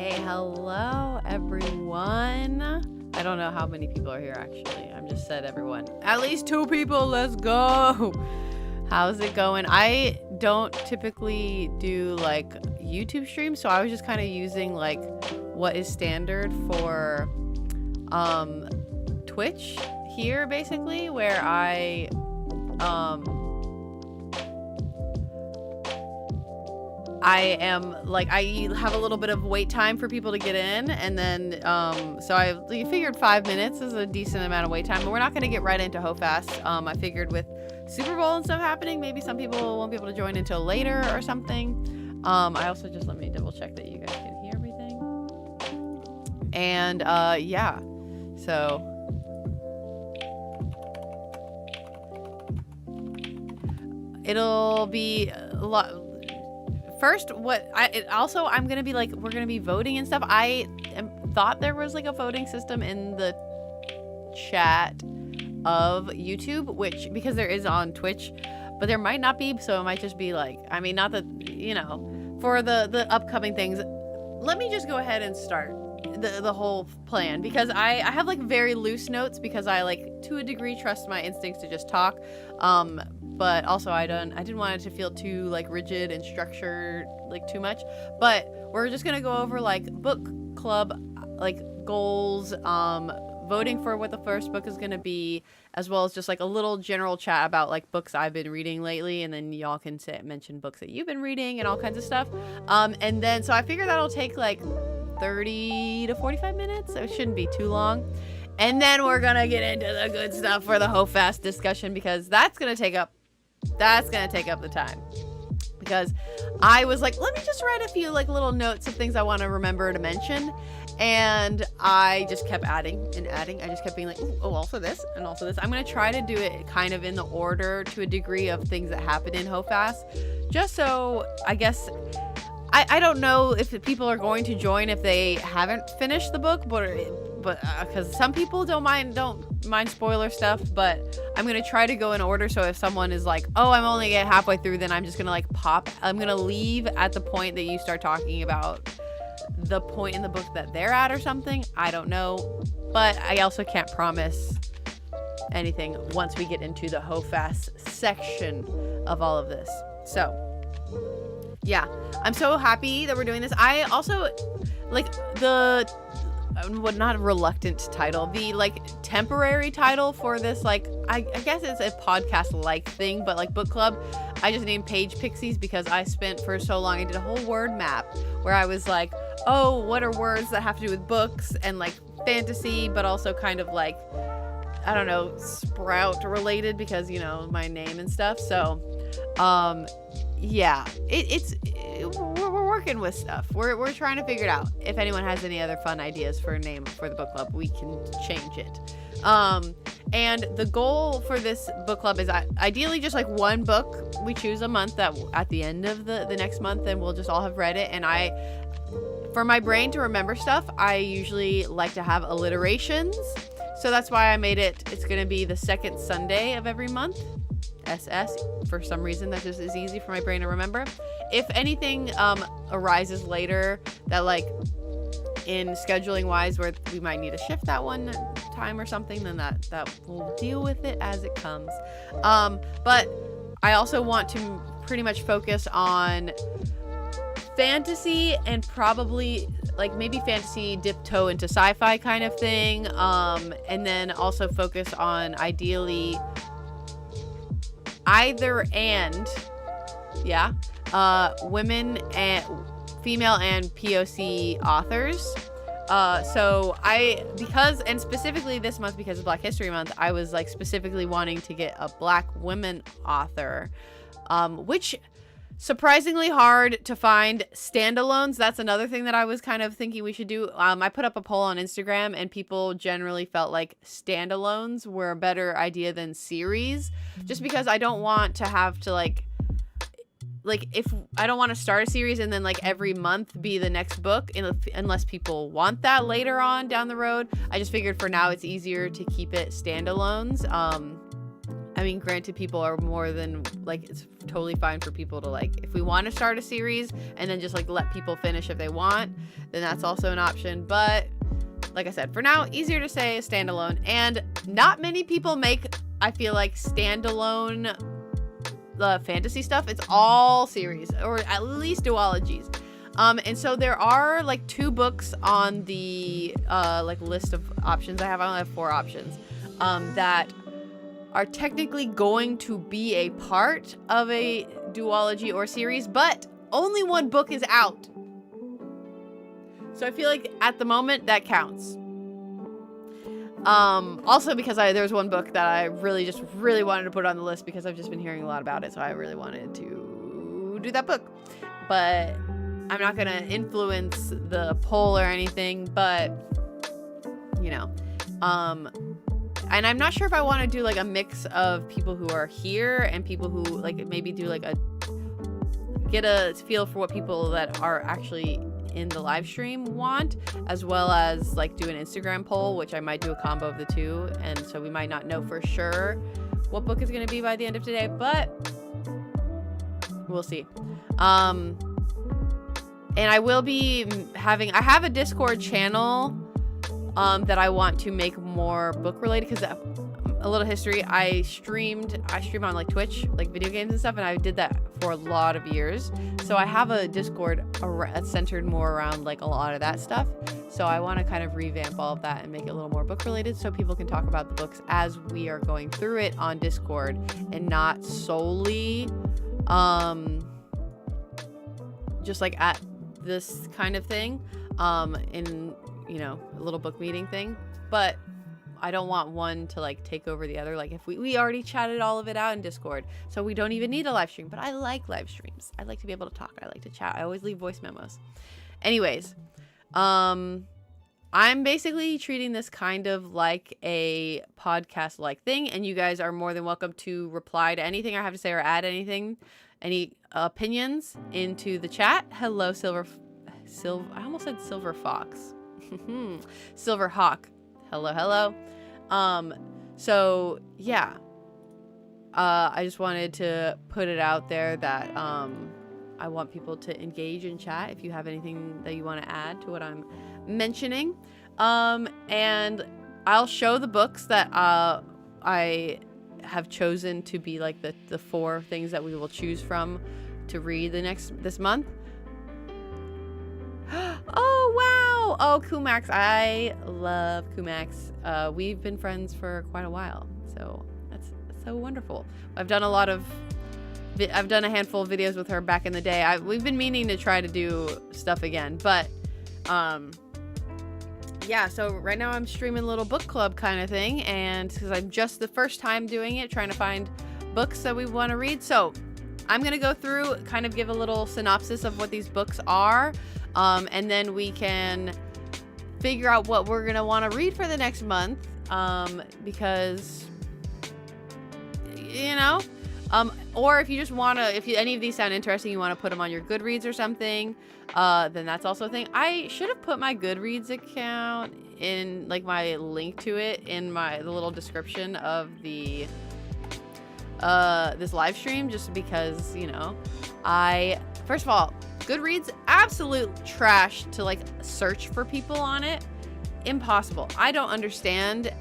Hello everyone. I don't know how many people are here actually. I'm just said everyone. At least 2 people, let's go. How's it going? I don't typically do like YouTube streams, so I was just kind of using like what is standard for Twitch here basically, where I am like, I have a little bit of wait time for people to get in, and then so I figured 5 minutes is a decent amount of wait time, but we're not going to get right into HOFAS. I figured with Super Bowl and stuff happening, maybe some people won't be able to join until later or something. I also just, let me double check that you guys can hear everything. And yeah, so it'll be a lot. First, I'm gonna be like, we're gonna be voting and stuff. I thought there was like a voting system in the chat of YouTube, which, because there is on Twitch, but there might not be, so it might just be like, I mean, not that, you know, for the upcoming things. Let me just go ahead and start the whole plan, because I have like very loose notes, because I like to a degree trust my instincts to just talk, but also I didn't want it to feel too like rigid and structured, like too much. But we're just gonna go over like book club like goals, voting for what the first book is gonna be, as well as just like a little general chat about like books I've been reading lately, and then y'all can mention books that you've been reading and all kinds of stuff. And then so I figure that'll take like 30 to 45 minutes, so it shouldn't be too long. And then we're gonna get into the good stuff for the HOFAS discussion, because that's gonna take up the time. Because I was like, let me just write a few like little notes of things I want to remember to mention, and I just kept adding and adding. I just kept being like, oh, also this and also this. I'm gonna try to do it kind of in the order to a degree of things that happen in HOFAS, just so I guess I don't know if people are going to join if they haven't finished the book, but because some people don't mind spoiler stuff, but I'm gonna try to go in order. So if someone is like, oh, I'm only get halfway through, then I'm just gonna like I'm gonna leave at the point that you start talking about the point in the book that they're at or something. I don't know, but I also can't promise anything once we get into the HOFAS section of all of this. So yeah, I'm so happy that we're doing this. I also like not a reluctant title, the like temporary title for this, like I guess it's a podcast like thing, but like book club, I just named page Pixies, because I spent for so long, I did a whole word map where I was like, oh, what are words that have to do with books and like fantasy, but also kind of like, I don't know, sprout related, because you know my name and stuff. So yeah, we're working with stuff. We're trying to figure it out. If anyone has any other fun ideas for a name for the book club, we can change it. And the goal for this book club is ideally just like one book we choose a month, that at the end of the next month, and we'll just all have read it. And for my brain to remember stuff, I usually like to have alliterations. So that's why I made it's going to be the second Sunday of every month. SS. For some reason, that just is easy for my brain to remember. If anything arises later that like in scheduling wise where we might need to shift that one time or something, then that we'll deal with it as it comes. But I also want to pretty much focus on fantasy, and probably like maybe fantasy dip toe into sci-fi kind of thing, and then also focus on ideally either and, yeah, women and female and POC authors. So and specifically this month, because of Black History Month, I was like specifically wanting to get a Black women author, which surprisingly hard to find standalones. That's another thing that I was kind of thinking we should do. I put up a poll on Instagram, and people generally felt like standalones were a better idea than series, just because I don't want to have to like if I don't want to start a series and then like every month be the next book, unless people want that later on down the road. I just figured for now it's easier to keep it standalones. I mean, granted, people are more than, like, it's totally fine for people to, like, if we want to start a series and then just, like, let people finish if they want, then that's also an option. But like I said, for now, easier to say standalone. And not many people make, I feel like, standalone fantasy stuff. It's all series, or at least duologies. And so there are, like, 2 books on the, like, list of options I have. I only have 4 options, that are technically going to be a part of a duology or series, but only 1 book is out. So I feel like at the moment that counts. Also because there's 1 book that I really wanted to put on the list because I've just been hearing a lot about it. So I really wanted to do that book, but I'm not going to influence the poll or anything, but you know, and I'm not sure if I want to do like a mix of people who are here and people who like maybe do like get a feel for what people that are actually in the live stream want, as well as like do an Instagram poll, which I might do a combo of the 2. And so we might not know for sure what book is going to be by the end of today, but we'll see. And I will be I have a Discord channel that I want to make more book related, because a little history, I stream on like Twitch, like video games and stuff, and I did that for a lot of years. So I have a Discord that's centered more around like a lot of that stuff. So I want to kind of revamp all of that and make it a little more book related, so people can talk about the books as we are going through it on Discord, and not solely just like at this kind of thing in, you know, a little book meeting thing. But I don't want one to like take over the other. Like if we already chatted all of it out in Discord, so we don't even need a live stream. But I like live streams. I like to be able to talk. I like to chat. I always leave voice memos. Anyways, I'm basically treating this kind of like a podcast like thing, and you guys are more than welcome to reply to anything I have to say or add anything, any opinions into the chat. Hello, I almost said Silver Fox. Silver Hawk. Hello. So yeah, I just wanted to put it out there that I want people to engage in chat if you have anything that you want to add to what I'm mentioning. And I'll show the books that I have chosen to be like the 4 things that we will choose from to read this month. Oh wow! Oh, Kumax, I love Kumax. We've been friends for quite a while, so that's so wonderful. I've done a handful of videos with her back in the day. We've been meaning to try to do stuff again, but yeah. So right now I'm streaming a little book club kind of thing, and because I'm just the first time doing it, trying to find books that we want to read. So I'm gonna go through, kind of give a little synopsis of what these books are. And then we can figure out what we're going to want to read for the next month. Because, you know, or if you just want to, if any of these sound interesting, you want to put them on your Goodreads or something, then that's also a thing. I should have put my Goodreads account in, like, my link to it in the little description of the, this live stream, just because, you know, first of all, Goodreads, absolute trash to like search for people on it. Impossible. I don't understand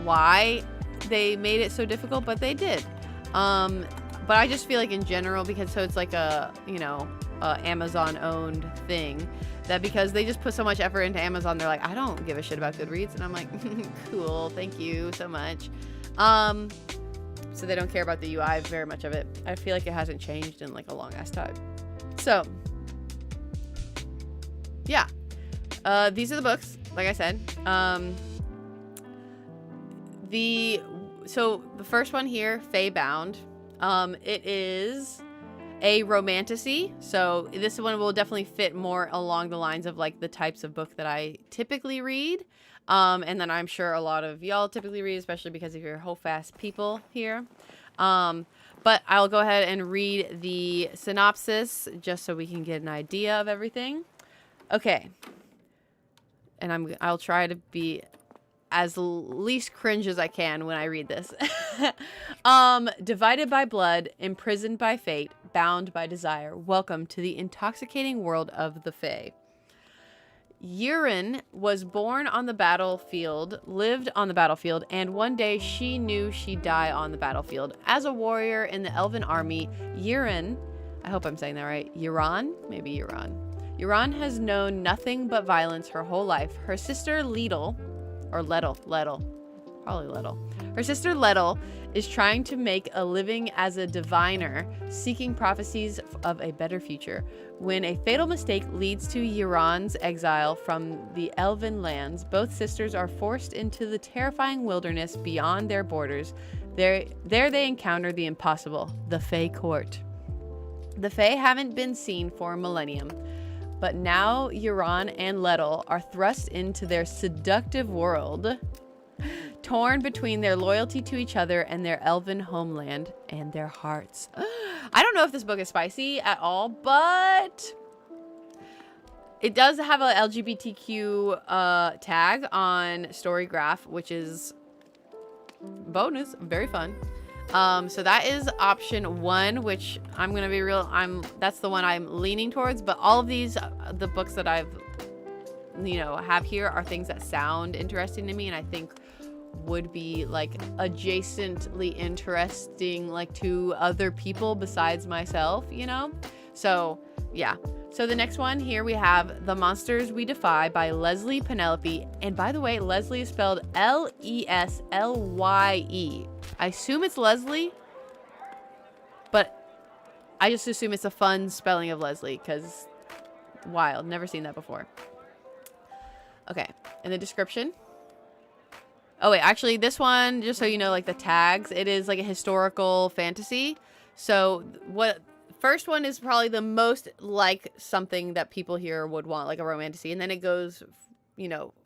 why they made it so difficult, but they did. But I just feel like in general, because it's like a, you know, Amazon owned thing, that because they just put so much effort into Amazon, they're like, I don't give a shit about Goodreads. And I'm like, cool, thank you so much. So they don't care about the UI very much of it. I feel like it hasn't changed in like a long ass time. So, yeah, these are the books, like I said. So the first one here, Fae Bound, it is a romantasy. So this one will definitely fit more along the lines of like the types of book that I typically read. And then I'm sure a lot of y'all typically read, especially because of your HOFAS people here. But I'll go ahead and read the synopsis just so we can get an idea of everything. Okay. And I'll try to be as least cringe as I can when I read this. Divided by blood, imprisoned by fate, bound by desire. Welcome to the intoxicating world of the Fae. Yurin was born on the battlefield, lived on the battlefield, and one day she knew she'd die on the battlefield. As a warrior in the elven army, Yurin, I hope I'm saying that right, Yuran has known nothing but violence her whole life. Her sister Lettel, her sister Lettel is trying to make a living as a diviner, seeking prophecies of a better future. When a fatal mistake leads to Yuran's exile from the elven lands, both sisters are forced into the terrifying wilderness beyond their borders. There they encounter the impossible, the Fae Court. The Fae haven't been seen for a millennium, but now Yuran and Lettel are thrust into their seductive world, torn between their loyalty to each other and their elven homeland and their hearts. I don't know if this book is spicy at all, but it does have a LGBTQ tag on Storygraph, which is bonus, very fun. So that is option 1, which I'm gonna be real, that's the one I'm leaning towards. But all of these, the books that I've have here are things that sound interesting to me, and I think would be like adjacently interesting, like to other people besides myself, so yeah. So the next one here, we have The Monsters We Defy by Leslie Penelope. And by the way, Leslie is spelled Leslye. I assume it's Leslie, but I just assume it's a fun spelling of Leslie, because wild, never seen that before. Okay, and the description. Oh wait, actually this one, just so you know, like the tags, it is like a historical fantasy. So first one is probably the most like something that people here would want, like a romantasy, and then it goes,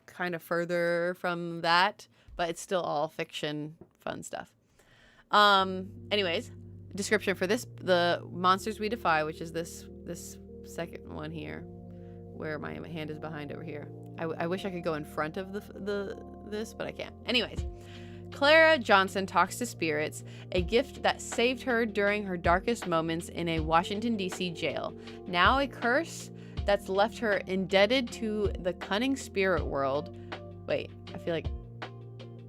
kind of further from that, but it's still all fiction, fun stuff. Anyways, description for this, The Monsters We Defy, which is this second one here, where my hand is behind over here. I wish I could go in front of this, but I can't. Anyways, Clara Johnson talks to spirits, a gift that saved her during her darkest moments in a Washington, D.C. jail. Now a curse that's left her indebted to the cunning spirit world. Wait, I feel like...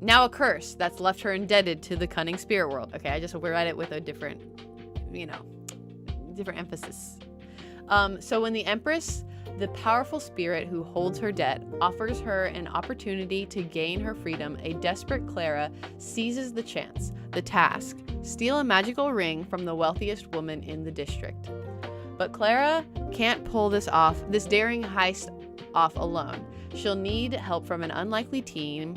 Now a curse that's left her indebted to the cunning spirit world. Okay, I just read it with a different, different emphasis. So when the Empress, the powerful spirit who holds her debt, offers her an opportunity to gain her freedom, a desperate Clara seizes the chance, the task, steal a magical ring from the wealthiest woman in the district. But Clara can't pull this daring heist off alone. She'll need help from an unlikely team,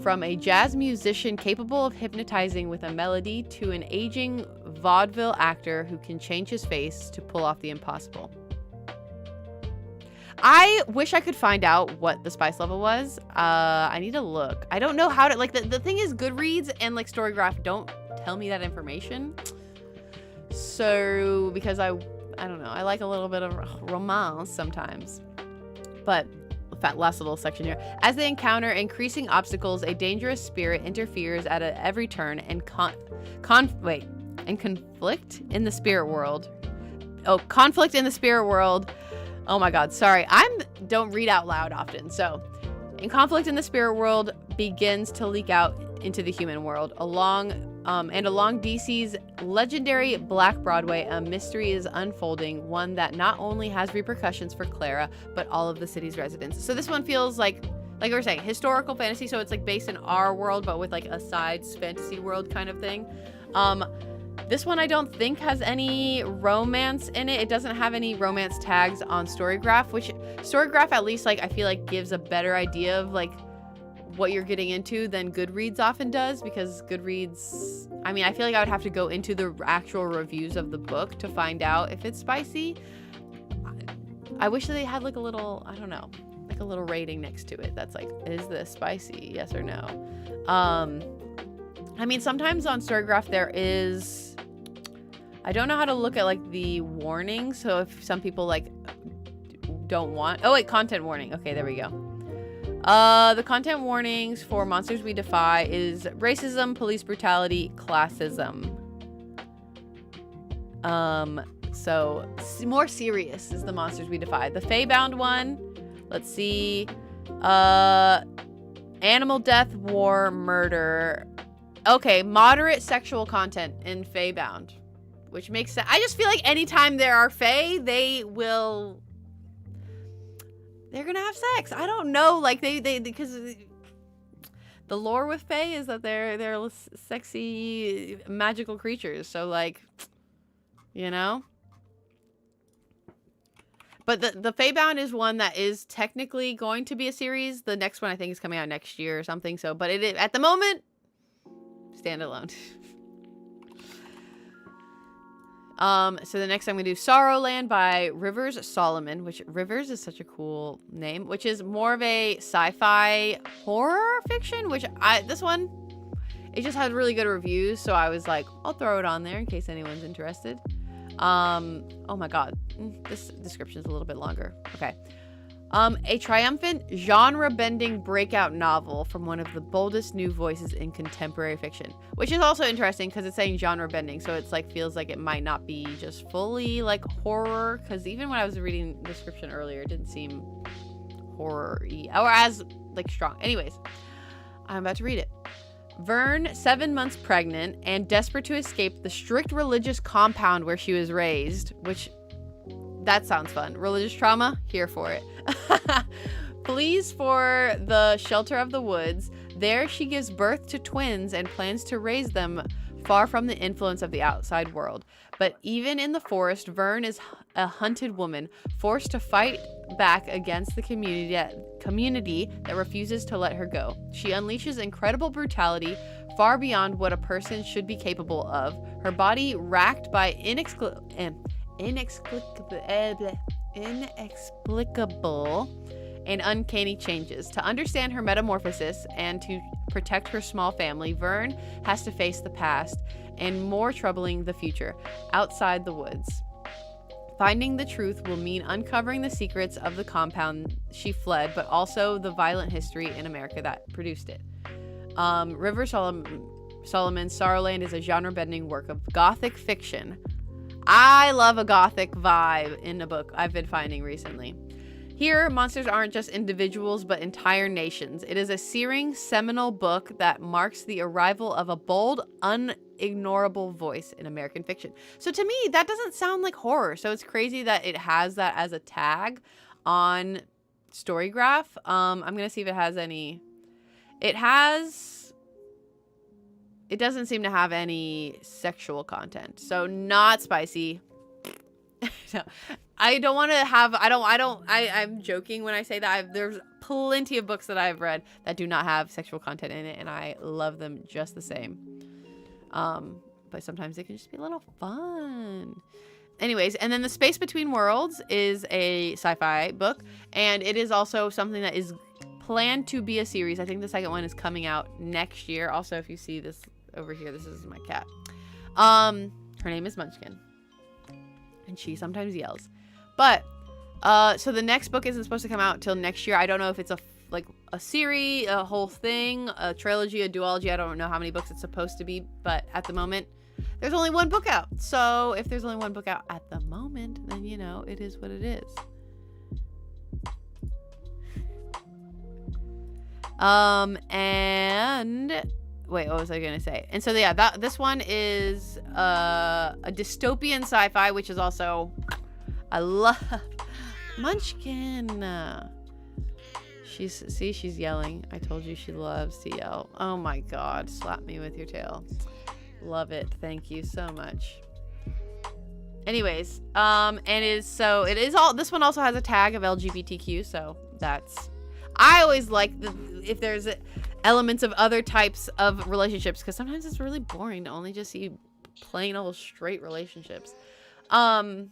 from a jazz musician capable of hypnotizing with a melody to an aging vaudeville actor who can change his face to pull off the impossible. I wish I could find out what the spice level was. I need to look. I don't know how to, like, the thing is, Goodreads and like Storygraph don't tell me that information. So, because I don't know, I like a little bit of romance sometimes. But last little section here. As they encounter increasing obstacles, a dangerous spirit interferes at every turn and conflict in the spirit world. Oh, conflict in the spirit world. Oh my God, sorry. Don't read out loud often. So, conflict in the spirit world begins to leak out into the human world. Along DC's legendary Black Broadway, a mystery is unfolding, one that not only has repercussions for Clara, but all of the city's residents. So this one feels like we were saying, historical fantasy, so it's like based in our world, but with like a sides fantasy world kind of thing. This one I don't think has any romance in it. It doesn't have any romance tags on Storygraph, which Storygraph at least, like, I feel like gives a better idea of like what you're getting into than Goodreads often does, because Goodreads, I mean, I feel like I would have to go into the actual reviews of the book to find out if it's spicy. I wish that they had like a little, I don't know, like a little rating next to it that's like, is this spicy, yes or no? I mean, sometimes on Storygraph there is, I don't know how to look at like the warnings, so if some people like don't want, oh wait, content warning, okay, there we go. The content warnings for Monsters We Defy is racism, police brutality, classism. So more serious is the Monsters We Defy. The Feybound one, let's see, animal death, war, murder. Okay, moderate sexual content in Feybound, which makes sense. I just feel like anytime there are Fey, they're gonna have sex. I don't know, like they because the lore with Fey is that they're sexy magical creatures. So like, you know. But the Feybound is one that is technically going to be a series. The next one I think is coming out next year or something. So, but it at the moment, standalone. So the next I'm gonna do Sorrowland by Rivers Solomon, which Rivers is such a cool name, which is more of a sci-fi horror fiction, which this one, it just had really good reviews. So I was like, I'll throw it on there in case anyone's interested. Oh my god, this description is a little bit longer. Okay. A triumphant genre-bending breakout novel from one of the boldest new voices in contemporary fiction, which is also interesting because it's saying genre-bending, so it's like feels like it might not be just fully like horror, because even when I was reading the description earlier, it didn't seem horror-y or as like strong. Anyways, I'm about to read it. Vern, 7 months pregnant and desperate to escape the strict religious compound where she was raised, which that sounds fun. Religious trauma, here for it. Flees for the shelter of the woods. There she gives birth to twins and plans to raise them far from the influence of the outside world. But even in the forest, Vern is a hunted woman, forced to fight back against the community that refuses to let her go. She unleashes incredible brutality far beyond what a person should be capable of, her body racked by inexplicable and uncanny changes. To understand her metamorphosis and to protect her small family, Vern has to face the past and, more troubling, the future outside the woods. Finding the truth will mean uncovering the secrets of the compound she fled, but also the violent history in America that produced it. River Solomon's Sorrowland is a genre-bending work of gothic fiction. I love a gothic vibe in a book I've been finding recently. Here, monsters aren't just individuals, but entire nations. It is a searing, seminal book that marks the arrival of a bold, unignorable voice in American fiction. So to me, that doesn't sound like horror. So it's crazy that it has that as a tag on Storygraph. I'm going to see if it has any. It doesn't seem to have any sexual content. So not spicy. No. I'm joking when I say that. There's plenty of books that I've read that do not have sexual content in it, and I love them just the same. But sometimes it can just be a little fun. Anyways, and then The Space Between Worlds is a sci-fi book, and it is also something that is planned to be a series. I think the second one is coming out next year. Also, if you see this over here, this is my cat. Her name is Munchkin, and she sometimes yells. But so the next book isn't supposed to come out till next year. I don't know if it's a series, a whole thing, a trilogy, a duology. I don't know how many books it's supposed to be, but at the moment there's only one book out. So if there's only one book out at the moment, then you know it is what it is. And wait, what was I gonna say? And so yeah, this one is a dystopian sci-fi, which is also, I love Munchkin. She's yelling. I told you she loves to yell. Oh my god, slap me with your tail. Love it. Thank you so much. Anyways, this one also has a tag of LGBTQ, so that's, I always like if there's elements of other types of relationships, because sometimes it's really boring to only just see plain old straight relationships. Oh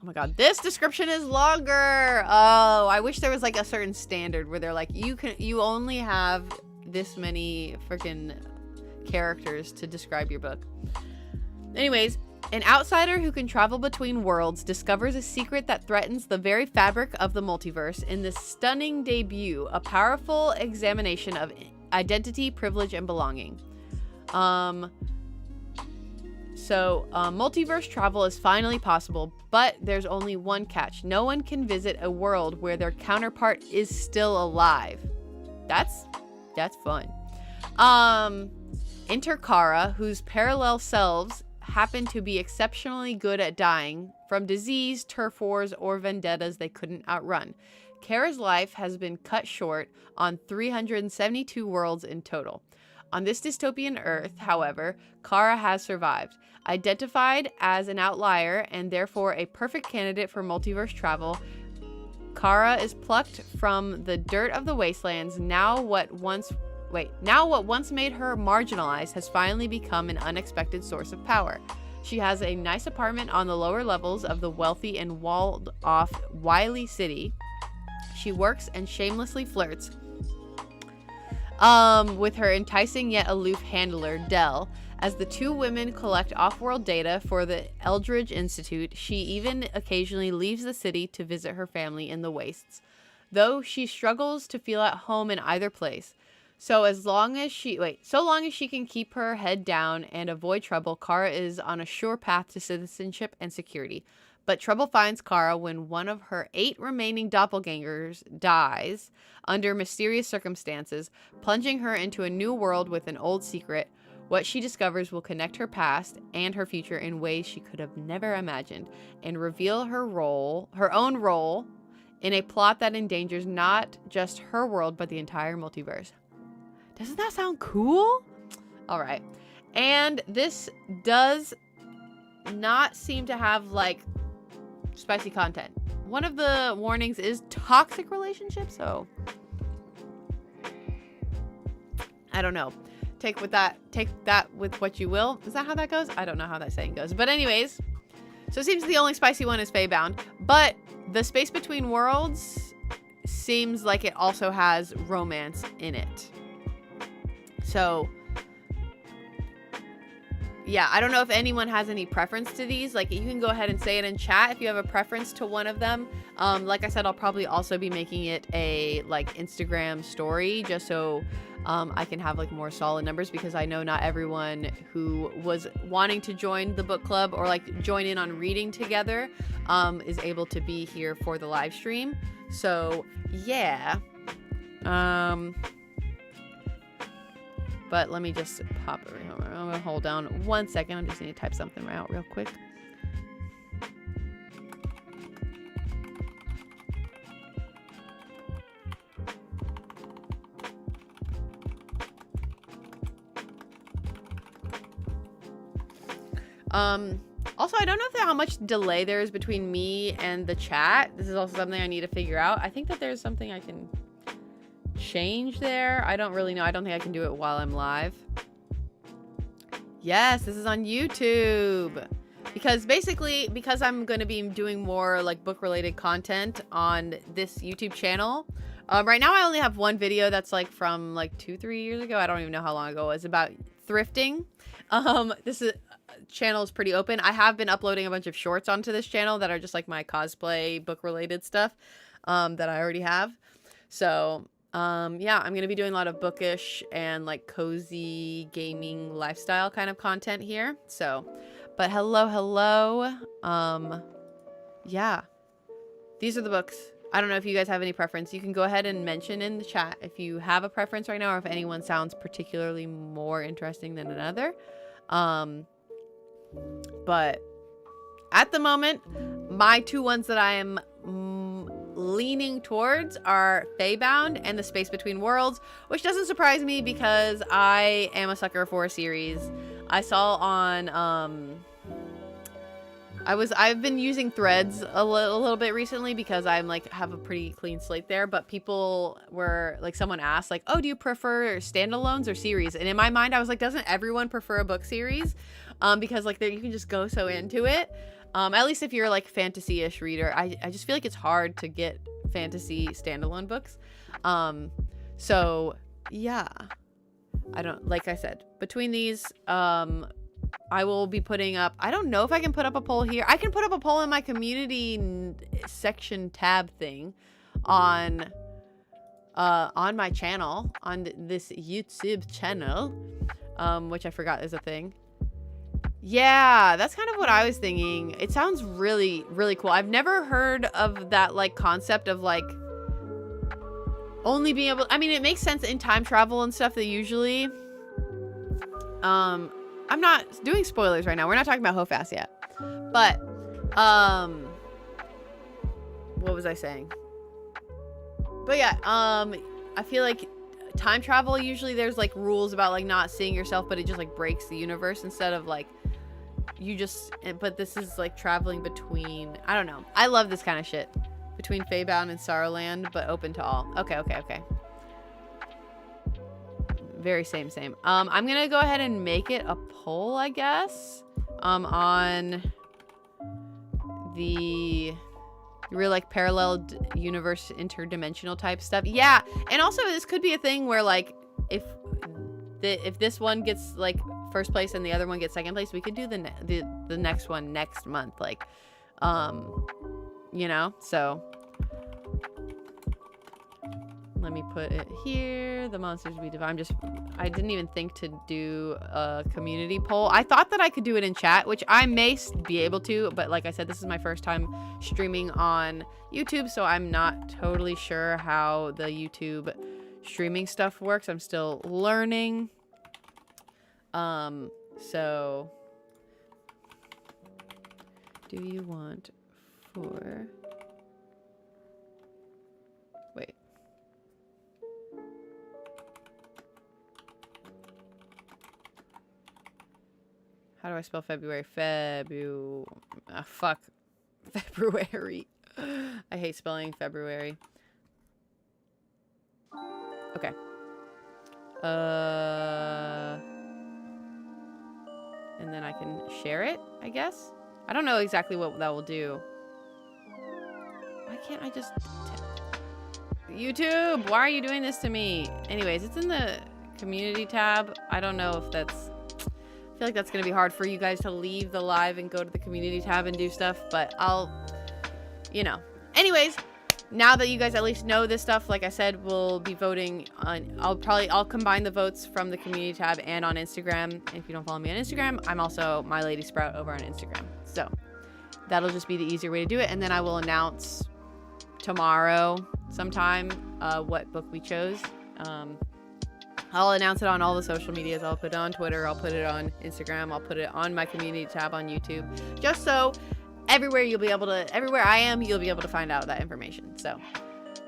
my god, this description is longer. Oh, I wish there was like a certain standard where they're like, you only have this many freaking characters to describe your book. Anyways, An outsider who can travel between worlds discovers a secret that threatens the very fabric of the multiverse in this stunning debut, a powerful examination of identity, privilege, and belonging. Multiverse travel is finally possible, but there's only one catch. No one can visit a world where their counterpart is still alive. That's fun. Enter Kara, whose parallel selves happen to be exceptionally good at dying from disease, turf wars, or vendettas they couldn't outrun. Kara's life has been cut short on 372 worlds in total. On this dystopian Earth, however, Kara has survived. Identified as an outlier and therefore a perfect candidate for multiverse travel, Kara is plucked from the dirt of the wastelands. Now what once made her marginalized has finally become an unexpected source of power. She has a nice apartment on the lower levels of the wealthy and walled-off Wiley City. She works and shamelessly flirts with her enticing yet aloof handler, Dell. As the two women collect off-world data for the Eldridge Institute, she even occasionally leaves the city to visit her family in the wastes, though she struggles to feel at home in either place. So long as she can keep her head down and avoid trouble, Kara is on a sure path to citizenship and security. But trouble finds Kara when one of her 8 remaining doppelgangers dies under mysterious circumstances, plunging her into a new world with an old secret. What she discovers will connect her past and her future in ways she could have never imagined, and reveal her own role, in a plot that endangers not just her world, but the entire multiverse. Doesn't that sound cool? All right. And this does not seem to have, like, spicy content. One of the warnings is toxic relationships, so I don't know. Take that with what you will. Is that how that goes? I don't know how that saying goes. But anyways, so it seems the only spicy one is Feybound. But the space between worlds seems like it also has romance in it. So, yeah, I don't know if anyone has any preference to these. Like, you can go ahead and say it in chat if you have a preference to one of them. Like I said, I'll probably also be making it a, like, Instagram story just so I can have, like, more solid numbers, because I know not everyone who was wanting to join the book club or, like, join in on reading together is able to be here for the live stream. So, yeah. But let me just pop it. I'm going to hold down 1 second. I just need to type something out real quick. Also, I don't know how much delay there is between me and the chat. This is also something I need to figure out. I think that there's something I can change there. I don't really know. I don't think I can do it while I'm live. Yes, this is on YouTube. Because basically, because I'm going to be doing more like book related content on this YouTube channel. Right now I only have one video that's like from like 2-3 years ago. I don't even know how long ago it was, about thrifting. This channel is pretty open. I have been uploading a bunch of shorts onto this channel that are just like my cosplay book related stuff that I already have. So yeah, I'm gonna be doing a lot of bookish and like cozy gaming lifestyle kind of content here. So, but hello. Yeah, these are the books. I don't know if you guys have any preference. You can go ahead and mention in the chat if you have a preference right now, or if anyone sounds particularly more interesting than another. But at the moment, my two ones that I am leaning towards are Feybound and The Space Between Worlds, which doesn't surprise me because I am a sucker for a series. I saw on I've been using Threads a little bit recently because I'm like have a pretty clean slate there, but people were like, someone asked like, oh, do you prefer standalones or series? And in my mind I was like, doesn't everyone prefer a book series? Because like you can just go so into it. At least if you're like fantasy-ish reader. I just feel like it's hard to get fantasy standalone books. So yeah, I don't, like I said, between these, I will be putting up, I don't know if I can put up a poll here. I can put up a poll in my community section tab thing on my channel, on this YouTube channel, which I forgot is a thing. Yeah, that's kind of what I was thinking. It sounds really, really cool. I've never heard of that, like, concept of, like, only being able, I mean, it makes sense in time travel and stuff that usually, I'm not doing spoilers right now. We're not talking about HOFAS yet. But, what was I saying? But yeah, I feel like time travel, usually there's, like, rules about, like, not seeing yourself, but it just, like, breaks the universe instead of, like, you just, but this is, like, traveling between, I don't know. I love this kind of shit. Between Feybound and Sorrowland, but open to all. Okay. Very same. I'm gonna go ahead and make it a poll, I guess, on the real, like, parallel universe interdimensional type stuff. Yeah, and also this could be a thing where, like, if this one gets, like, first place and the other one gets second place, we could do the next one next month, like, you know. So let me put it here. The monsters we divine. I didn't even think to do a community poll. I thought that I could do it in chat, which I may be able to, but like I said, this is my first time streaming on YouTube, so I'm not totally sure how the YouTube streaming stuff works. I'm still learning. So do you want for, wait, how do I spell February? Fuck. February. I hate spelling February. Okay. And then I can share it, I guess. I don't know exactly what that will do. Why can't I just... YouTube, why are you doing this to me? Anyways, it's in the community tab. I don't know if that's... I feel like that's going to be hard for you guys to leave the live and go to the community tab and do stuff, but I'll... You know. Anyways, now that you guys at least know this stuff, like I said, we'll be voting on... I'll combine the votes from the community tab and on Instagram. If you don't follow me on Instagram, I'm also My Lady Sprout over on Instagram. So that'll just be the easier way to do it. And then I will announce tomorrow sometime what book we chose. I'll announce it on all the social medias. I'll put it on Twitter. I'll put it on Instagram. I'll put it on my community tab on YouTube. Just so everywhere everywhere I am, you'll be able to find out that information. So,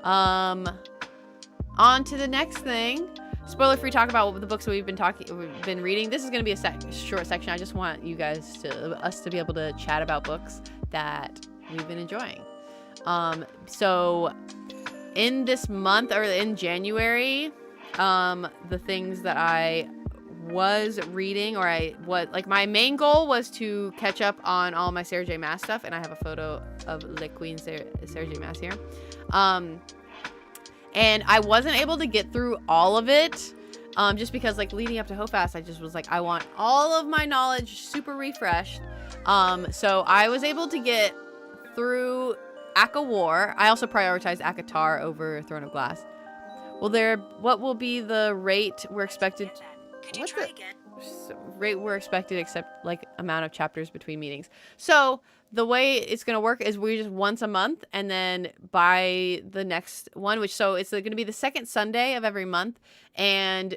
on to the next thing. Spoiler-free talk about the books that we've been reading. This is going to be a short section. I just want you guys us to be able to chat about books that we've been enjoying. So in this month, or in January, the things that I was reading, or like my main goal was to catch up on all my Sarah J Maas stuff, and I have a photo of Le Queen Sarah J Maas here. And I wasn't able to get through all of it, just because, like, leading up to HOFAS, I just was like, I want all of my knowledge super refreshed. So I was able to get through Aka War. I also prioritized Akatar over Throne of Glass. What will be the rate we're expected? What's the rate we're expected, except, like, amount of chapters between meetings? So the way it's going to work is we just once a month, and then by the next one, so it's going to be the second Sunday of every month, and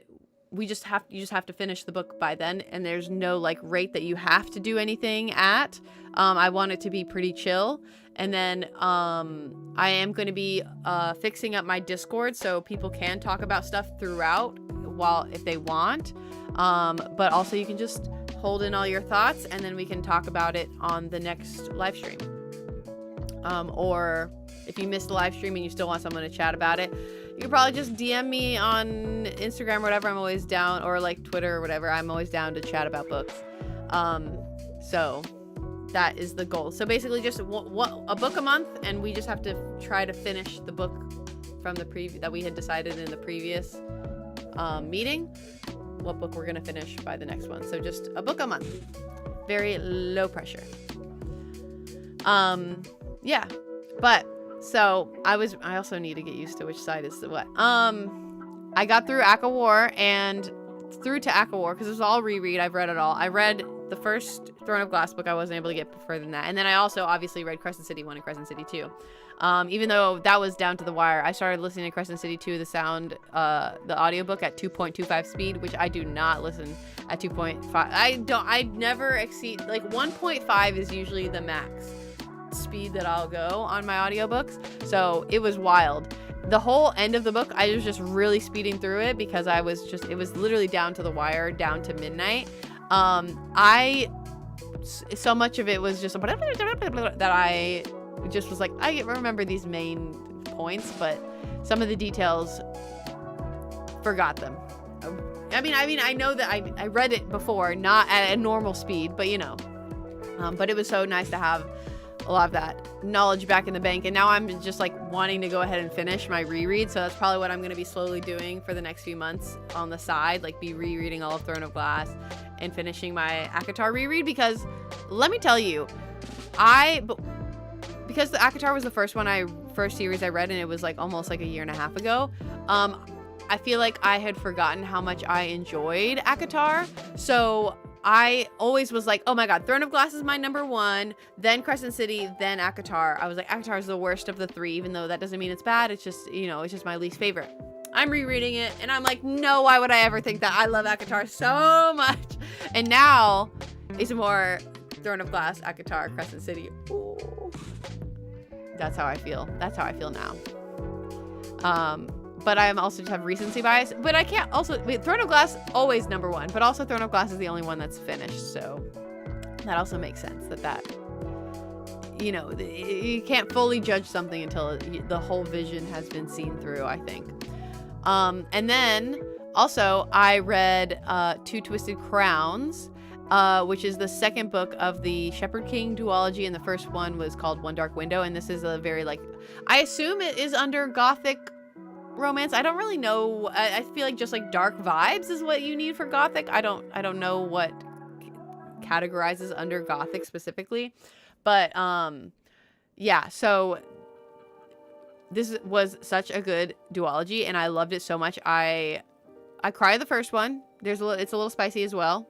you just have to finish the book by then, and there's no, like, rate that you have to do anything at. I want it to be pretty chill. And then I am going to be fixing up my Discord so people can talk about stuff throughout if they want. But also you can just hold in all your thoughts, and then we can talk about it on the next live stream. Or if you missed the live stream and you still want someone to chat about it, you can probably just DM me on Instagram or whatever. I'm always down, or like Twitter or whatever. I'm always down to chat about books. So that is the goal. So basically just a book a month, and we just have to try to finish the book from the that we had decided in the previous meeting, what book we're going to finish by the next one. So just a book a month. very low pressure. Yeah, but so I also need to get used to which side is the what. I got through Aka War and through to Aka War because it was all reread. I've read it all. I read the first Throne of Glass book. I wasn't able to get further than that. And then I also obviously read Crescent City 1 and Crescent City 2. Even though that was down to the wire, I started listening to Crescent City 2, the audiobook at 2.25 speed, which I do not listen at 2.5. I never exceed, like 1.5 is usually the max speed that I'll go on my audiobooks. So it was wild. The whole end of the book, I was just really speeding through it because it was literally down to the wire, down to midnight. So much of it was just that I just was like, I remember these main points, but some of the details, forgot them. I mean, I know that I read it before, not at a normal speed, but you know, but it was so nice to have a lot of that knowledge back in the bank. And now I'm just like wanting to go ahead and finish my reread. So that's probably what I'm going to be slowly doing for the next few months on the side, like be rereading all of Throne of Glass and finishing my ACOTAR reread. Because let me tell you, because the ACOTAR was the first series I read, and it was like almost like a year and a half ago. I feel like I had forgotten how much I enjoyed ACOTAR. So I always was like, oh my god, Throne of Glass is my number 1, then Crescent City, then ACOTAR. I was like, ACOTAR is the worst of the 3, even though that doesn't mean it's bad. It's just, you know, it's just my least favorite. I'm rereading it, and I'm like, no, why would I ever think that? I love ACOTAR so much. And now, it's more Throne of Glass, ACOTAR, Crescent City. Ooh. That's how I feel. That's how I feel now. But I am also just have recency bias. But I can't also... Wait, Throne of Glass, always number 1. But also Throne of Glass is the only one that's finished. So that also makes sense that... You know, you can't fully judge something until the whole vision has been seen through, I think. And then, also, I read Two Twisted Crowns, which is the second book of the Shepherd King duology. And the first one was called One Dark Window. And this is a very, like... I assume it is under Gothic romance. I don't really know. I feel like just like dark vibes is what you need for Gothic. I don't know what categorizes under Gothic specifically, but yeah, so this was such a good duology and I loved it so much. I cried the first one. It's a little spicy as well.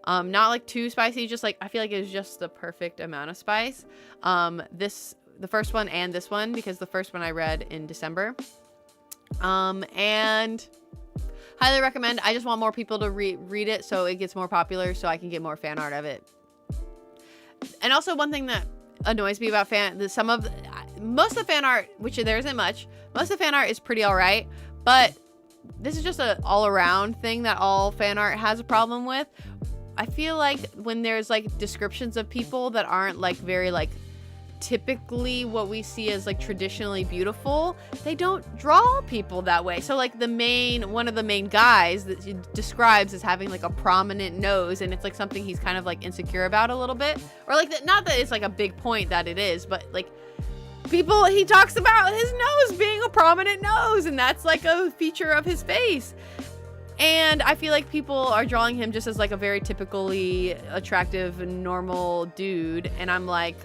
Not like too spicy, just like I feel like it was just the perfect amount of spice. The first one and this one, because the first one I read in December. And highly recommend. I just want more people to read it so it gets more popular, so I can get more fan art of it. And also one thing that annoys me about most of the fan art, which there isn't much, most of the fan art is pretty all right, but this is just an all around thing that all fan art has a problem with. I feel like when there's like descriptions of people that aren't like very like typically what we see as like traditionally beautiful, they don't draw people that way. So like one of the main guys that he describes as having like a prominent nose, and it's like something he's kind of like insecure about a little bit, or like not that it's like a big point that it is, but like he talks about his nose being a prominent nose, and that's like a feature of his face. And I feel like people are drawing him just as like a very typically attractive normal dude, and I'm like,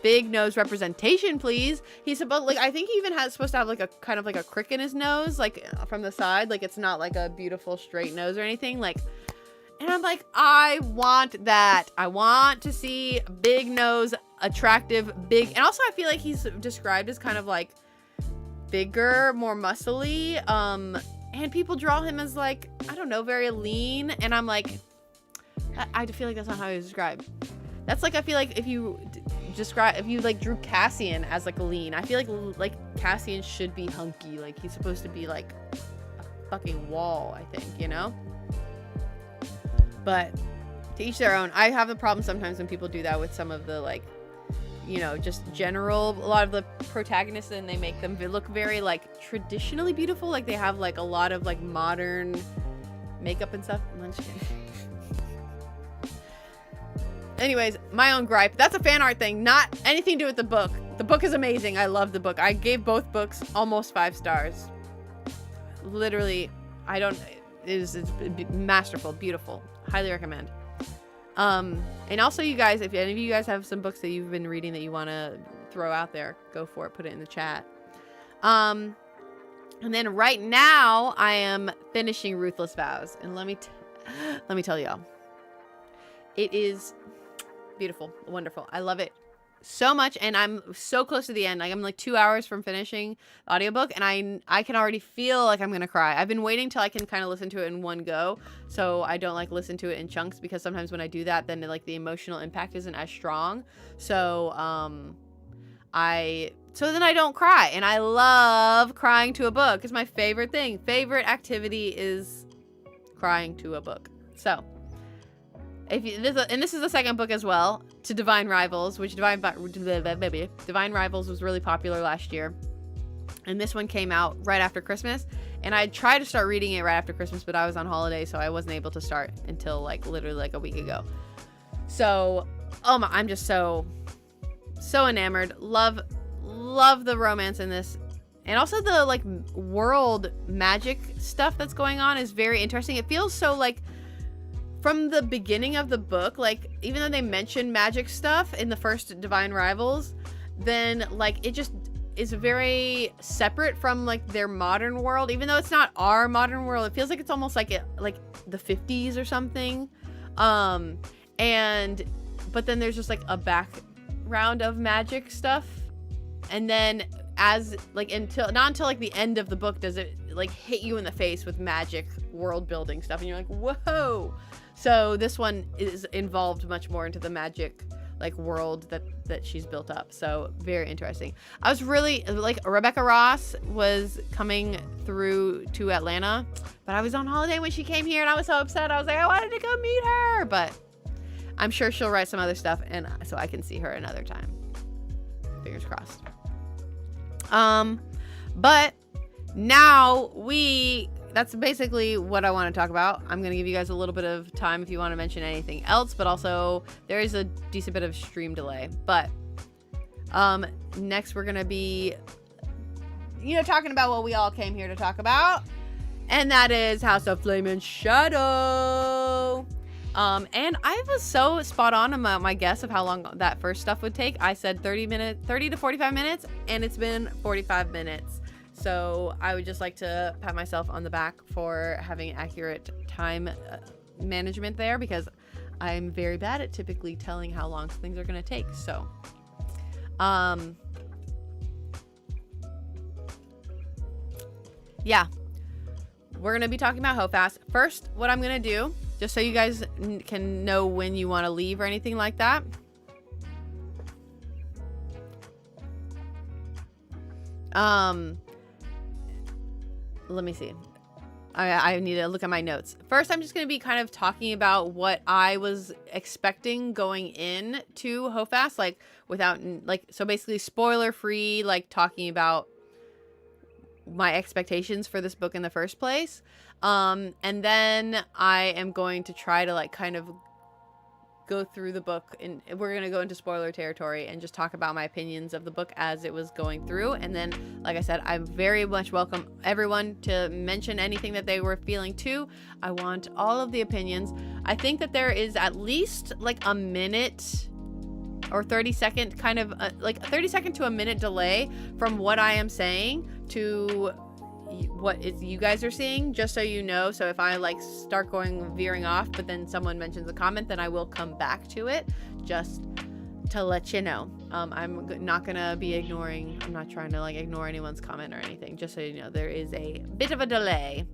big nose representation, please. He's supposed, like, I think he even supposed to have like a kind of like a crick in his nose, like from the side, like it's not like a beautiful straight nose or anything, like. And I'm like, I want that. I want to see big nose, attractive, big. And also I feel like he's described as kind of like bigger, more muscly, and people draw him as like, I don't know, very lean, and I'm like, I feel like that's not how he's described. That's like, I feel like if you like drew Cassian as like lean, I feel like Cassian should be hunky, like he's supposed to be like a fucking wall, I think, you know? But to each their own. I have a problem sometimes when people do that with some of the like, you know, just general, a lot of the protagonists, and they make them look very like traditionally beautiful, like they have like a lot of like modern makeup and stuff. I'm just kidding. Anyways, my own gripe. That's a fan art thing, not anything to do with the book. The book is amazing. I love the book. I gave both books almost 5 stars. Literally, it's masterful, beautiful. Highly recommend. And also, you guys, if any of you guys have some books that you've been reading that you want to throw out there, go for it. Put it in the chat. And then right now, I am finishing Ruthless Vows. And let me tell y'all, it is beautiful, wonderful. I love it so much, and I'm so close to the end. Like, I'm like 2 hours from finishing the audiobook, and I can already feel like I'm gonna cry. I've been waiting till I can kind of listen to it in one go, so I don't like listen to it in chunks, because sometimes when I do that, then like the emotional impact isn't as strong. So then I don't cry, and I love crying to a book. It's my favorite thing. Favorite activity is crying to a book. So this is the second book as well, to Divine Rivals, which Divine Rivals was really popular last year, and this one came out right after Christmas, and I tried to start reading it right after Christmas, but I was on holiday, so I wasn't able to start until like literally like a week ago. So I'm just so enamored. Love the romance in this, and also the like world magic stuff that's going on is very interesting. It feels so like, from the beginning of the book, like, even though they mention magic stuff in the first Divine Rivals, then like it just is very separate from like their modern world. Even though it's not our modern world, it feels like it's almost like the 50s or something. But then there's just like a background of magic stuff, and then not until like the end of the book does it like hit you in the face with magic world building stuff, and you're like, whoa. So this one is involved much more into the magic like world that she's built up. So very interesting. I was really like, Rebecca Ross was coming through to Atlanta, but I was on holiday when she came here, and I was so upset. I was like, I wanted to go meet her, but I'm sure she'll write some other stuff, and so I can see her another time. Fingers crossed. But now that's basically what I want to talk about. I'm going to give you guys a little bit of time if you want to mention anything else, but also there is a decent bit of stream delay. But next we're going to be, talking about what we all came here to talk about, and that is House of Flame and Shadow. And I was so spot on my guess of how long that first stuff would take. I said 30 to 45 minutes, and it's been 45 minutes. So I would just like to pat myself on the back for having accurate time management there, because I'm very bad at typically telling how long things are going to take. So, yeah, we're going to be talking about HOFAS. First, what I'm going to do, just so you guys can know when you want to leave or anything like that. Let me see. I need to look at my notes. First, I'm just going to be kind of talking about what I was expecting going in to HOFAS, like without, like, so basically spoiler free, like talking about my expectations for this book in the first place. And then I am going to try to like kind of go through the book, and we're going to go into spoiler territory and just talk about my opinions of the book as it was going through. And then, like I said, I very much welcome everyone to mention anything that they were feeling too. I want all of the opinions. I think that there is at least like a minute or 30-second kind of like a 30-second to a minute delay from what I am saying to what is you guys are seeing, just so you know. So if I like start veering off, but then someone mentions a comment, then I will come back to it, just to let you know. I'm not gonna be ignoring, I'm not trying to like ignore anyone's comment or anything, just so you know there is a bit of a delay,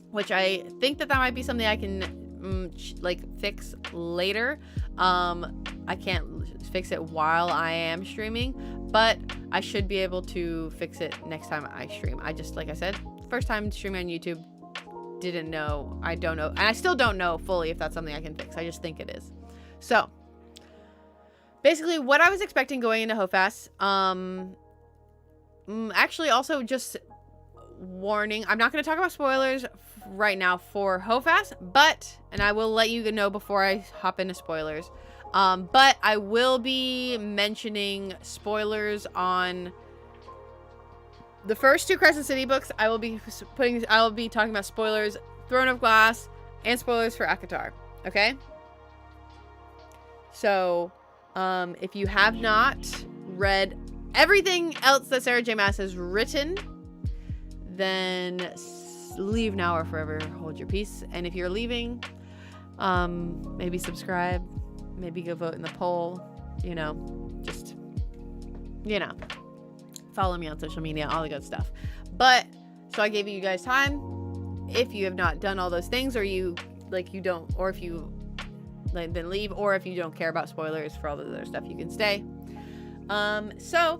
which I think that might be something I can like fix later. I can't fix it while I am streaming, but I should be able to fix it next time I stream. I just, like I said, first time streaming on YouTube, didn't know. I don't know, and I still don't know fully if that's something I can fix. I just think it is. So basically what I was expecting going into HOFAS, actually also just warning, I'm not going to talk about spoilers right now for HOFAS, but, and I will let you know before I hop into spoilers, but I will be mentioning spoilers on the first two Crescent City books. I will be talking about spoilers, Throne of Glass, and spoilers for ACOTAR. Okay? So, if you have not read everything else that Sarah J. Maas has written, then leave now or forever hold your peace. And if you're leaving, maybe subscribe, maybe go vote in the poll, just, follow me on social media, all the good stuff. But, so I gave you guys time. If you have not done all those things, or you don't, or if you then leave, or if you don't care about spoilers for all the other stuff, you can stay. So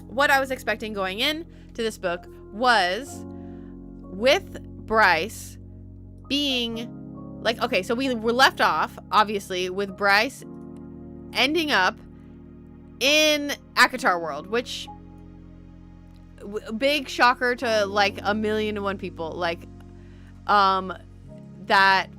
what I was expecting going in to this book was with Bryce being like, okay, so we were left off obviously with Bryce ending up in ACOTAR world, which big shocker to 1,000,001 people, that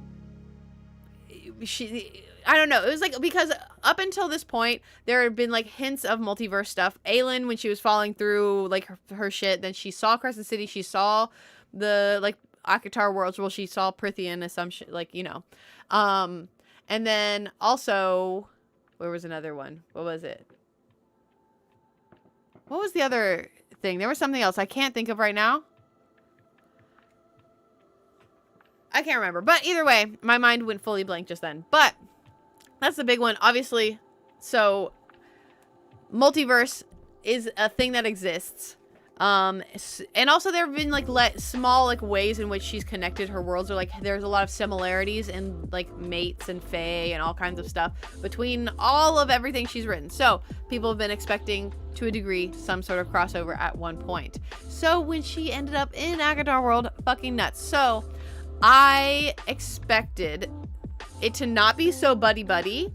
I don't know. It was because up until this point, there had been hints of multiverse stuff. Aelin, when she was falling through her shit, then she saw Crescent City. She saw the ACOTAR worlds. Well, she saw Prithian as some shit, and then also, where was another one? What was it? What was the other thing? There was something else I can't think of right now. I can't remember. But either way, my mind went fully blank just then. But that's the big one, obviously. So multiverse is a thing that exists. And also there have been small ways in which she's connected her worlds, or there's a lot of similarities in mates and fae and all kinds of stuff between all of everything she's written. So people have been expecting, to a degree, some sort of crossover at one point. So when she ended up in ACOTAR world, fucking nuts. So I expected it to not be so buddy-buddy,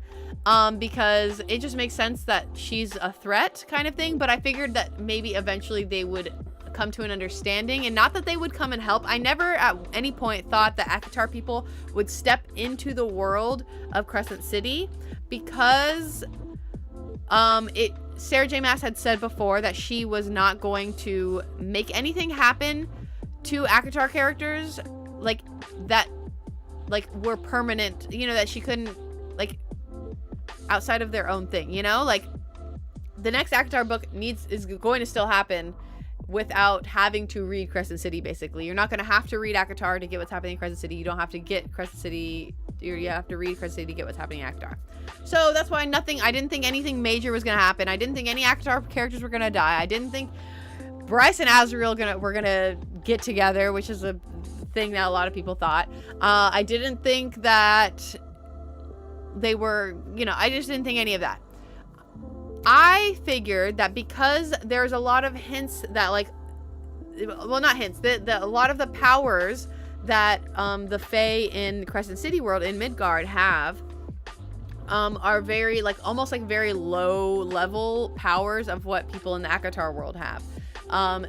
because it just makes sense that she's a threat kind of thing, but I figured that maybe eventually they would come to an understanding, and not that they would come and help. I never at any point thought that ACOTAR people would step into the world of Crescent City, because Sarah J. Maas had said before that she was not going to make anything happen to ACOTAR characters that were permanent, that she couldn't outside of their own thing, the next ACOTAR book is going to still happen without having to read Crescent City. Basically, you're not going to have to read ACOTAR to get what's happening in Crescent City. You don't have to get Crescent City, you have to read Crescent City to get what's happening in ACOTAR. So that's why I didn't think anything major was going to happen. I didn't think any ACOTAR characters were going to die. I didn't think Bryce and Azriel were gonna get together, which is a thing that a lot of people thought. I didn't think that they were, I just didn't think any of that. I figured that because there's a lot of hints that not hints, that a lot of the powers that the Fae in Crescent City world in Midgard have are very almost very low level powers of what people in the ACOTAR world have.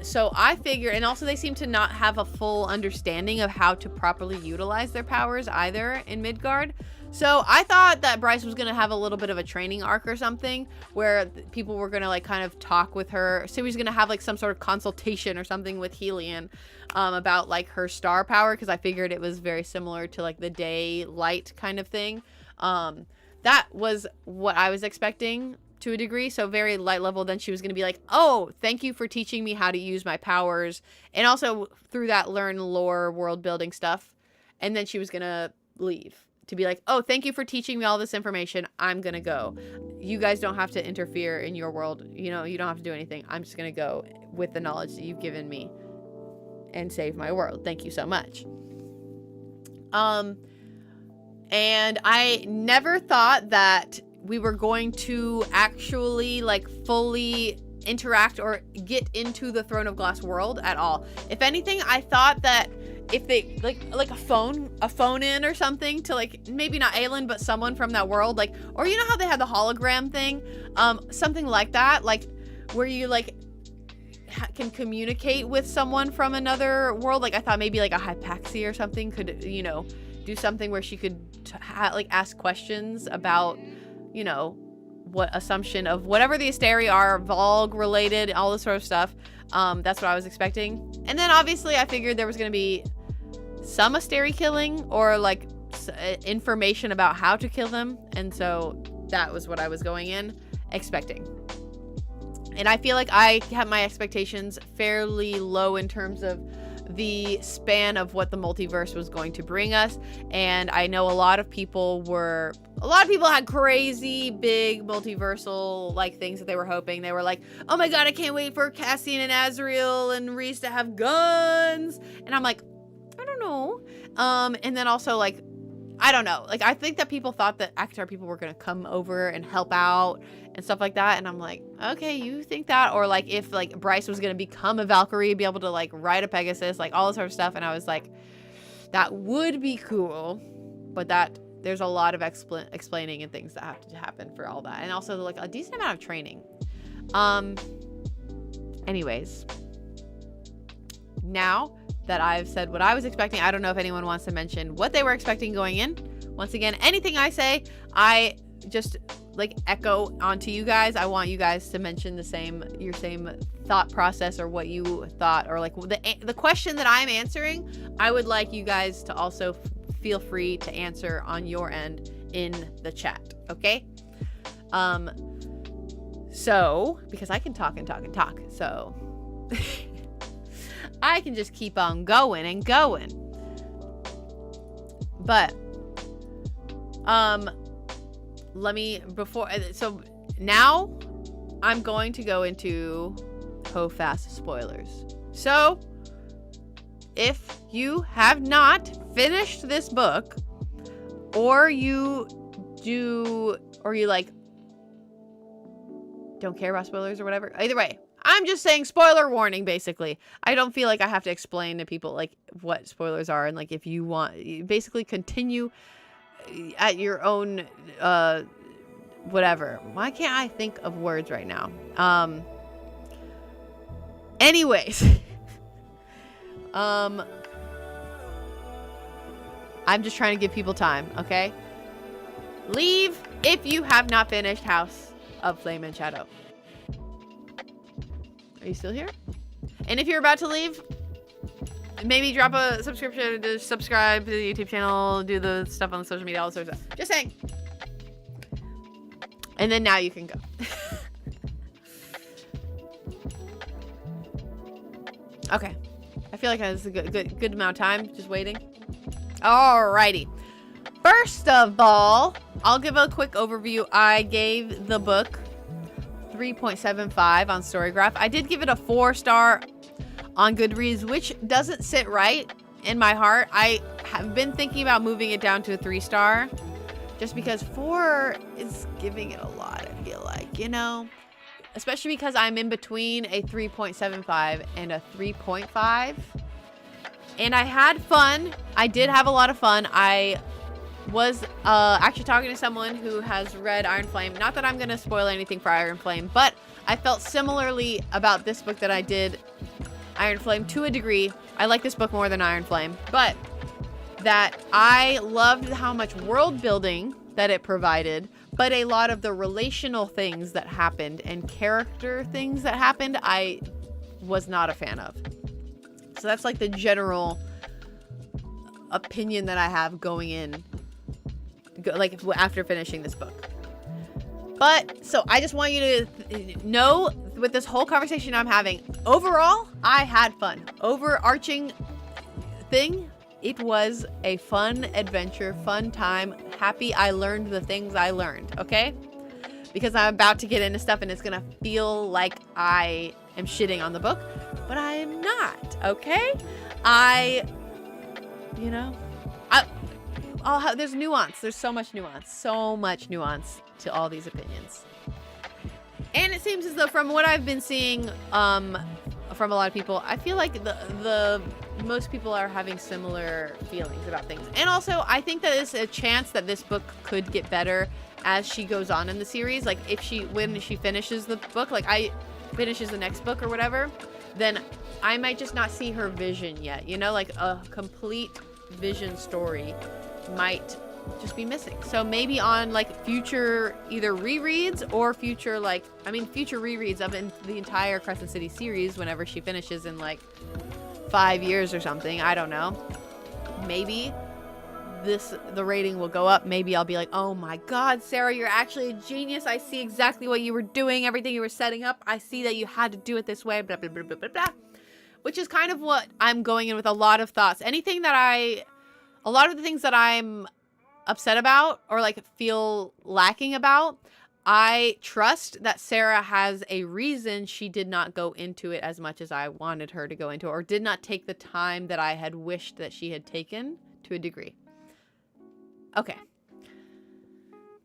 So I figured, and also they seem to not have a full understanding of how to properly utilize their powers either in Midgard. So I thought that Bryce was going to have a little bit of a training arc or something where people were going to kind of talk with her. So he was going to have some sort of consultation or something with Helion about her star power, because I figured it was very similar to the day light kind of thing. That was what I was expecting to a degree. So very light level. Then she was going to be oh, thank you for teaching me how to use my powers. And also through that learn lore, world building stuff. And then she was going to leave to be oh, thank you for teaching me all this information. I'm going to go. You guys don't have to interfere in your world. You don't have to do anything. I'm just going to go with the knowledge that you've given me and save my world. Thank you so much. And I never thought that we were going to actually fully interact or get into the Throne of Glass world at all. If anything, I thought that if they a phone in or something to maybe not Aelin, but someone from that world, or how they had the hologram thing, something like that, where you can communicate with someone from another world. I thought maybe a Hypaxia or something could do something where she could ask questions about what assumption of whatever the Asteri are, Volg related, all this sort of stuff. That's what I was expecting. And then obviously I figured there was going to be some Asteri killing, or information about how to kill them. And so that was what I was going in expecting. And I feel like I have my expectations fairly low in terms of the span of what the multiverse was going to bring us. And I know a lot of people had crazy big multiversal like things that they were hoping. They were like, oh my god, I can't wait for Cassian and Azrael and Reese to have guns. And I'm like, I don't know. And then also like, I don't know. Like, I think that people thought that Akatar people were going to come over and help out and stuff like that. And I'm like, okay, you think that? Or like if like Bryce was going to become a Valkyrie, be able to like ride a Pegasus, like all this sort of stuff. And I was like, that would be cool. But that there's a lot of explaining and things that have to happen for all that. And also like a decent amount of training. Anyways, now that I've said what I was expecting, I don't know if anyone wants to mention what they were expecting going in. Once again, anything I say, I just like echo onto you guys. I want you guys to mention your same thought process or what you thought, or like the question that I'm answering. I would like you guys to also feel free to answer on your end in the chat. Okay. So because I can talk and talk and talk, so I can just keep on going and going. But so now I'm going to go into HOFAS spoilers. So if you have not finished this book, or you like don't care about spoilers or whatever, either way, I'm just saying spoiler warning, basically. I don't feel like I have to explain to people like what spoilers are, and like if you want, you basically continue at your own whatever. Why can't I think of words right now? Anyways. I'm just trying to give people time, okay? Leave if you have not finished House of Flame and Shadow. Are you still here? And if you're about to leave, maybe drop a subscription, to subscribe to the YouTube channel, do the stuff on the social media, all sorts of stuff. Just saying. And then now you can go. Okay. I feel like that's a good amount of time just waiting. Alrighty. First of all, I'll give a quick overview. I gave the book 3.75 on Storygraph. I did give it a 4-star on Goodreads, which doesn't sit right in my heart. I have been thinking about moving it down to a 3-star, just because 4 is giving it a lot, I feel like, you know? Especially because I'm in between a 3.75 and a 3.5. And I had fun. I did have a lot of fun. I was actually talking to someone who has read Iron Flame. Not that I'm going to spoil anything for Iron Flame, but I felt similarly about this book that I did Iron Flame to a degree. I like this book more than Iron Flame, but that I loved how much world building that it provided, but a lot of the relational things that happened and character things that happened, I was not a fan of. So that's like the general opinion that I have going in, like after finishing this book. But so I just want you to know, with this whole conversation I'm having, overall, I had fun. Overarching thing, it was a fun adventure, fun time. Happy I learned the things I learned, okay? Because I'm about to get into stuff and it's gonna feel like I am shitting on the book, but I'm not, okay? There's nuance. There's so much nuance to all these opinions. And it seems as though, from what I've been seeing from a lot of people, I feel like the most people are having similar feelings about things. And also, I think that there's a chance that this book could get better as she goes on in the series. Like, when she finishes the book, like finishes the next book or whatever, then I might just not see her vision yet. You know, like a complete vision story might just be missing. So maybe on like future either rereads or future rereads of the entire Crescent City series, whenever she finishes in like 5 years or something, I don't know, maybe the rating will go up. Maybe I'll be like, oh my God, Sarah, you're actually a genius. I see exactly what you were doing, everything you were setting up. I see that you had to do it this way, blah, blah, blah, blah, blah, blah. Which is kind of what I'm going in with, a lot of thoughts. A lot of the things that I'm upset about or like feel lacking about, I trust that Sarah has a reason she did not go into it as much as I wanted her to go into it, or did not take the time that I had wished that she had taken to a degree. Okay.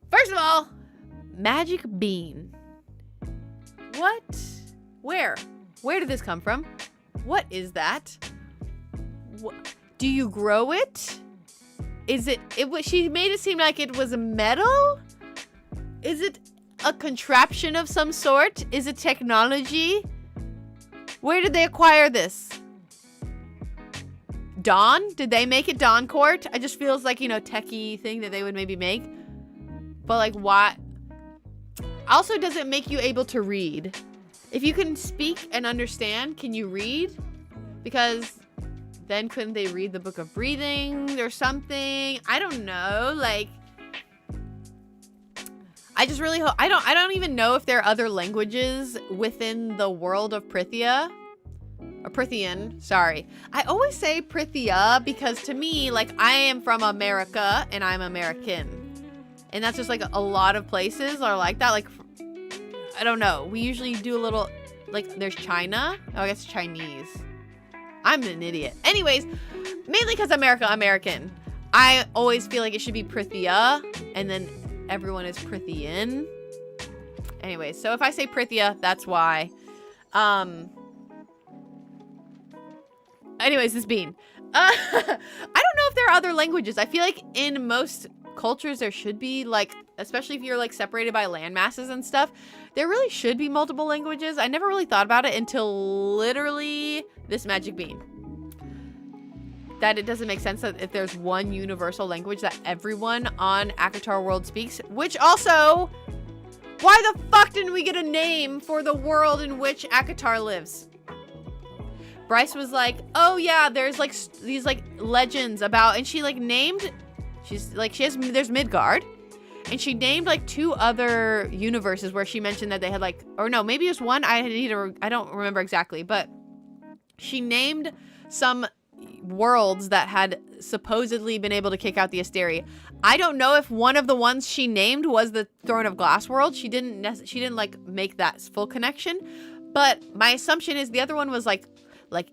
First of all, magic bean. What? Where? Where did this come from? What is that? Do you grow it? Is it she made it seem like it was a metal? Is it a contraption of some sort? Is it technology? Where did they acquire this? Dawn? Did they make it Dawn Court? It just feels like, techie thing that they would maybe make. But like, why? Also, does it make you able to read? If you can speak and understand, can you read? Because then couldn't they read the Book of Breathing or something? I don't know. Like, I just really hope. I don't even know if there are other languages within the world of Prithia. Or Prithian, sorry. I always say Prithia because to me, like, I am from America and I'm American. And that's just like a lot of places are like that. Like, I don't know. We usually do a little, like, there's China. Oh, I guess Chinese. I'm an idiot. Anyways, mainly because American. I always feel like it should be Prithia, and then everyone is Prithian. Anyways, so if I say Prithia, that's why. Anyways, this bean. I don't know if there are other languages. I feel like in most cultures there should be, like, especially if you're like separated by land masses and stuff, there really should be multiple languages. I never really thought about it until literally this magic bean. That it doesn't make sense that if there's one universal language that everyone on Akatar world speaks, which also, why the fuck didn't we get a name for the world in which Akatar lives? Bryce was like, oh yeah, there's like these like legends about, and she like named, there's Midgard. And she named like 2 other universes where she mentioned that they had like, or no, maybe it was one. I don't remember exactly, but she named some worlds that had supposedly been able to kick out the Asteri. I don't know if one of the ones she named was the Throne of Glass world. She didn't like make that full connection, but my assumption is the other one was like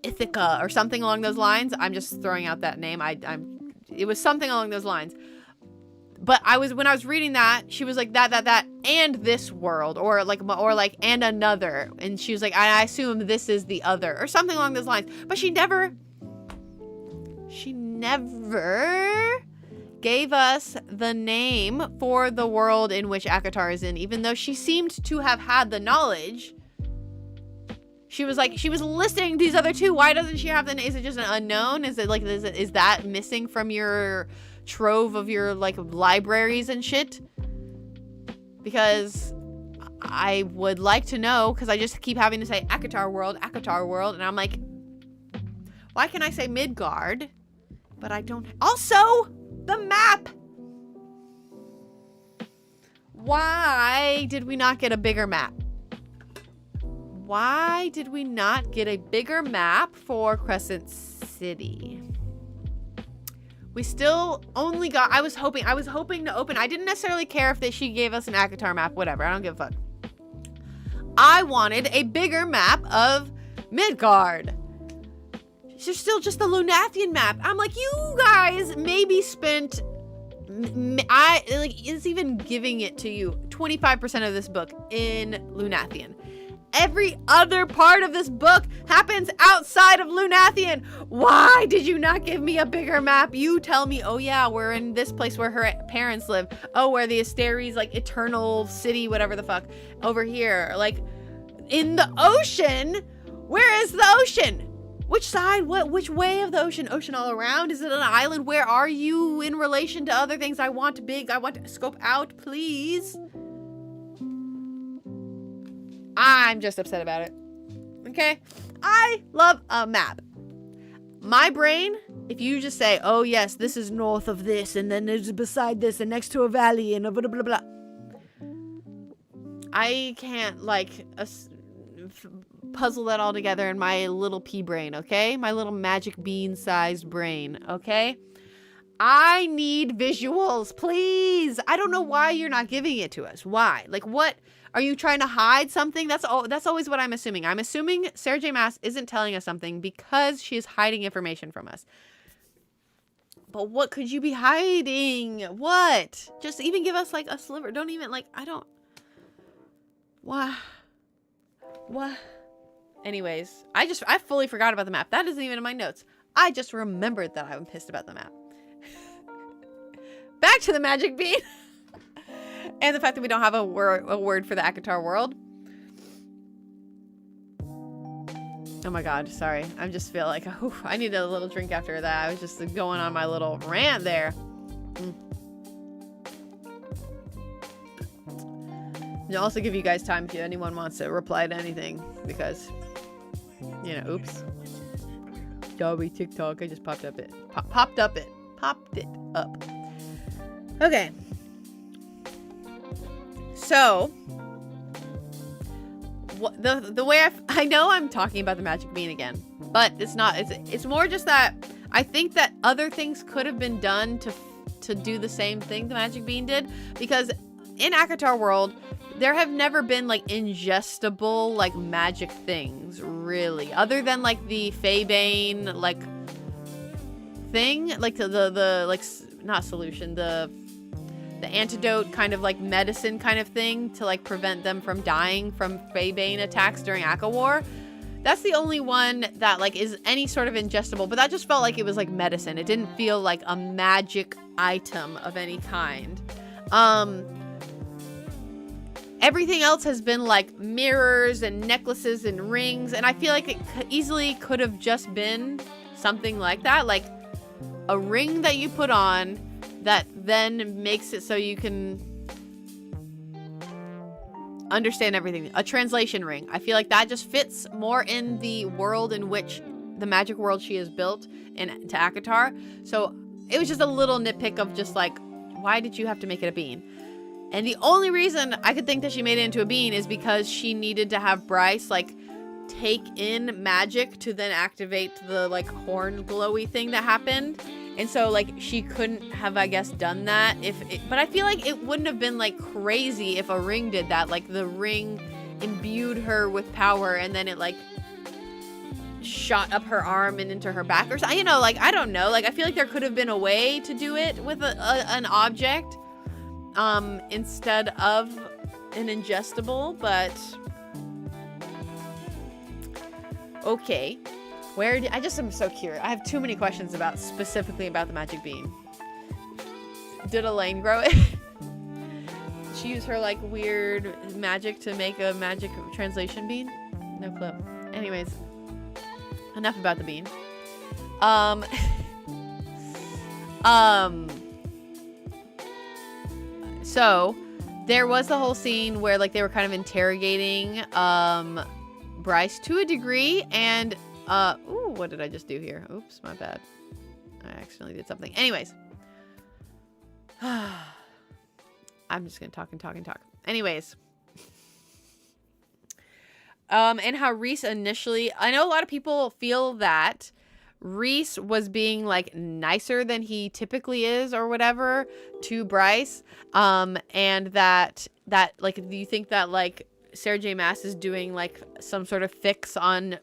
Ithaca or something along those lines. I'm just throwing out that name. It was something along those lines. But when I was reading that, she was like that, and this world, or and another. And she was like, I assume this is the other, or something along those lines. But she never gave us the name for the world in which Akatar is in, even though she seemed to have had the knowledge. She was listing these other 2. Why doesn't she have the name? Is it just an unknown? Is that missing from your trove of your like libraries and shit? Because I would like to know, because I just keep having to say Akatar world, and I'm like, why can I say Midgard, but I don't? Also, the map. Why did we not get a bigger map? Why did we not get a bigger map for Crescent City? We still only got, I was hoping to open. I didn't necessarily care if she gave us an Akatar map, whatever. I don't give a fuck. I wanted a bigger map of Midgard. There's still just the Lunathian map. I'm like, you guys maybe spent, it's even giving it to you, 25% of this book in Lunathian. Every other part of this book happens outside of Lunathian. Why did you not give me a bigger map? You tell me, oh yeah, we're in this place where her parents live. Oh, where the Asteri's like eternal city, whatever the fuck. Over here, like in the ocean. Where is the ocean? Which side? Which way of the ocean? Ocean all around? Is it an island? Where are you in relation to other things? I want to scope out, please. I'm just upset about it. Okay? I love a map. my brain, if you just say, oh yes, this is north of this, and then there's beside this, and next to a valley, and blah, blah, blah. I can't, like, puzzle that all together in my little pea brain, okay? My little magic bean-sized brain, okay? I need visuals, please. I don't know why you're not giving it to us. Why? Like, what? Are you trying to hide something? That's always what I'm assuming. I'm assuming Sarah J. Maas isn't telling us something because she is hiding information from us. But what could you be hiding? What? Just even give us, like, a sliver. Don't even, like, I don't... Why? What? Anyways, I fully forgot about the map. That isn't even in my notes. I just remembered that I'm pissed about the map. Back to the magic bean. And the fact that we don't have a word for the Akatar world. Oh my god, sorry. I just feel like, I need a little drink after that. I was just going on my little rant there. I'll also give you guys time if anyone wants to reply to anything. Because, you know, oops. Dobby TikTok, I just popped it up. Okay. So, the way I know I'm talking about the magic bean again, but it's not. It's more just that I think that other things could have been done to do the same thing the magic bean did, because in Akatar world there have never been like ingestible like magic things really, other than like the Feybane like thing, like the like not solution, the antidote kind of like medicine kind of thing to like prevent them from dying from Feybane attacks during Aka War. That's the only one that like is any sort of ingestible, but that just felt like it was like medicine. It didn't feel like a magic item of any kind. Everything else has been like mirrors and necklaces and rings, and I feel like it easily could have just been something like that, like a ring that you put on that then makes it so you can understand everything. A translation ring. I feel like that just fits more in the world in which the magic world she has built to Akatar. So it was just a little nitpick of just like, why did you have to make it a bean? And the only reason I could think that she made it into a bean is because she needed to have Bryce like take in magic to then activate the like horn glowy thing that happened. And so, like, she couldn't have, I guess, done that but I feel like it wouldn't have been, like, crazy if a ring did that. Like, the ring imbued her with power and then it, like, shot up her arm and into her back or something. You know, like, I don't know. Like, I feel like there could have been a way to do it with an object instead of an ingestible, but... Okay. I just am so curious. I have too many questions specifically about the magic bean. Did Elaine grow it? Did she use her like weird magic to make a magic translation bean? No clue. Anyways, enough about the bean. So there was the whole scene where like they were kind of interrogating Bryce to a degree, and ooh, what did I just do here? Oops, my bad. I accidentally did something. Anyways. I'm just gonna talk and talk and talk. Anyways. And how Reese initially... I know a lot of people feel that Reese was being, like, nicer than he typically is or whatever to Bryce. And that, like, do you think that, like, Sarah J. Maas is doing, like, some sort of fix on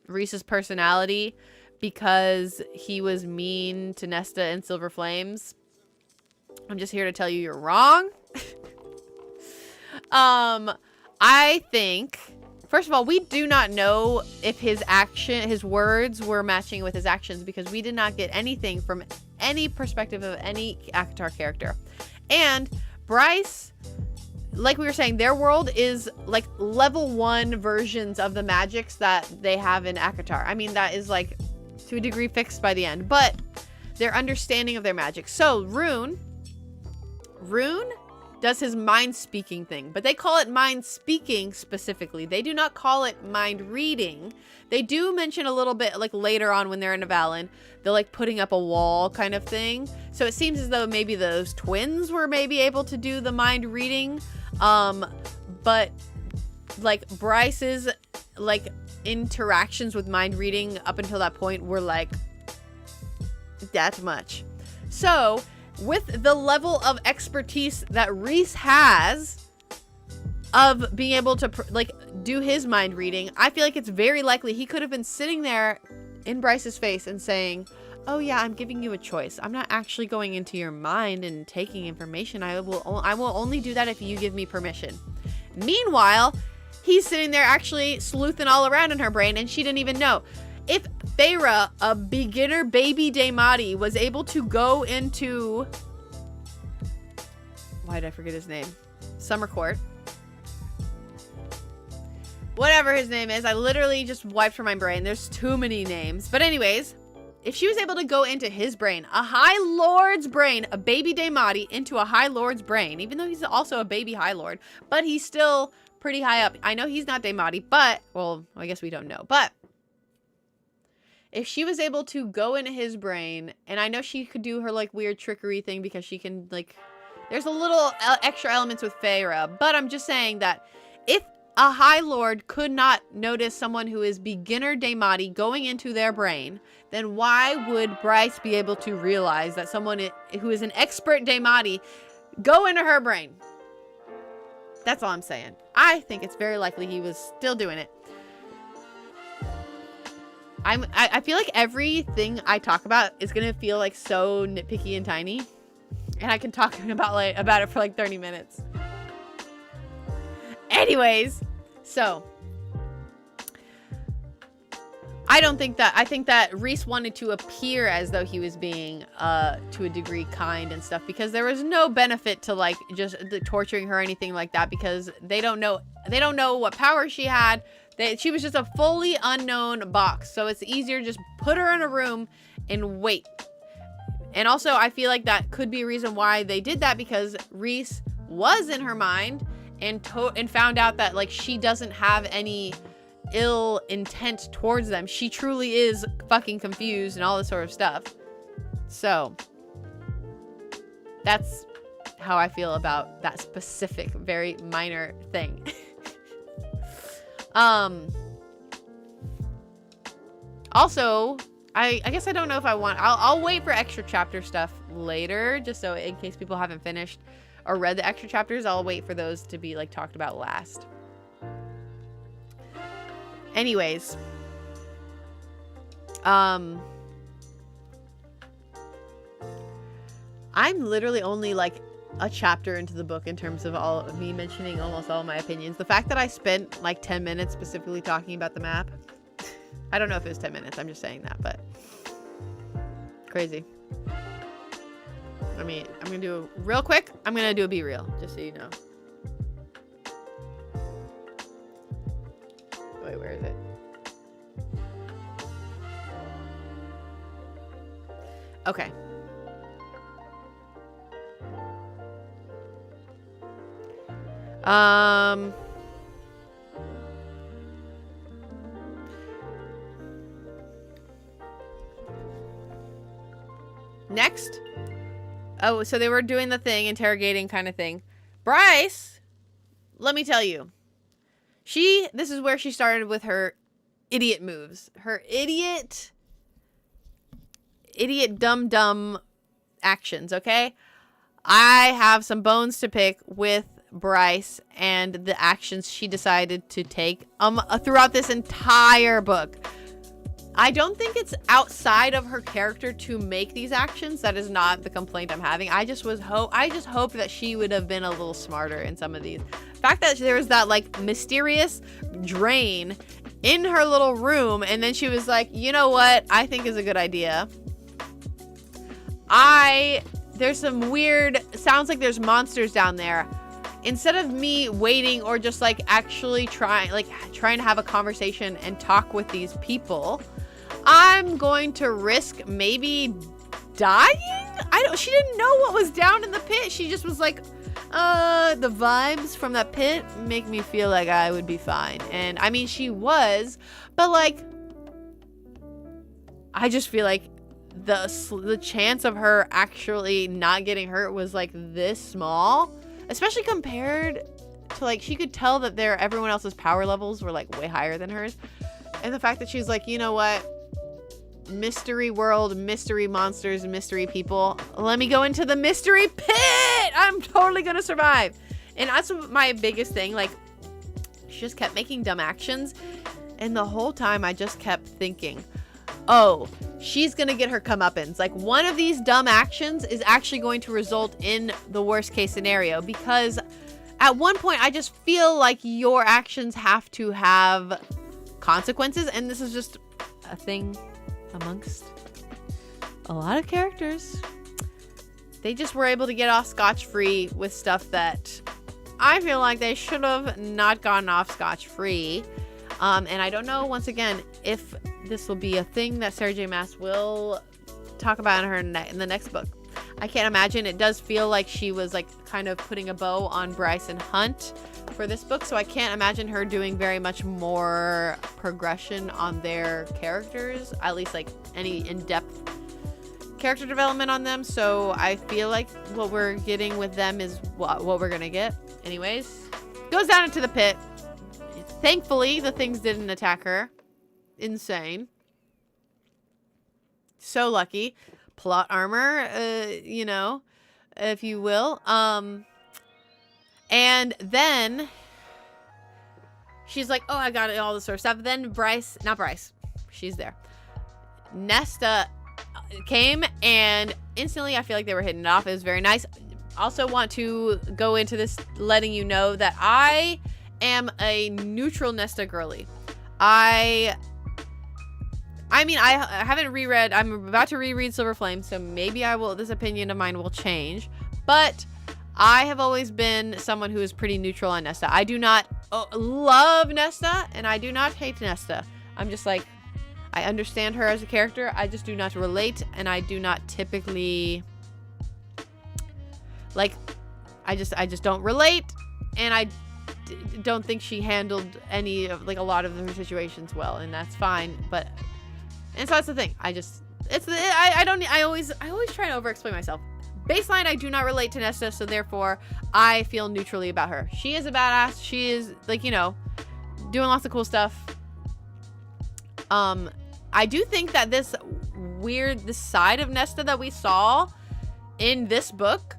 Reese's personality because he was mean to Nesta and Silver Flames? I'm just here to tell you you're wrong. I think, first of all, we do not know if his words were matching with his actions because we did not get anything from any perspective of any Akatar character. And Bryce, like we were saying, their world is like level 1 versions of the magics that they have in Akatar. I mean, that is like to a degree fixed by the end, but their understanding of their magic. So Rune does his mind speaking thing, but they call it mind speaking specifically. They do not call it mind reading. They do mention a little bit like later on when they're in Avalon, they're like putting up a wall kind of thing. So it seems as though maybe those twins were maybe able to do the mind reading. But like Bryce's like interactions with mind reading up until that point were like that much. So with the level of expertise that Reese has of being able to like do his mind reading, I feel like it's very likely he could have been sitting there in Bryce's face and saying, oh yeah, I'm giving you a choice. I'm not actually going into your mind and taking information. I will only do that if you give me permission. Meanwhile, he's sitting there actually sleuthing all around in her brain and she didn't even know. If Feyre, a beginner baby Daemati, was able to go into... Why did I forget his name? Summer Court. Whatever his name is. I literally just wiped from my brain. There's too many names. But anyways, if she was able to go into his brain, a High Lord's brain, a baby Daemati into a High Lord's brain, even though he's also a baby High Lord, but he's still pretty high up. I know he's not Daemati, but... Well, I guess we don't know. But... if she was able to go into his brain, and I know she could do her, like, weird trickery thing because she can, like... There's a little extra elements with Feyre, but I'm just saying that if a High Lord could not notice someone who is beginner Daemati going into their brain, then why would Bryce be able to realize that someone who is an expert Daemati go into her brain? That's all I'm saying. I think it's very likely he was still doing it. I feel like everything I talk about is gonna feel like so nitpicky and tiny, and I can talk about it for like 30 minutes. Anyways, so I think that Reese wanted to appear as though he was being to a degree kind and stuff, because there was no benefit to like just torturing her or anything like that, because they don't know what power she had. She was just a fully unknown box, so it's easier to just put her in a room and wait. And also, I feel like that could be a reason why they did that, because Reese was in her mind and found out that like she doesn't have any ill intent towards them. She truly is fucking confused and all this sort of stuff. So that's how I feel about that specific, very minor thing. Also, I guess I don't know if I want... I'll wait for extra chapter stuff later, just so in case people haven't finished or read the extra chapters, I'll wait for those to be like talked about last. Anyways, I'm literally only like a chapter into the book in terms of all of me mentioning almost all my opinions. The fact that I spent like 10 minutes specifically talking about the map, I don't know if it was 10 minutes, I'm just saying that, but crazy. I mean, I'm gonna do a real quick, I'm gonna do a Be Real, just so you know. Wait, where is it? Okay. Next. Oh, so they were doing the thing, interrogating kind of thing. Bryce, let me tell you. This is where she started with her idiot moves. Her idiot dumb actions, okay? I have some bones to pick with Bryce and the actions she decided to take throughout this entire book. I don't think it's outside of her character to make these actions. That is not the complaint I'm having. I just hope that she would have been a little smarter in some of these. The fact that there was that like mysterious drain in her little room, and then she was like, you know what I think is a good idea? There's some weird, sounds like there's monsters down there. Instead of me waiting or just like actually trying to have a conversation and talk with these people, I'm going to risk maybe dying? She didn't know what was down in the pit. She just was like, The vibes from that pit make me feel like I would be fine. And I mean, she was, but like, I just feel like the chance of her actually not getting hurt was like this small, especially compared to like, she could tell that everyone else's power levels were like way higher than hers. And the fact that she's like, you know what? Mystery world, mystery monsters, mystery people. Let me go into the mystery pit. I'm totally gonna survive. And that's my biggest thing. Like, she just kept making dumb actions. And the whole time I just kept thinking, oh, she's gonna get her comeuppance. Like, one of these dumb actions is actually going to result in the worst case scenario. Because at one point I just feel like your actions have to have consequences. And this is just a thing amongst a lot of characters. They just were able to get off scotch-free with stuff that I feel like they should have not gotten off scotch-free. And I don't know, once again, if this will be a thing that Sarah J. Maas will talk about in the next book. I can't imagine. It does feel like she was like kind of putting a bow on Bryce and Hunt for this book, so I can't imagine her doing very much more progression on their characters, at least like any in-depth character development on them. So I feel like what we're getting with them is what we're gonna get. Anyways, goes down into the pit. Thankfully, the things didn't attack her. Insane. So lucky. Plot armor, you know, if you will. And then she's like, oh, I got all this sort of stuff. Then not Bryce, she's there. Nesta came, and instantly I feel like they were hitting it off. It was very nice. Also want to go into this letting you know that I am a neutral Nesta girly. I mean, I haven't reread. I'm about to reread Silver Flame, so maybe this opinion of mine will change. But I have always been someone who is pretty neutral on Nesta. I do not love Nesta, and I do not hate Nesta. I'm just like, I understand her as a character. I just do not relate, and I do not typically, like, I just don't relate, and I don't think she handled any of, like, a lot of her situations well, and that's fine. And so that's the thing. I always try to over-explain myself. Baseline, I do not relate to Nesta, so therefore I feel neutrally about her. She is a badass. She is, like, you know, doing lots of cool stuff. I do think that this side of Nesta that we saw in this book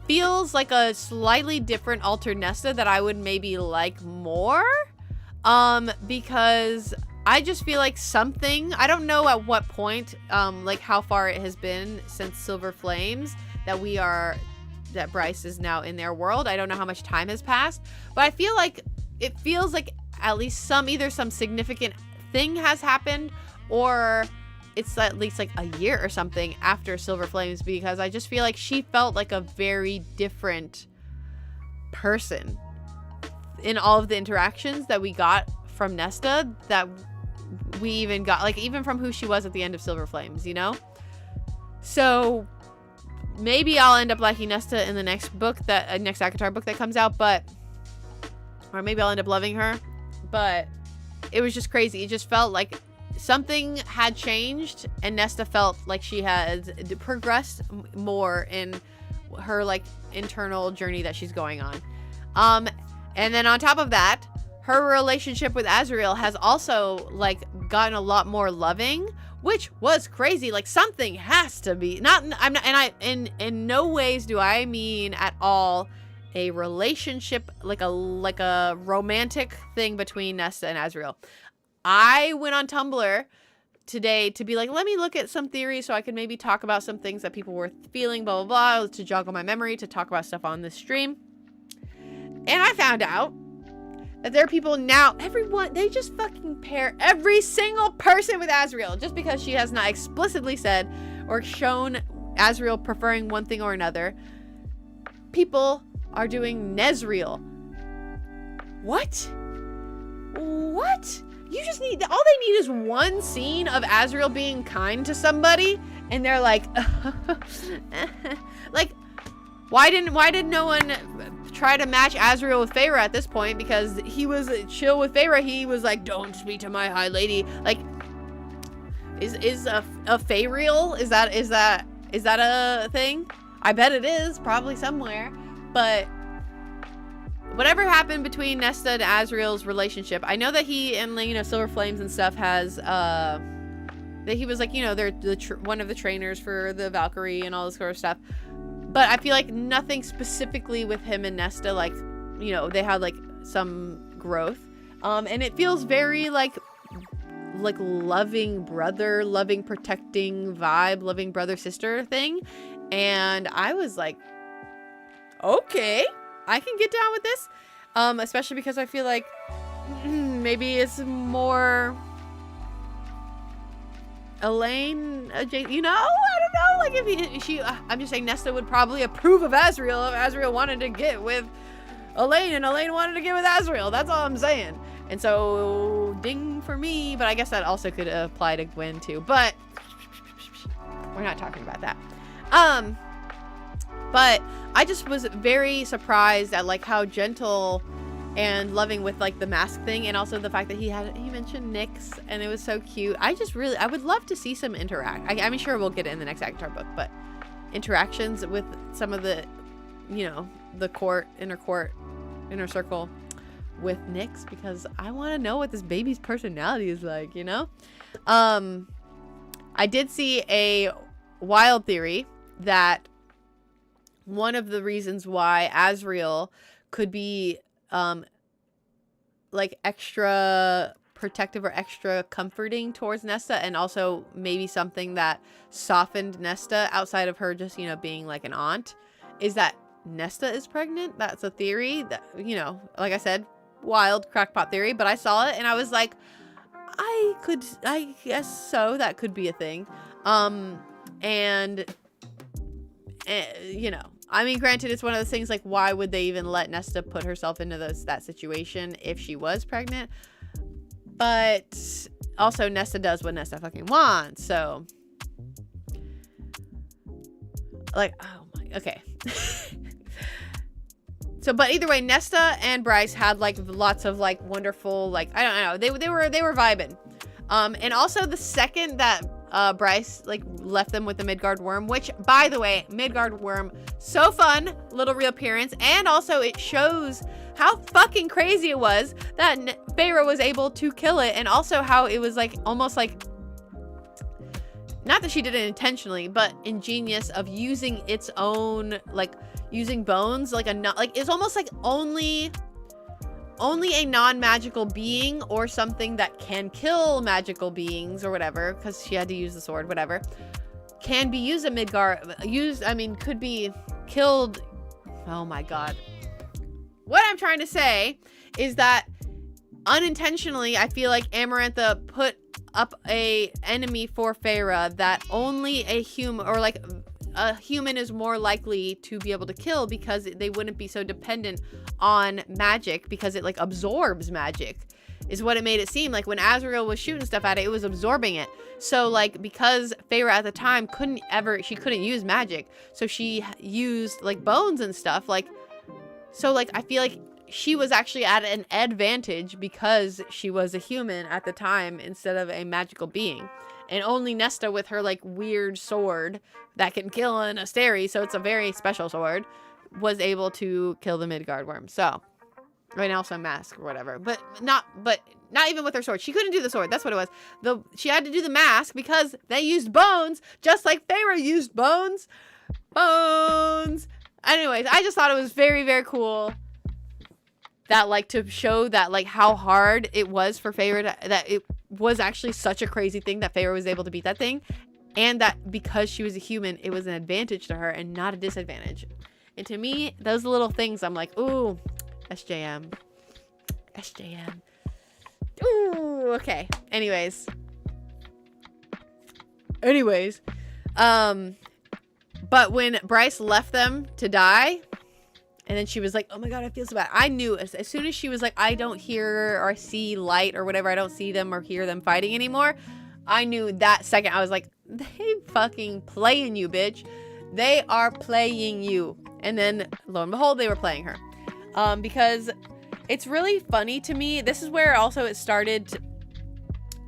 feels like a slightly different altered Nesta that I would maybe like more. Because I just feel like something, I don't know at what point, like how far it has been since Silver Flames that Bryce is now in their world. I don't know how much time has passed, but I feel like it feels like at least either some significant thing has happened, or it's at least like a year or something after Silver Flames, because I just feel like she felt like a very different person in all of the interactions that we got from Nesta, that we even got, like, even from who she was at the end of Silver Flames, you know? So maybe I'll end up liking Nesta in the next book, next ACOTAR book that comes out, or maybe I'll end up loving her. But it was just crazy. It just felt like something had changed, and Nesta felt like she had progressed more in her, like, internal journey that she's going on. And then on top of that, her relationship with Azrael has also, like, gotten a lot more loving, which was crazy. Like, something has to be in no ways do I mean at all a relationship, like a romantic thing between Nesta and Azrael. I went on Tumblr today to be like, let me look at some theories so I can maybe talk about some things that people were feeling, blah, blah, blah, to joggle my memory, to talk about stuff on this stream. And I found out that there are people now, they just fucking pair every single person with Azrael just because she has not explicitly said or shown Azrael preferring one thing or another. People are doing Nezreal. What? You just need, all they need is one scene of Azrael being kind to somebody, and they're like, like, Why did no one try to match Azriel with Feyre at this point? Because he was chill with Feyre. He was like, don't speak to my high lady. Like, is a Feyreal? Is that a thing? I bet it is, probably somewhere. But whatever happened between Nesta and Azriel's relationship, I know that he and, you know, Silver Flames and stuff has that he was like, you know, they're one of the trainers for the Valkyrie and all this sort of stuff. But I feel like nothing specifically with him and Nesta, like, you know, they had like some growth. And it feels very like loving brother, loving protecting vibe, loving brother sister thing. And I was like, okay, I can get down with this. Especially because I feel like maybe it's more Elaine, you know, I don't know. Like if I'm just saying Nesta would probably approve of Azriel if Azriel wanted to get with Elaine and Elaine wanted to get with Azriel. That's all I'm saying. And so ding for me, but I guess that also could apply to Gwen too. But we're not talking about that. But I just was very surprised at like how gentle and loving with like the mask thing, and also the fact that he mentioned Nyx, and it was so cute. I would love to see some I'm sure we'll get it in the next Avatar book, but interactions with some of the, you know, the inner circle with Nyx, because I want to know what this baby's personality is like, you know? I did see a wild theory that one of the reasons why Azriel could be like extra protective or extra comforting towards Nesta, and also maybe something that softened Nesta outside of her just, you know, being like an aunt, is that Nesta is pregnant. That's a theory that, you know, like I said, wild crackpot theory, but I saw it and I was like, I guess so, that could be a thing. And you know, I mean, granted, it's one of those things like, why would they even let Nesta put herself into that situation if she was pregnant? But also Nesta does what Nesta fucking wants, so like, oh my, okay. So, but either way, Nesta and Bryce had like lots of like wonderful, like, I don't know, they were vibing. And also the second that Bryce like left them with the Midgard worm, which, by the way, Midgard worm, so fun, little reappearance, and also it shows how fucking crazy it was that Feyre was able to kill it, and also how it was like almost like, not that she did it intentionally, but ingenious of using its own, like using bones, like it's almost like only a non-magical being or something that can kill magical beings or whatever, because she had to use the sword, whatever, can be used at Midgard, could be killed. Oh my god. What I'm trying to say is that unintentionally, I feel like Amarantha put up a enemy for Feyre that only a human, or like a human, is more likely to be able to kill, because they wouldn't be so dependent on magic, because it like absorbs magic, is what it made it seem like. When Azriel was shooting stuff at it, it was absorbing it. So like, because Feyre at the time couldn't use magic, so she used like bones and stuff, like, so like I feel like she was actually at an advantage because she was a human at the time instead of a magical being. And only Nesta, with her like weird sword that can kill an Asteri, so it's a very special sword, was able to kill the Midgard worm. So, right now, also mask or whatever, but not even with her sword. She couldn't do the sword. That's what it was. She had to do the mask because they used bones, just like Feyre used bones. Anyways, I just thought it was very, very cool that, like, to show that, like, how hard it was for Feyre that it was actually such a crazy thing that Feyre was able to beat that thing, and that because she was a human, it was an advantage to her and not a disadvantage. And to me, those little things, I'm like, ooh, SJM. Ooh, okay. Anyways, but when Bryce left them to die, and then she was like, oh my god, I feel so bad. I knew as soon as she was like, I don't hear or see light or whatever, I don't see them or hear them fighting anymore, I knew that second. I was like, they fucking playing you, bitch. They are playing you. And then lo and behold, they were playing her. Because it's really funny to me. This is where also it started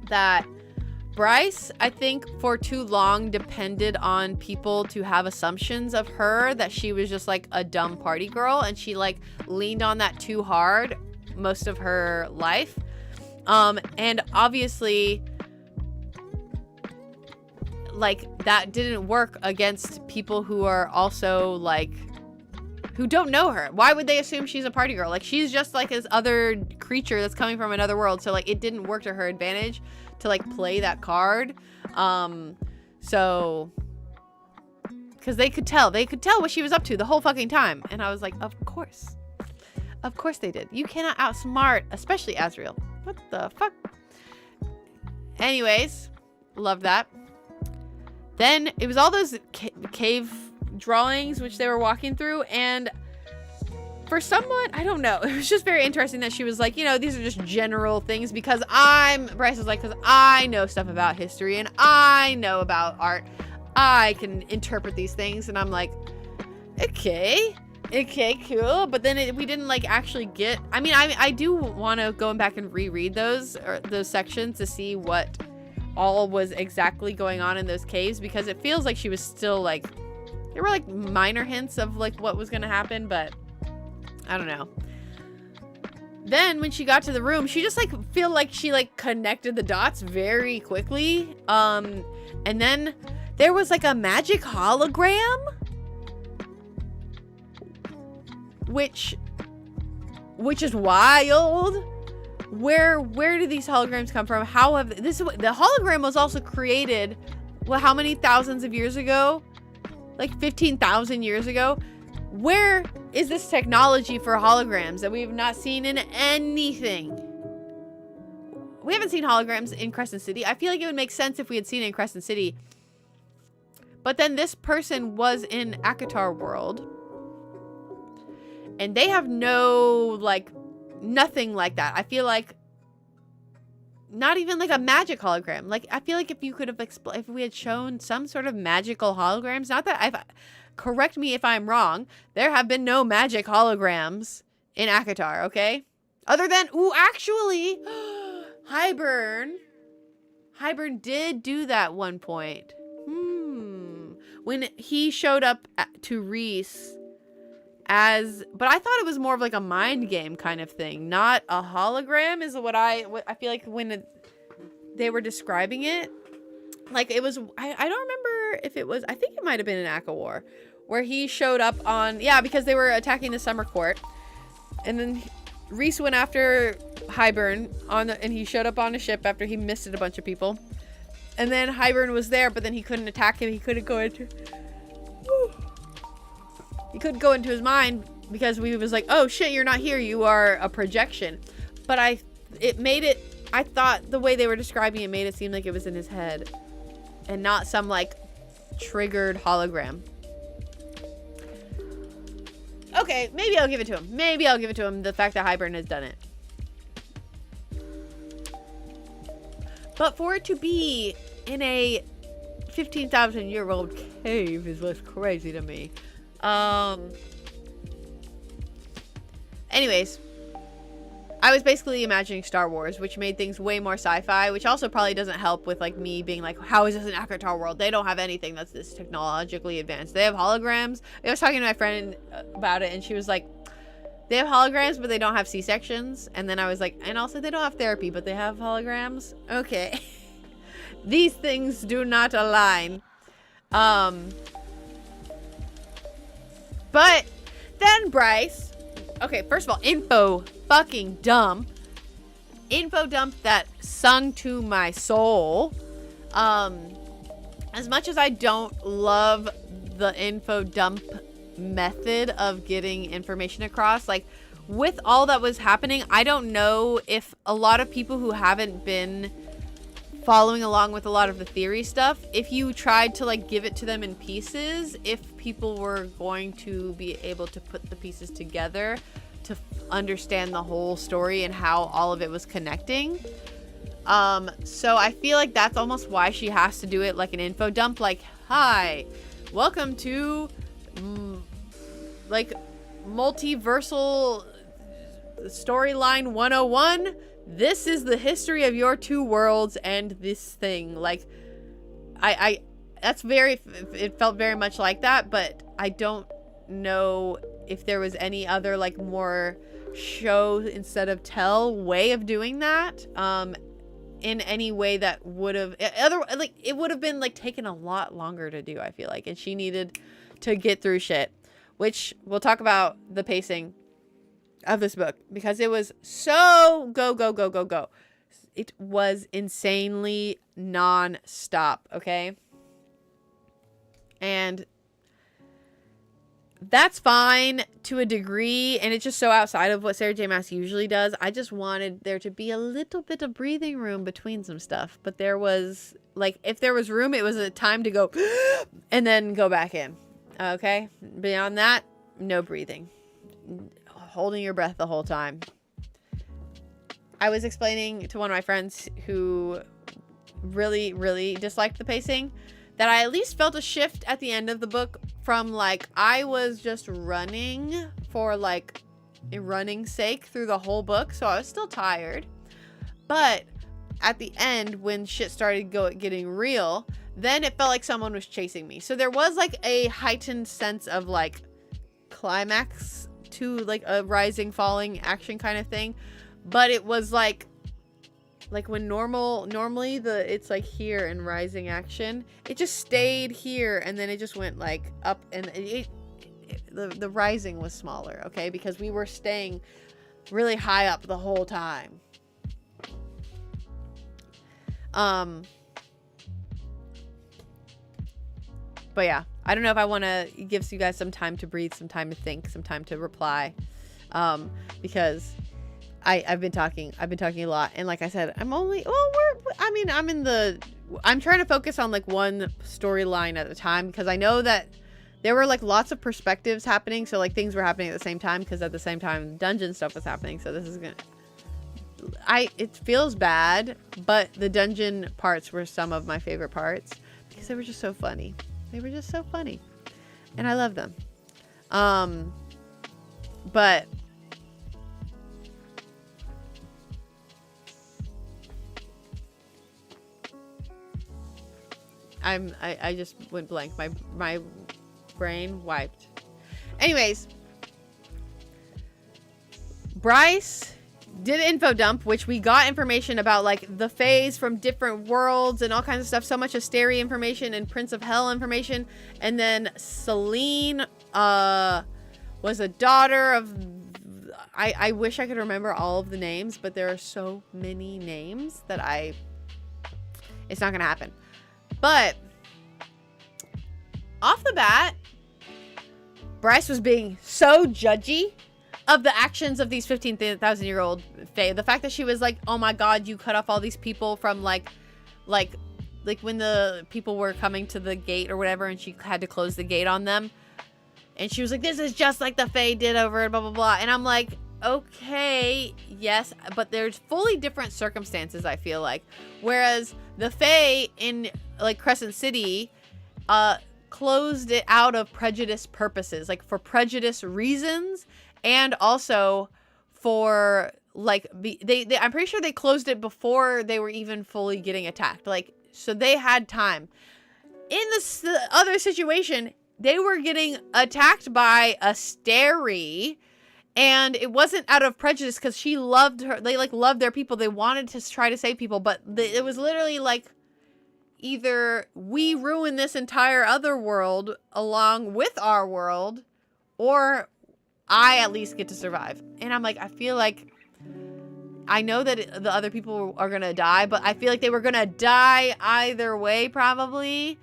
that Bryce, I think, for too long depended on people to have assumptions of her that she was just like a dumb party girl, and she like leaned on that too hard most of her life. And obviously, like, that didn't work against people who are also like, who don't know her. Why would they assume she's a party girl? Like, she's just like this other creature that's coming from another world. So like, it didn't work to her advantage to like play that card. So, because they could tell what she was up to the whole fucking time. And I was like, of course they did. You cannot outsmart, especially Azriel. What the fuck? Anyways, love that. Then it was all those cave drawings which they were walking through, and for someone, I don't know, it was just very interesting that she was like, you know, these are just general things because Bryce was like, because I know stuff about history and I know about art, I can interpret these things. And I'm like, okay, cool. But then we didn't like actually get, I mean, I do want to go back and reread those sections to see what all was exactly going on in those caves, because it feels like she was still like, there were like minor hints of like what was gonna happen, but I don't know. Then when she got to the room, she just like feel like she like connected the dots very quickly. And then there was like a magic hologram, which is wild. Where do these holograms come from? How have the hologram was also created, well, how many thousands of years ago? Like 15,000 years ago. Where is this technology for holograms that we have not seen in anything? We haven't seen holograms in Crescent City. I feel like it would make sense if we had seen it in Crescent City. But then this person was in Akatar World, and they have no, like, nothing like that. I feel like not even like a magic hologram. Like, I feel like if you could have if we had shown some sort of magical holograms, not that correct me if I'm wrong, there have been no magic holograms in Akatar, okay? Other than, actually, Hybern did do that one point. When he showed up to Reese but I thought it was more of like a mind game kind of thing, not a hologram is what I feel like when they were describing it. Like, it was, I don't remember if it was, I think it might have been in Aka War, where he showed up on, because they were attacking the summer court, and then Reese went after Hybern and he showed up on a ship after he missed a bunch of people, and then Hybern was there, but then he couldn't attack him. He couldn't go into his mind because we was like, oh shit, you're not here, you are a projection. But I thought the way they were describing it made it seem like it was in his head and not some like triggered hologram. Okay, maybe I'll give it to him. The fact that Hybern has done it. But for it to be in a 15,000-year-old cave is what's crazy to me. Anyways, I was basically imagining Star Wars, which made things way more sci-fi, which also probably doesn't help with like me being like, how is this an Akatar world? They don't have anything that's this technologically advanced. They have holograms. I was talking to my friend about it, and she was like, they have holograms, but they don't have C-sections. And then I was like, and also they don't have therapy, but they have holograms. Okay. These things do not align. But then Bryce, okay, first of all, info dump that sung to my soul. As much as I don't love the info dump method of getting information across, like with all that was happening, I don't know if a lot of people who haven't been following along with a lot of the theory stuff, if you tried to like give it to them in pieces, if people were going to be able to put the pieces together to understand the whole story and how all of it was connecting. So I feel like that's almost why she has to do it like an info dump, like, hi, welcome to like multiversal storyline 101. This is the history of your two worlds and this thing. Like, it felt very much like that, but I don't know if there was any other like more show instead of tell way of doing that in any way that would have it would have been like taken a lot longer to do, I feel like, and she needed to get through shit, which we'll talk about the pacing of this book, because it was so go. It was insanely non-stop, okay? And that's fine to a degree, and it's just so outside of what Sarah J. Maas usually does. I just wanted there to be a little bit of breathing room between some stuff, but there was, like, if there was room, it was a time to go and then go back in, okay? Beyond that, no breathing. Holding your breath the whole time. I was explaining to one of my friends who really, really disliked the pacing that I at least felt a shift at the end of the book from, like, I was just running for, like, a running sake through the whole book, so I was still tired. But at the end, when shit started getting real, then it felt like someone was chasing me. So there was, like, a heightened sense of, like, climax to, like, a rising, falling action kind of thing. But it was, like when normally it's like here in rising action, it just stayed here and then it just went like up, and the rising was smaller, okay, because we were staying really high up the whole time. But yeah, I don't know if I want to give you guys some time to breathe, some time to think, some time to reply, because I've been talking a lot, and like I said, I'm trying to focus on like one storyline at a time, because I know that there were like lots of perspectives happening, so like things were happening at the same time, because at the same time dungeon stuff was happening. So this is it feels bad, but the dungeon parts were some of my favorite parts because they were just so funny. They were just so funny, and I love them. But I just went blank. My brain wiped. Anyways, Bryce did an info dump, which we got information about like the Fays from different worlds and all kinds of stuff. So much Asteri information and Prince of Hell information. And then Celine was a daughter of... I wish I could remember all of the names, but there are so many names that it's not going to happen. But off the bat, Bryce was being so judgy of the actions of these 15,000-year-old Fae. The fact that she was like, oh my god, you cut off all these people from like when the people were coming to the gate or whatever, and she had to close the gate on them. And she was like, this is just like the Fae did over and blah, blah, blah. And I'm like, okay, yes, but there's fully different circumstances, I feel like. Whereas the Fae in like Crescent City closed it out of prejudice purposes, like for prejudice reasons, and also for like they I'm pretty sure they closed it before they were even fully getting attacked, like, so they had time. In this other situation, they were getting attacked by Asteri, and it wasn't out of prejudice because she loved her. They like loved their people. They wanted to try to save people, but it was literally like, either we ruin this entire other world along with our world, or I at least get to survive. And I'm like, I feel like, I know that the other people are gonna die, but I feel like they were gonna die either way, probably.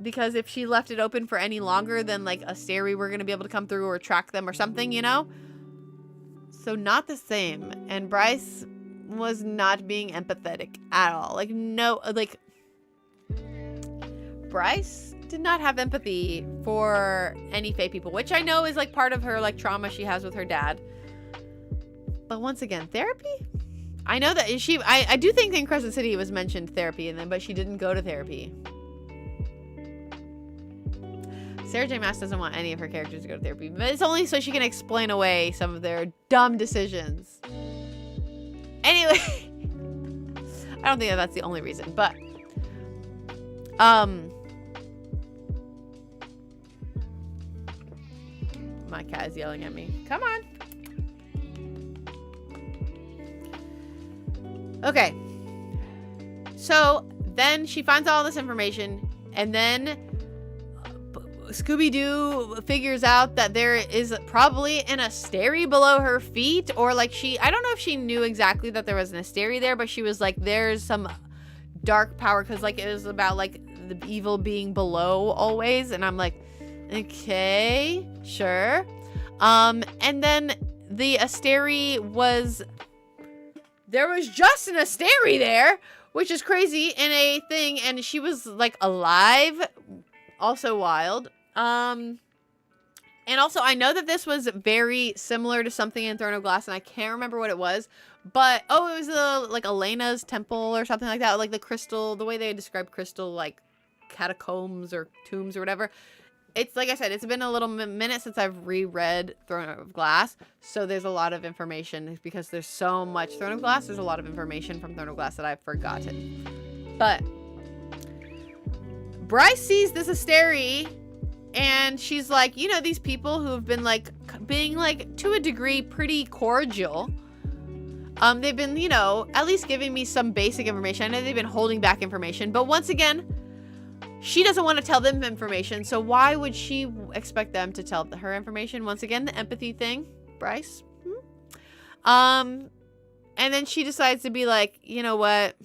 Because if she left it open for any longer, then like Asteri were gonna be able to come through or track them or something, you know? So not the same. And Bryce was not being empathetic at all. Like, no, like, Bryce did not have empathy for any Fae people, which I know is like part of her like trauma she has with her dad. But once again, therapy? I know that I do think in Crescent City it was mentioned therapy, and then but she didn't go to therapy. Sarah J. Maas doesn't want any of her characters to go to therapy, but it's only so she can explain away some of their dumb decisions. Anyway, I don't think that that's the only reason, but my cat is yelling at me. Come on. Okay. So then she finds all this information, and then Scooby-Doo figures out that there is probably an Asteri below her feet, or like I don't know if she knew exactly that there was an Asteri there, but she was like, there's some dark power, because like it was about like the evil being below always, and I'm like, okay, sure. And then the Asteri there was just an Asteri there, which is crazy in a thing, and she was like alive, also wild. And also I know that this was very similar to something in Throne of Glass, and I can't remember what it was, but it was like Elena's temple or something like that, like the crystal, the way they describe crystal, like catacombs or tombs or whatever. It's like I said, it's been a little minute since I've reread Throne of Glass, so there's a lot of information, because there's so much Throne of Glass, there's a lot of information from Throne of Glass that I've forgotten. But Bryce sees this Asteri, and she's like, you know, these people who have been like being like to a degree pretty cordial, they've been, you know, at least giving me some basic information. I know they've been holding back information, but once again, she doesn't want to tell them information, so why would she expect them to tell her information? Once again, the empathy thing, Bryce. And then she decides to be like, you know what?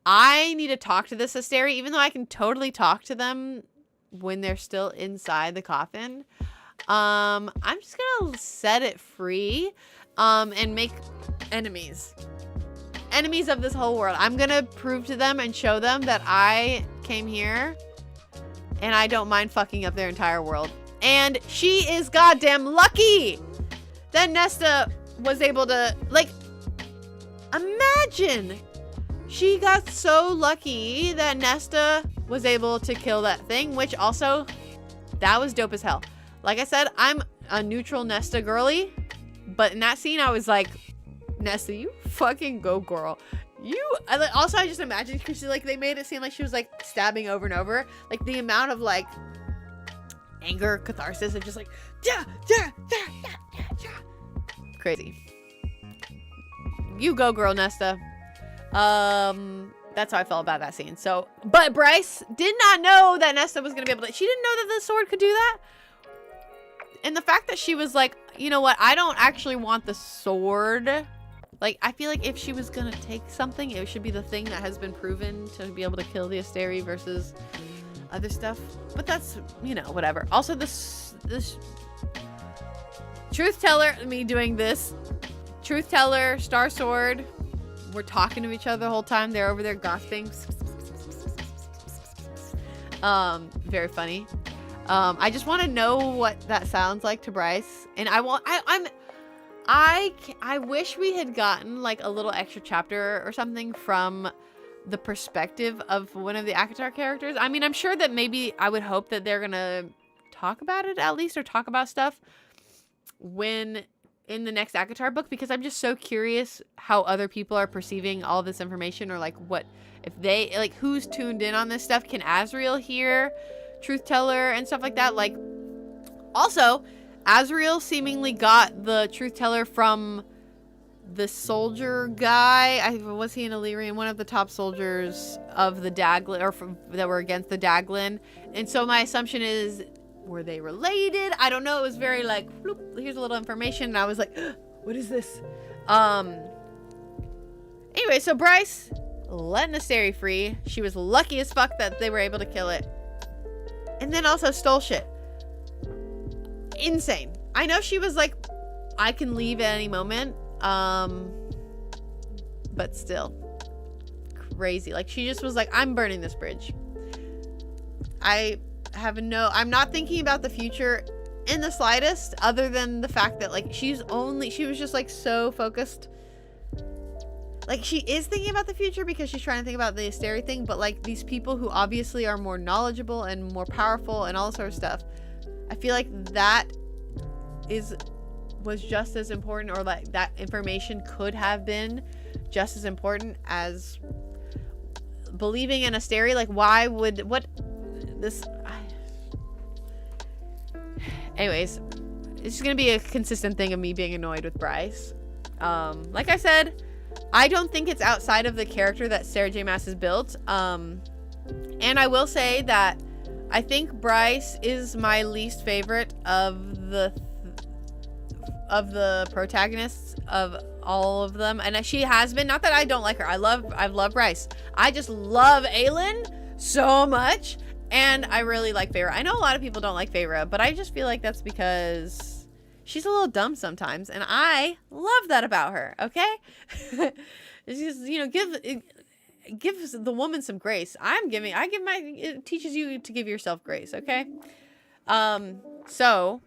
I need to talk to this Asteri, even though I can totally talk to them when they're still inside the coffin. I'm just gonna set it free, and make enemies of this whole world. I'm gonna prove to them and show them that I came here and I don't mind fucking up their entire world. And she is goddamn lucky that Nesta was able to, like, imagine she got so lucky that Nesta was able to kill that thing, which also, that was dope as hell. Like I said, I'm a neutral Nesta girly, but in that scene I was like, Nesta, you fucking go, girl. I just imagined, because like they made it seem like she was like stabbing over and over, like the amount of like anger, catharsis, and just like crazy. You go, girl, Nesta. That's how I felt about that scene. So, but Bryce did not know that Nesta was gonna be able to. She didn't know that the sword could do that. And the fact that she was like, you know what, I don't actually want the sword. Like, I feel like if she was gonna take something, it should be the thing that has been proven to be able to kill the Asteri versus other stuff. But that's, you know, whatever. Also, this truth teller, me doing this, truth teller, Star Sword, we're talking to each other the whole time. They're over there gossiping. Very funny. I just want to know what that sounds like to Bryce, and I wish we had gotten like a little extra chapter or something from the perspective of one of the ACOTAR characters. I mean, I'm sure that maybe I would hope that they're gonna talk about it at least, or talk about stuff when in the next ACOTAR book, because I'm just so curious how other people are perceiving all this information, or like what if they like who's tuned in on this stuff. Can Azriel hear truth teller and stuff like that? Like, also Azriel seemingly got the truth teller from the soldier guy. Was he an Illyrian? One of the top soldiers of the Daglin, or that were against the Daglin. And so my assumption is, were they related? I don't know. It was very like, bloop, here's a little information. And I was like, what is this? Anyway, so Bryce let Asteri free. She was lucky as fuck that they were able to kill it. And then also stole shit. Insane. I know she was like, I can leave at any moment. But still. Crazy. Like, she just was like, I'm burning this bridge. I'm not thinking about the future in the slightest, other than the fact that like she was just like so focused like, she is thinking about the future because she's trying to think about the Asteri thing, but like these people who obviously are more knowledgeable and more powerful and all sort of stuff, I feel like that was just as important, or like that information could have been just as important as believing in Asteri. Like, why would anyways, it's just gonna be a consistent thing of me being annoyed with Bryce. Like I said, I don't think it's outside of the character that Sarah J. Maas has built. And I will say that I think Bryce is my least favorite of the protagonists of all of them, and she has been. Not that I don't like her. I love Bryce. I just love Aelin so much, and I really like Feyre. I know a lot of people don't like Feyre, but I just feel like that's because she's a little dumb sometimes, and I love that about her. Okay, it's just, you know, give the woman some grace. It teaches you to give yourself grace. Okay, so.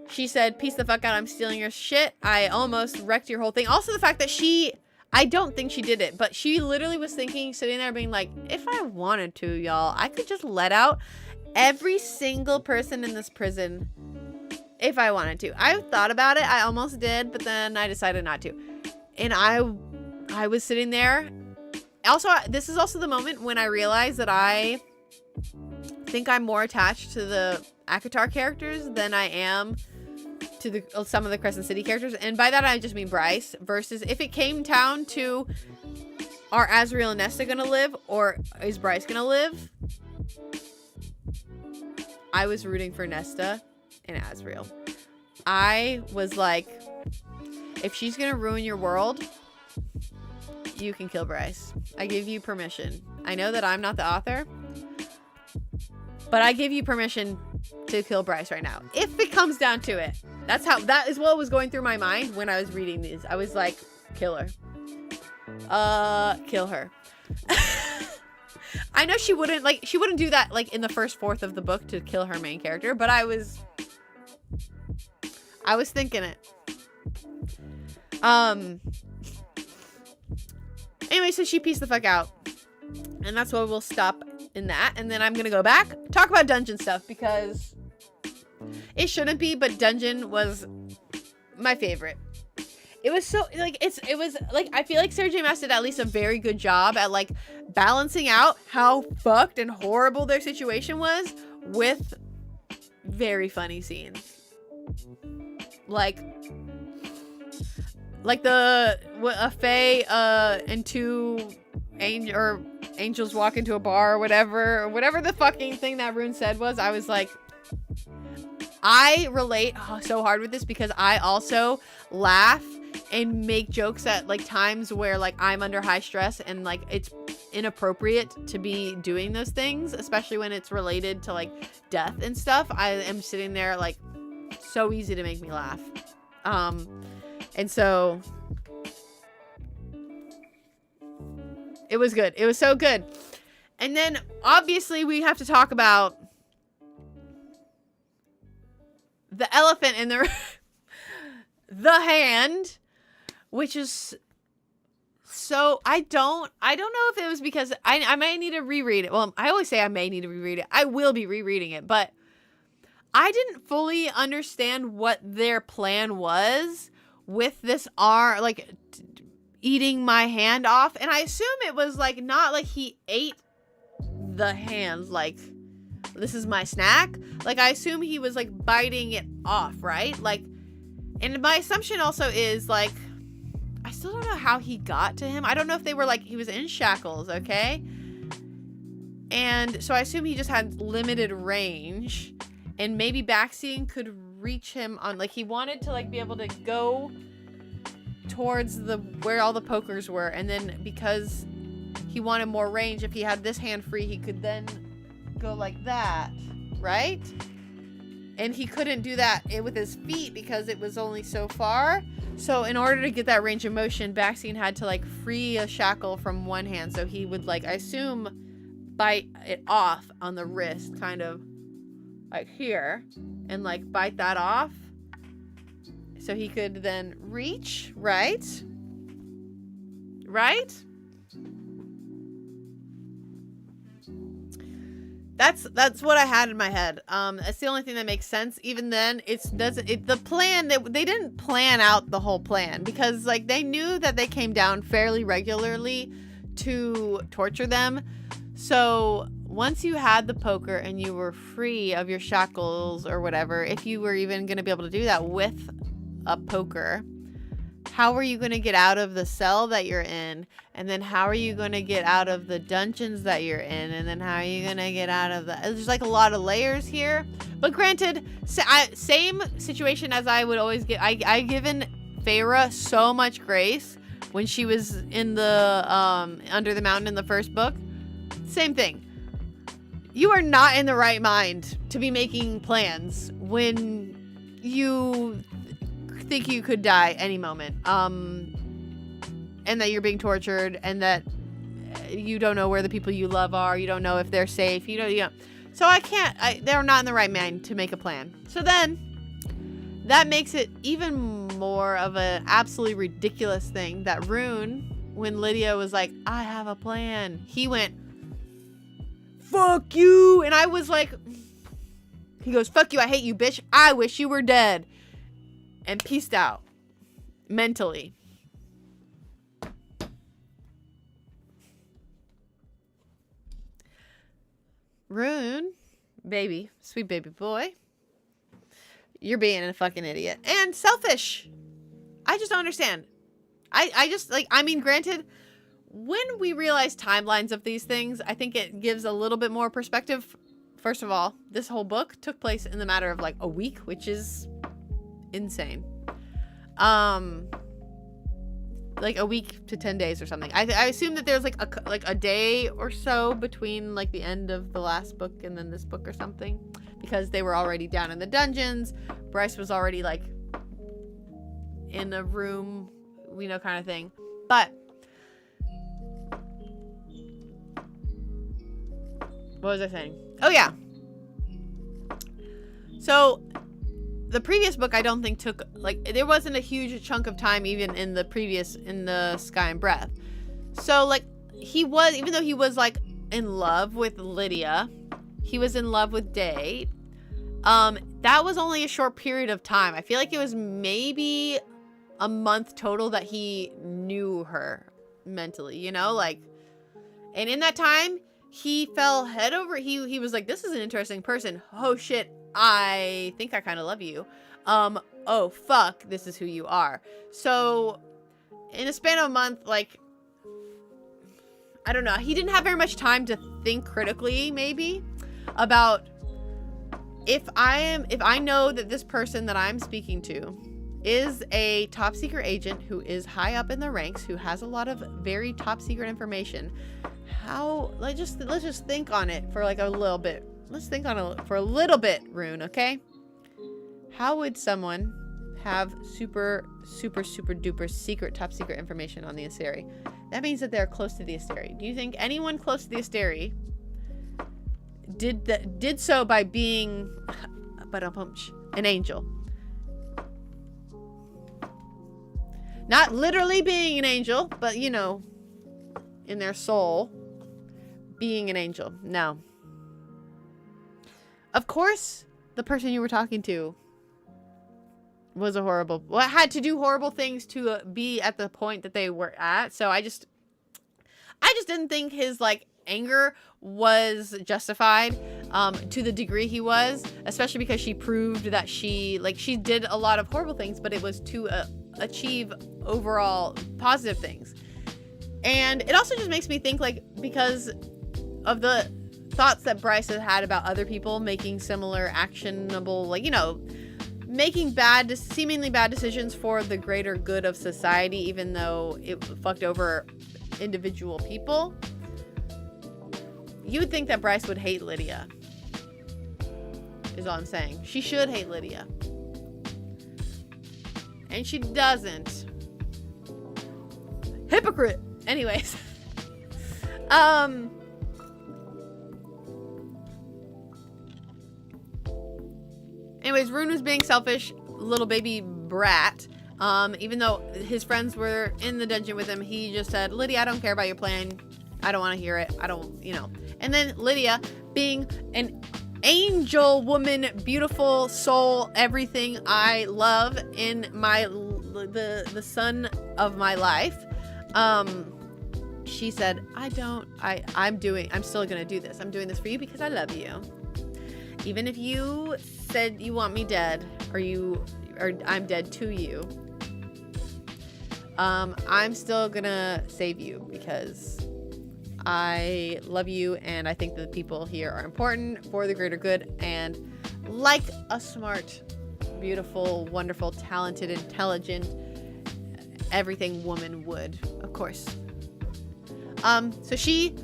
She said, peace the fuck out, I'm stealing your shit. I almost wrecked your whole thing. Also, the fact that I don't think she did it, but she literally was thinking, sitting there being like, if I wanted to, y'all, I could just let out every single person in this prison if I wanted to. I thought about it. I almost did, but then I decided not to. And I was sitting there. Also, this is also the moment when I realized that I think I'm more attached to the ACOTAR characters than I am to some of the Crescent City characters, and by that I just mean Bryce. Versus if it came down to, are Azriel and Nesta gonna live, or is Bryce gonna live, I was rooting for Nesta and Azriel. I was like, if she's gonna ruin your world, you can kill Bryce. I give you permission. I know that I'm not the author, but I give you permission to kill Bryce right now, if it comes down to it. That is what was going through my mind when I was reading these. I was like, kill her. Kill her. I know she wouldn't do that like in the first fourth of the book to kill her main character, but I was thinking it. Anyway, so she pieced the fuck out. And that's why we'll stop in that. And then I'm going to go back, talk about dungeon stuff, because it shouldn't be, but dungeon was my favorite. It was so, like, it was, like, I feel like Sarah J. Maas did at least a very good job at, like, balancing out how fucked and horrible their situation was with very funny scenes. Like a fae and two angels walk into a bar or whatever the fucking thing that Rune said was. I was like, I relate so hard with this because I also laugh and make jokes at like times where like I'm under high stress and like it's inappropriate to be doing those things, especially when it's related to like death and stuff. I am sitting there like so easy to make me laugh. And so it was good. It was so good. And then obviously we have to talk about the elephant in the the hand, which is so I don't know if it was because I may need to reread it. Well, I always say I may need to reread it. I will be rereading it, but I didn't fully understand what their plan was with this like eating my hand off. And I assume it was like not like he ate the hand like this is my snack. Like I assume he was like biting it off, right? Like, and my assumption also is like I still don't know how he got to him. I don't know if they were like he was in shackles, okay? And so I assume he just had limited range. And maybe Baxian could reach him on, like, he wanted to, like, be able to go towards where all the pokers were. And then because he wanted more range, if he had this hand free, he could then go like that, right? And he couldn't do that with his feet because it was only so far. So in order to get that range of motion, Baxian had to, like, free a shackle from one hand. So he would, like, I assume, bite it off on the wrist, kind of. Like here, and like bite that off so he could then reach, right? Right? That's what I had in my head. It's the only thing that makes sense. Even then, the plan, they didn't plan out the whole plan, because like they knew that they came down fairly regularly to torture them. So once you had the poker and you were free of your shackles or whatever, if you were even going to be able to do that with a poker, how are you going to get out of the cell that you're in? And then how are you going to get out of the dungeons that you're in? And then how are you going to get out of the... There's like a lot of layers here. But granted, same situation as I would always get. I given Feyre so much grace when she was in the under the mountain in the first book. Same thing. You are not in the right mind to be making plans when you think you could die any moment, and that you're being tortured, and that you don't know where the people you love are. You don't know if they're safe. You know. So they're not in the right mind to make a plan. So then that makes it even more of an absolutely ridiculous thing that Rune, when Lydia was like, I have a plan, he went, fuck you. And I was like, he goes, fuck you, I hate you, bitch, I wish you were dead. And peaced out. Mentally. Rune, baby, sweet baby boy, you're being a fucking idiot. And selfish. I just don't understand. I just, like, I mean, granted, when we realize timelines of these things, I think it gives a little bit more perspective. First of all, this whole book took place in the matter of like a week, which is insane. Like a week to 10 days or something. I assume that there's like a day or so between like the end of the last book and then this book or something, because they were already down in the dungeons. Bryce was already like in a room, you know, kind of thing. But what was I saying? Oh yeah. So the previous book, I don't think took, like, there wasn't a huge chunk of time even in the Sky and Breath. So like even though he was like in love with Lydia, he was in love with Day. That was only a short period of time. I feel like it was maybe a month total that he knew her mentally, you know, like, and in that time he fell head over. He was like, this is an interesting person. Oh shit, I think I kind of love you. Oh fuck, this is who you are. So in a span of a month, like, I don't know, he didn't have very much time to think critically maybe about, if I know that this person that I'm speaking to is a top secret agent who is high up in the ranks, who has a lot of very top secret information, let's just think on it for like a little bit. Let's think on it for a little bit, Rune, okay? How would someone have super, super, super duper secret, top secret information on the Asteri? That means that they're close to the Asteri. Do you think anyone close to the Asteri did so by being an angel? Not literally being an angel, but, you know, in their soul, being an angel. No. Of course, the person you were talking to was had to do horrible things to be at the point that they were at. So I just didn't think his, like, anger was justified to the degree he was, especially because she proved that she did a lot of horrible things, but it was to achieve overall positive things. And it also just makes me think, like, because of the thoughts that Bryce has had about other people making similar actionable, like, you know, making seemingly bad decisions for the greater good of society, even though it fucked over individual people. You would think that Bryce would hate Lydia, is all I'm saying. She should hate Lydia. And she doesn't. Hypocrite. Anyways. Anyways, Rune was being selfish, little baby brat. Even though his friends were in the dungeon with him, he just said, Lydia, I don't care about your plan. I don't want to hear it. I don't, you know. And then Lydia, being an angel woman, beautiful soul, everything I love in my, the son of my life, she said, I'm still gonna do this. I'm doing this for you because I love you. Even if you said you want me dead, or I'm dead to you, I'm still gonna save you because I love you, and I think that the people here are important for the greater good, and like a smart, beautiful, wonderful, talented, intelligent, everything woman would, of course. So she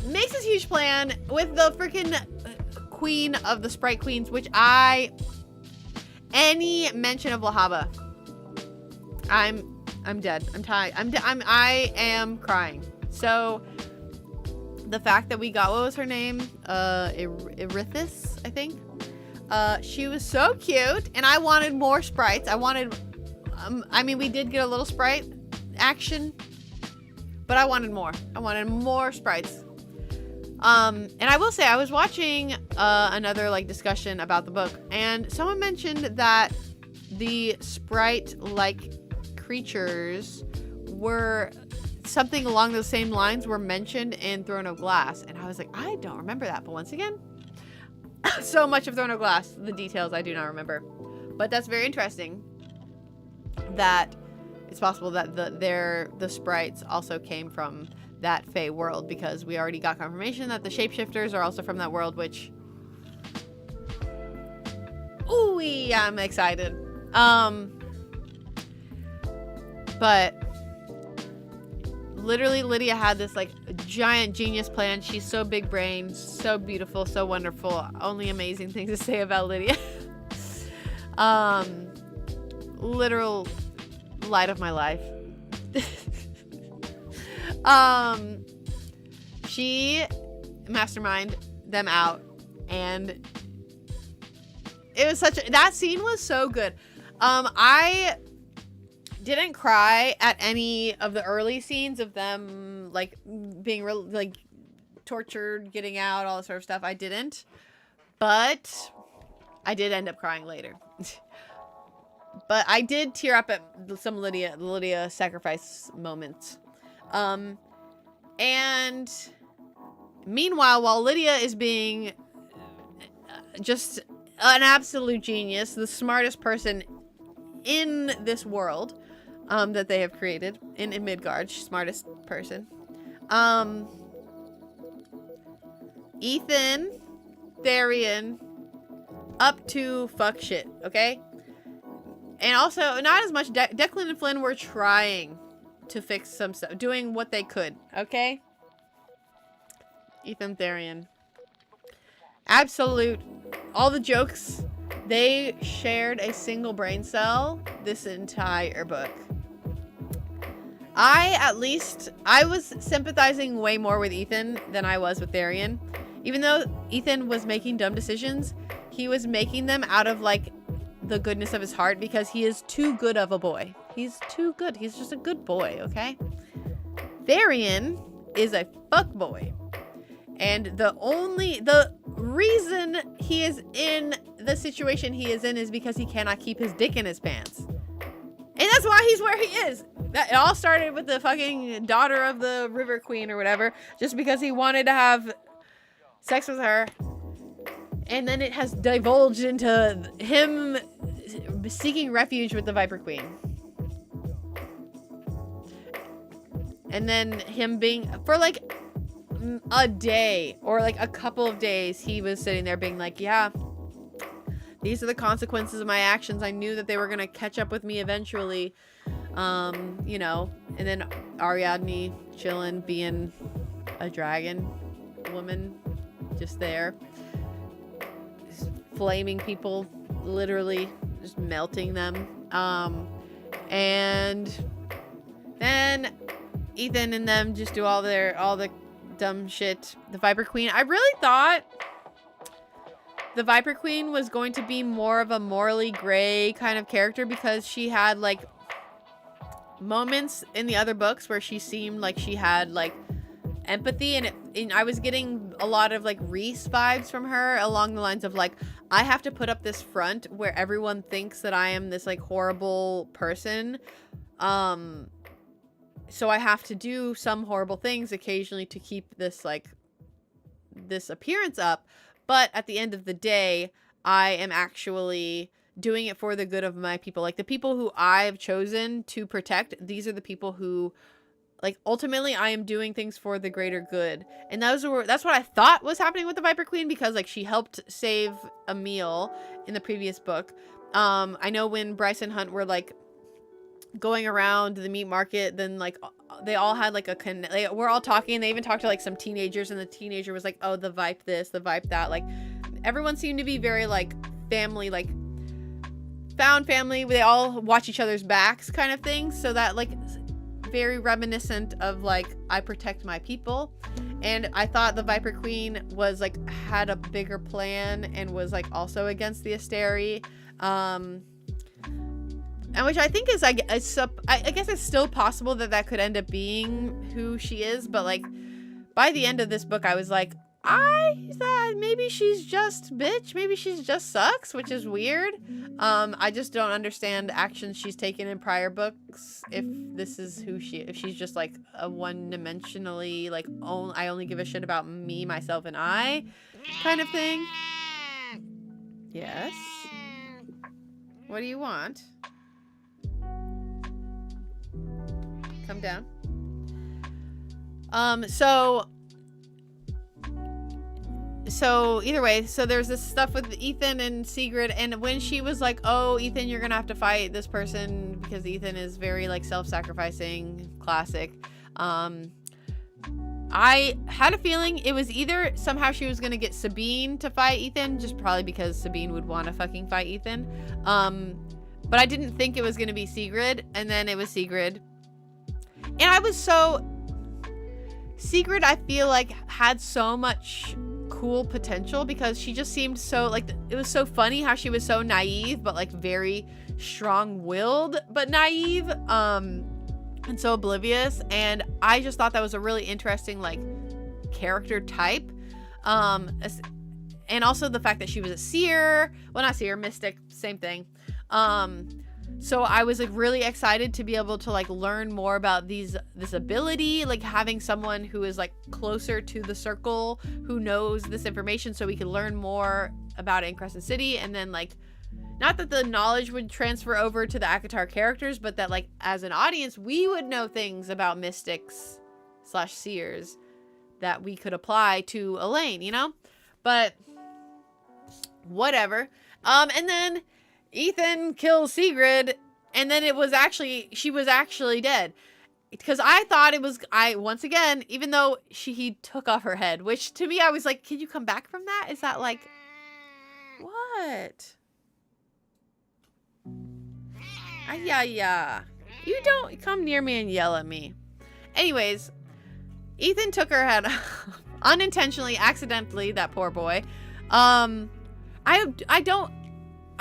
makes this huge plan with the freaking queen of the Sprite Queens, which any mention of Lahaba, I'm dead. I'm tired. I am crying. So the fact that we got, what was her name? Erithis, I think. She was so cute, and I wanted more sprites. I mean, we did get a little sprite action, but I wanted more. I wanted more sprites. And I will say, I was watching another like discussion about the book, and someone mentioned that the sprite-like creatures were something along those same lines were mentioned in Throne of Glass, and I was like, I don't remember that. But once again, so much of Throne of Glass, the details I do not remember. But that's very interesting that it's possible that the sprites also came from that Fey world, because we already got confirmation that the shapeshifters are also from that world, which, ooh, I'm excited. But literally Lydia had this like giant genius plan. She's so big brained, so beautiful, so wonderful. Only amazing things to say about Lydia. Literal light of my life. She masterminded them out, and it was that scene was so good. I didn't cry at any of the early scenes of them like being like tortured, getting out, all that sort of stuff. I didn't, but I did end up crying later. But I did tear up at some Lydia sacrifice moments. And meanwhile, while Lydia is being just an absolute genius, the smartest person in this world that they have created in Midgard, smartest person, Ethan, Tharian, up to fuck shit, okay? And also, not as much, Declan and Flynn were trying to fix some stuff, doing what they could, okay? Ethan, Tharian. Absolute, all the jokes, they shared a single brain cell this entire book. I was sympathizing way more with Ethan than I was with Tharian. Even though Ethan was making dumb decisions, he was making them out of like the goodness of his heart, because he is too good of a boy. He's too good. He's just a good boy, okay? Tharian is a fuck boy. And the reason he is in the situation he is in is because he cannot keep his dick in his pants. And that's why he's where he is. It all started with the fucking daughter of the River Queen or whatever, just because he wanted to have sex with her. And then it has divulged into him seeking refuge with the Viper Queen. And then him being, for like a day or like a couple of days, he was sitting there being like, yeah, these are the consequences of my actions. I knew that they were going to catch up with me eventually. You know, and then Ariadne chilling, being a dragon woman, just there. Flaming people, literally just melting them. And then Ethan and them just do all the dumb shit. The Viper Queen, I really thought the Viper Queen was going to be more of a morally gray kind of character, because she had like moments in the other books where she seemed like she had like empathy, and I was getting a lot of like Reese vibes from her, along the lines of like, I have to put up this front where everyone thinks that I am this like horrible person, so I have to do some horrible things occasionally to keep this like this appearance up, but at the end of the day I am actually doing it for the good of my people, like the people who I've chosen to protect. These are the people who, like, ultimately I am doing things for the greater good. And that's what I thought was happening with the Viper Queen, because like she helped save Emil in the previous book. I know when Bryce and Hunt were like going around the meat market, then like they all had like they were all talking. They even talked to like some teenagers, and the teenager was like, oh, the Vipe this, the Vipe that. Like everyone seemed to be very like family, like found family. They all watch each other's backs kind of thing. So that like very reminiscent of like, I protect my people. And I thought the Viper Queen was like had a bigger plan and was like also against the Asteri, and which I think is I guess it's still possible that that could end up being who she is. But like by the end of this book I was like, I thought maybe she's just bitch, maybe she's just sucks, which is weird. I just don't understand actions she's taken in prior books, if this is who if she's just like a one-dimensionally like, oh, I only give a shit about me, myself, and I kind of thing. Yes, what do you want? Come down. So either way, so there's this stuff with Ethan and Sigrid, and when she was like, oh, Ethan, you're gonna have to fight this person because Ethan is very like self-sacrificing, classic. I had a feeling it was either somehow she was gonna get Sabine to fight Ethan, just probably because Sabine would want to fucking fight Ethan. But I didn't think it was gonna be Sigrid, and then it was Sigrid. And I was so... Sigrid, I feel like, had so much cool potential, because she just seemed so like, it was so funny how she was so naive but like very strong-willed but naive, and so oblivious. And I just thought that was a really interesting like character type, and also the fact that she was a seer, well, not seer, mystic, same thing. So I was like really excited to be able to like learn more about this ability, like having someone who is like closer to the circle who knows this information, so we could learn more about it in Crescent City. And then like, not that the knowledge would transfer over to the ACOTAR characters, but that like as an audience we would know things about mystics / seers that we could apply to Elaine, you know? But whatever. And then Ethan kills Sigrid, and then she was actually dead. Because I thought it was, once again, even though he took off her head, which to me, I was like, can you come back from that? Is that like, what? Yeah. You don't come near me and yell at me. Anyways, Ethan took her head off, unintentionally, accidentally, that poor boy.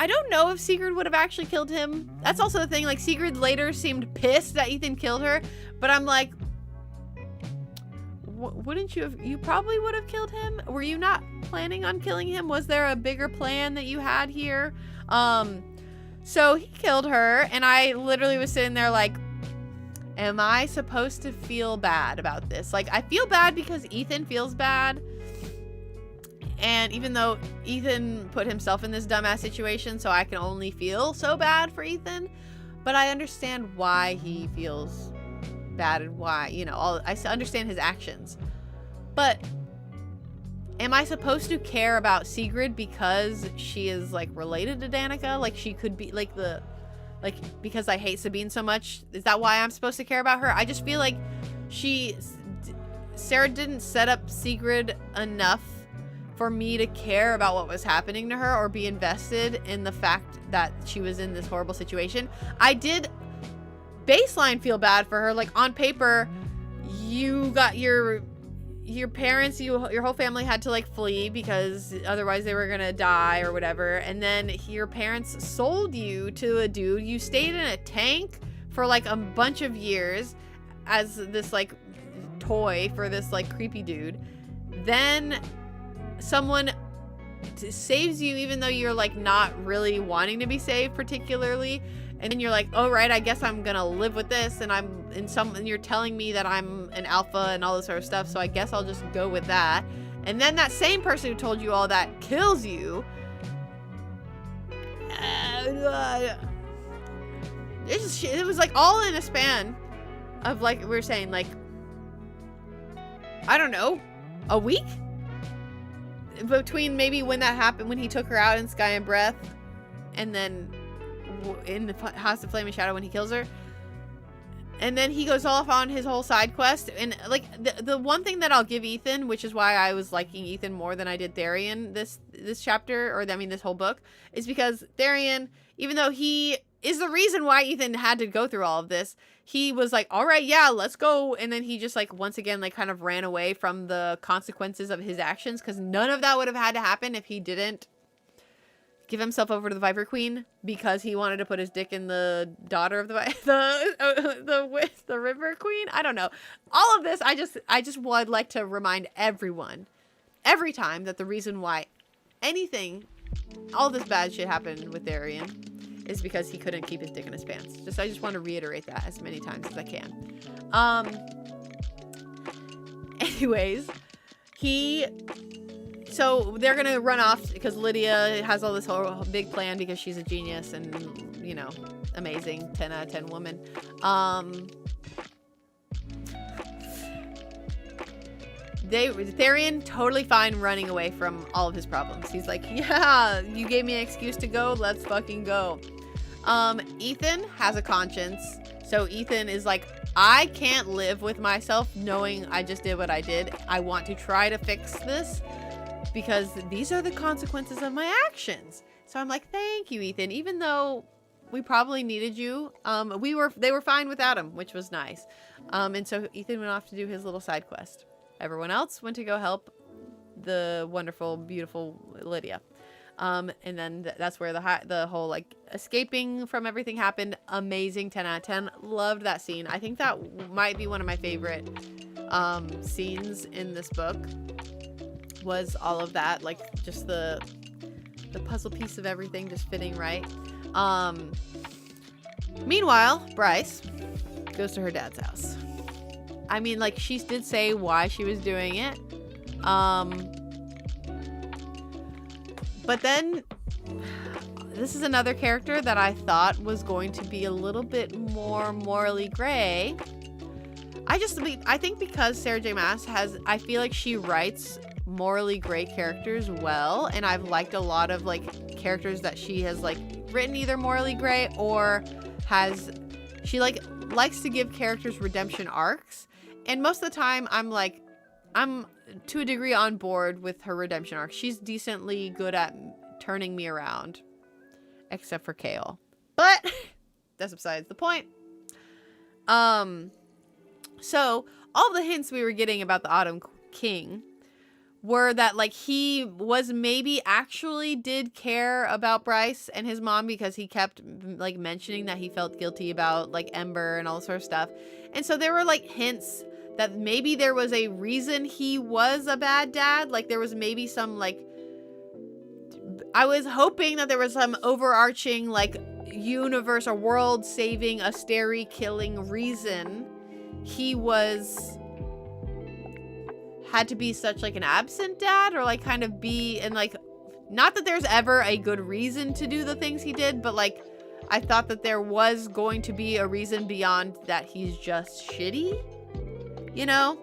I don't know if Sigrid would have actually killed him. That's also the thing. Like, Sigrid later seemed pissed that Ethan killed her. But I'm like, wouldn't you have? You probably would have killed him. Were you not planning on killing him? Was there a bigger plan that you had here? So he killed her. And I literally was sitting there like, am I supposed to feel bad about this? Like, I feel bad because Ethan feels bad. And even though Ethan put himself in this dumbass situation, so I can only feel so bad for Ethan, but I understand why he feels bad and why, you know, I understand his actions. But am I supposed to care about Sigrid because she is like related to Danica? Like, she could be like because I hate Sabine so much, is that why I'm supposed to care about her? I just feel like Sarah didn't set up Sigrid enough for me to care about what was happening to her or be invested in the fact that she was in this horrible situation. I did baseline feel bad for her. Like, on paper, you your parents, your whole family had to like flee because otherwise they were gonna die or whatever. And then your parents sold you to a dude. You stayed in a tank for like a bunch of years as this like toy for this like creepy dude. Then someone saves you even though you're like not really wanting to be saved particularly. And then you're like, oh, right, I guess I'm gonna live with this, and and you're telling me that I'm an alpha and all this sort of stuff, so I guess I'll just go with that. And then that same person who told you all that kills you. It was like all in a span of like we were saying, like, I don't know, a week? Between maybe when that happened, when he took her out in Sky and Breath, and then in the House of Flame and Shadow when he kills her. And then he goes off on his whole side quest. And like the one thing that I'll give Ethan, which is why I was liking Ethan more than I did Therian this chapter, or I mean this whole book, is because Therian, even though he is the reason why Ethan had to go through all of this, he was like, all right, yeah, let's go. And then he just like once again like kind of ran away from the consequences of his actions, because none of that would have had to happen if he didn't give himself over to the Viper Queen because he wanted to put his dick in the daughter of the River Queen. I don't know. All of this, I just would like to remind everyone, every time, that the reason why all this bad shit happened with Therian is because he couldn't keep his dick in his pants. I just want to reiterate that as many times as I can. Anyways, so they're going to run off because Lydia has all this whole big plan because she's a genius and, you know, amazing 10 out of 10 woman. Therian totally fine running away from all of his problems. He's like, yeah, you gave me an excuse to go. Let's fucking go. Ethan has a conscience. So Ethan is like, I can't live with myself knowing I just did what I did. I want to try to fix this, because these are the consequences of my actions. So I'm like, thank you, Ethan. Even though we probably needed you, they were fine without him, which was nice. And so Ethan went off to do his little side quest. Everyone else went to go help the wonderful, beautiful Lydia. And then that's where the whole like escaping from everything happened. Amazing, 10 out of 10. Loved that scene. I think that might be one of my favorite scenes in this book. Was all of that, like just the puzzle piece of everything just fitting right. Meanwhile, Bryce goes to her dad's house. I mean, like, she did say why she was doing it. But then this is another character that I thought was going to be a little bit more morally gray. I think because Sarah J Maas I feel like she writes morally gray characters well, and I've liked a lot of like characters that she has like written either morally gray or she likes to give characters redemption arcs, and most of the time I'm to a degree on board with her redemption arc. She's decently good at turning me around, except for Kale, but that's besides the point. So all the hints we were getting about the Autumn King were that like he was maybe actually did care about Bryce and his mom, because he kept like mentioning that he felt guilty about like Ember and all this sort of stuff. And so there were like hints that maybe there was a reason he was a bad dad. Like there was maybe some like, I was hoping that there was some overarching like universe or world saving, Asteri killing reason he had to be such like an absent dad, or like kind of be, and like, not that there's ever a good reason to do the things he did, but like I thought that there was going to be a reason beyond that he's just shitty, you know?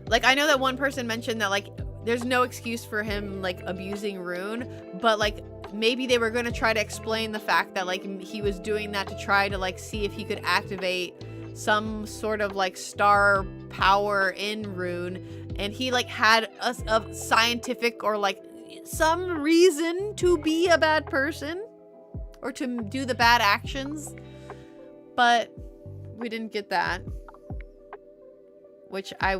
Like I know that one person mentioned that like there's no excuse for him like abusing Rune, but like maybe they were going to try to explain the fact that like he was doing that to try to like see if he could activate some sort of like star power in Rune, and he like had a scientific or like some reason to be a bad person or to do the bad actions, but we didn't get that. which I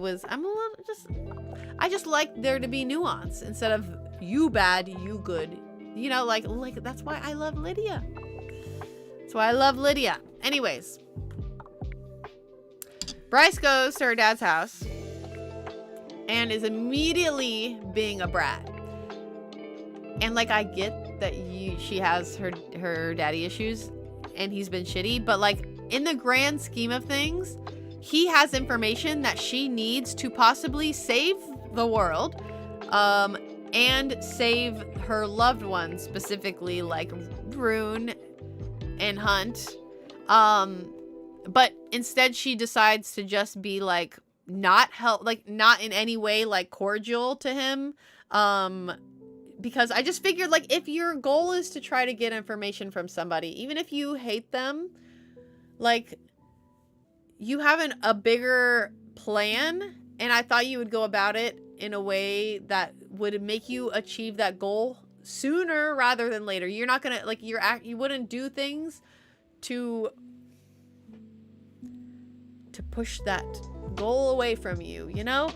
just like there to be nuance instead of you bad, you good. You know, like that's why I love Lydia. That's why I love Lydia. Anyways, Bryce goes to her dad's house and is immediately being a brat. And like, I get that she has her daddy issues and he's been shitty, but like in the grand scheme of things, he has information that she needs to possibly save the world, and save her loved ones, specifically like Rune and Hunt. But instead she decides to just be like not in any way like cordial to him. Because I just figured, like, if your goal is to try to get information from somebody, even if you hate them, like, you have a bigger plan, and I thought you would go about it in a way that would make you achieve that goal sooner rather than later. You're not gonna, like, you wouldn't do things to push that goal away from you, you know?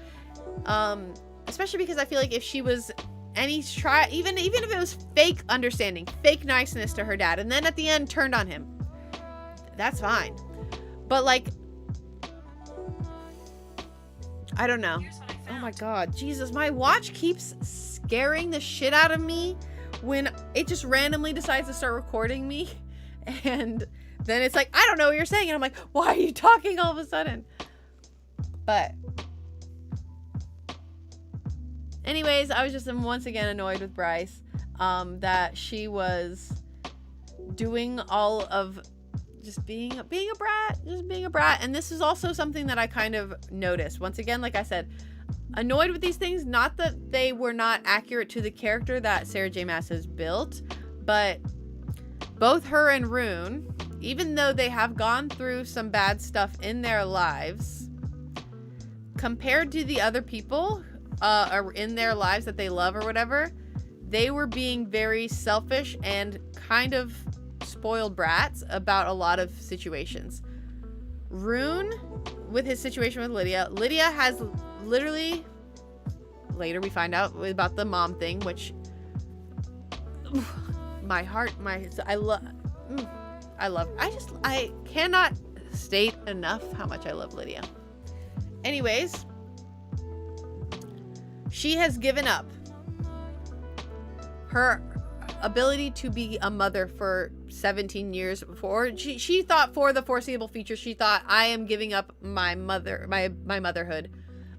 Especially because I feel like if she was even if it was fake understanding, fake niceness to her dad, and then at the end turned on him, that's fine. But like, I don't know. Oh my god, Jesus, my watch keeps scaring the shit out of me when it just randomly decides to start recording me, and then it's like, I don't know what you're saying, and I'm like, why are you talking all of a sudden? But anyways, I was just once again annoyed with Bryce, that she was doing all of just being a brat. And this is also something that I kind of noticed. Once again, like I said, annoyed with these things, not that they were not accurate to the character that Sarah J. Maas has built, but both her and Rune, even though they have gone through some bad stuff in their lives, compared to the other people in their lives that they love or whatever, they were being very selfish and kind of spoiled brats about a lot of situations. Rune, with his situation with Lydia has literally, later we find out about the mom thing, which I cannot state enough how much I love Lydia. Anyways, she has given up her ability to be a mother for 17 years before. She thought for the foreseeable future, she thought, I am giving up my motherhood.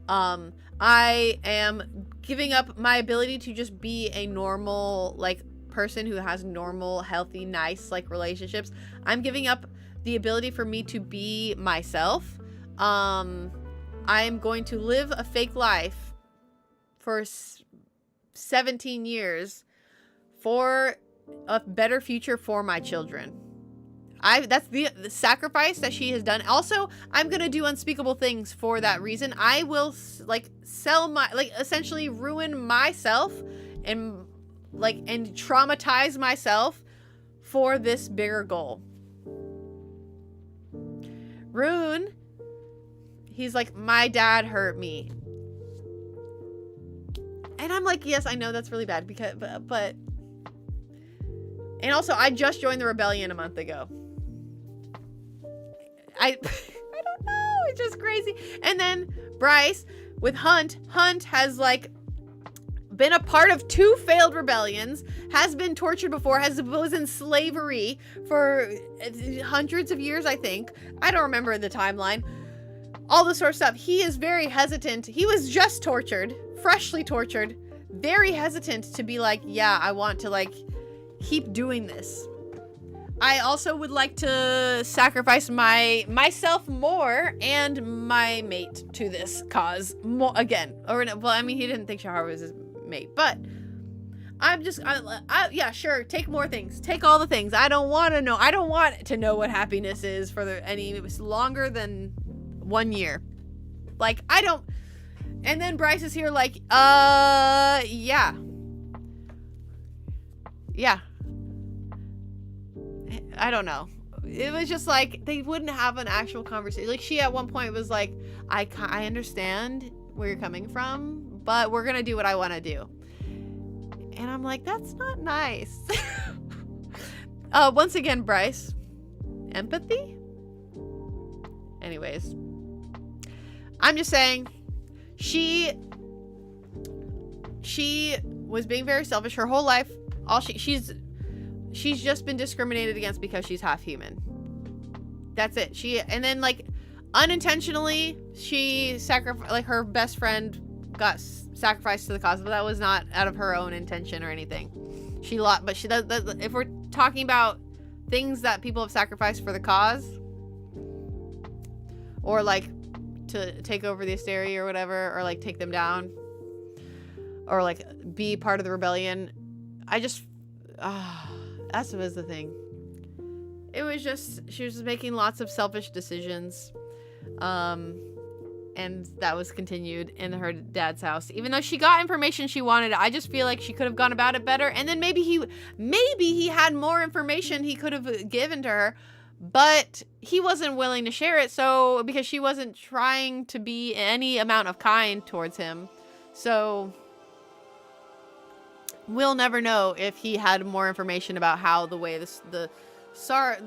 I am giving up my ability to just be a normal, like, person who has normal, healthy, nice, like, relationships. I'm giving up the ability for me to be myself. I am going to live a fake life for 17 years for a better future for my children. That's the sacrifice that she has done. Also, I'm going to do unspeakable things for that reason. I will essentially ruin myself and traumatize myself for this bigger goal. Rune, he's like, my dad hurt me. And I'm like, yes, I know that's really bad but and also, I just joined the rebellion a month ago. I don't know. It's just crazy. And then Bryce with Hunt has like been a part of 2 failed rebellions, has been tortured before, was in slavery for hundreds of years, I think. I don't remember the timeline. All this sort of stuff. He is very hesitant. He was just tortured, freshly tortured, very hesitant to be like, yeah, I want to like keep doing this. I also would like to sacrifice myself more and my mate to this cause more again. Or well, I mean, he didn't think Shahar was his mate, but I'm just, yeah, sure, take more things, take all the things. I don't want to know what happiness is for any longer than 1 year. Like, I don't. And then Bryce is here like, yeah. I don't know. It was just like, they wouldn't have an actual conversation. Like, she at one point was like, I understand where you're coming from, but we're gonna do what I want to do. And I'm like, that's not nice. Once again, Bryce, empathy. Anyways, I'm just saying, she was being very selfish her whole life. She's just been discriminated against because she's half human. That's it. And then like unintentionally, like her best friend got sacrificed to the cause, but that was not out of her own intention or anything. But she does. If we're talking about things that people have sacrificed for the cause, or like to take over the Asteria or whatever, or like take them down, or like be part of the rebellion, that was the thing. It was just, she was making lots of selfish decisions. And that was continued in her dad's house. Even though she got information she wanted, I just feel like she could have gone about it better. And then maybe he had more information he could have given to her, but he wasn't willing to share it. So, because she wasn't trying to be any amount of kind towards him. So we'll never know if he had more information about how the way the Star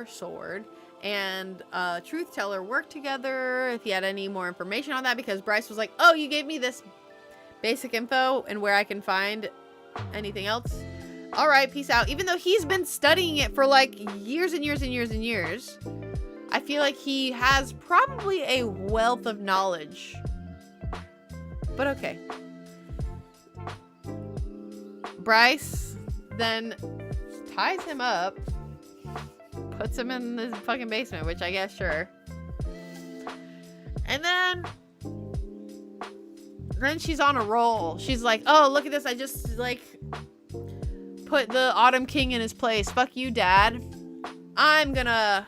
Sword and Truth Teller worked together, if he had any more information on that, because Bryce was like, oh, you gave me this basic info and where I can find anything else. All right, peace out. Even though he's been studying it for like years and years and years and years, I feel like he has probably a wealth of knowledge. But okay. Bryce then ties him up, puts him in the fucking basement, which I guess, sure. And then she's on a roll. She's like, oh, look at this. I just, like, put the Autumn King in his place. Fuck you, Dad. I'm gonna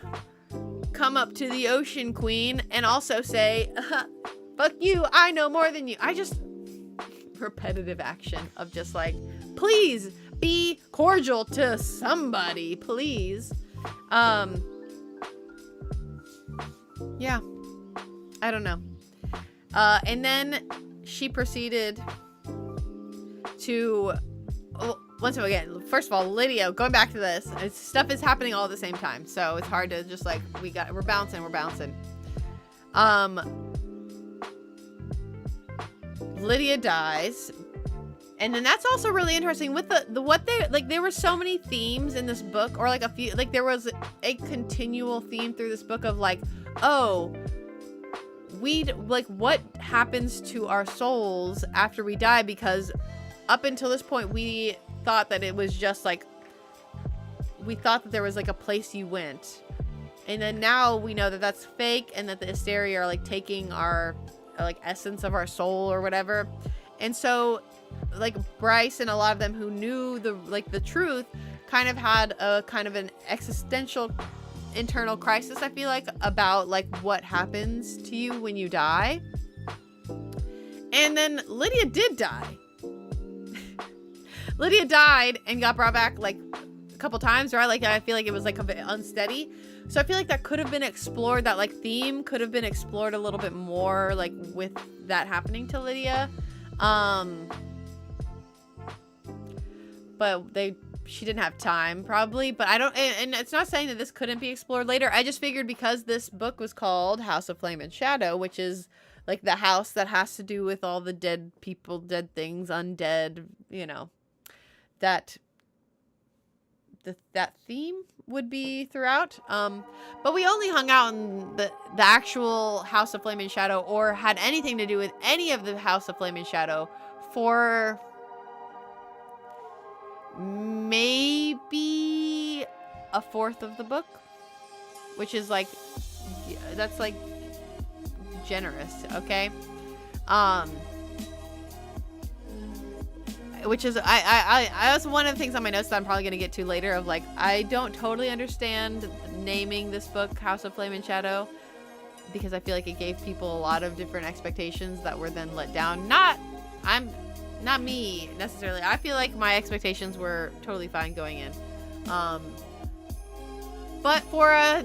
come up to the Ocean Queen and also say, fuck you, I know more than you. Repetitive action of just like, please be cordial to somebody, please. Yeah, I don't know. And then she proceeded to, once again, first of all, Lydia, going back to this, stuff is happening all at the same time, so it's hard to just like, we're bouncing. Lydia dies. And then that's also really interesting with there were so many themes in this book, or like a few, like there was a continual theme through this book of like, oh, what happens to our souls after we die? Because up until this point, we thought that it was just like, we thought that there was like a place you went. And then now we know that that's fake, and that the Asteria are like taking our like essence of our soul or whatever. And so like Bryce and a lot of them who knew the truth kind of had a kind of an existential internal crisis, I feel like, about like what happens to you when you die. And then Lydia did die. Lydia died and got brought back like a couple times, right? Like I feel like it was like a bit unsteady. So I feel like that could have been explored, that like theme could have been explored a little bit more, like with that happening to Lydia. But she didn't have time probably, but I don't, and it's not saying that this couldn't be explored later. I just figured because this book was called House of Flame and Shadow, which is like the house that has to do with all the dead people, dead things, undead, you know, that theme would be throughout. But we only hung out in the actual House of Flame and Shadow, or had anything to do with any of the House of Flame and Shadow, for maybe a fourth of the book, which is like, that's like generous, okay? Which is, I that's one of the things on my notes that I'm probably going to get to later, of like, I don't totally understand naming this book House of Flame and Shadow, because I feel like it gave people a lot of different expectations that were then let down. Not me necessarily. I feel like my expectations were totally fine going in. But for a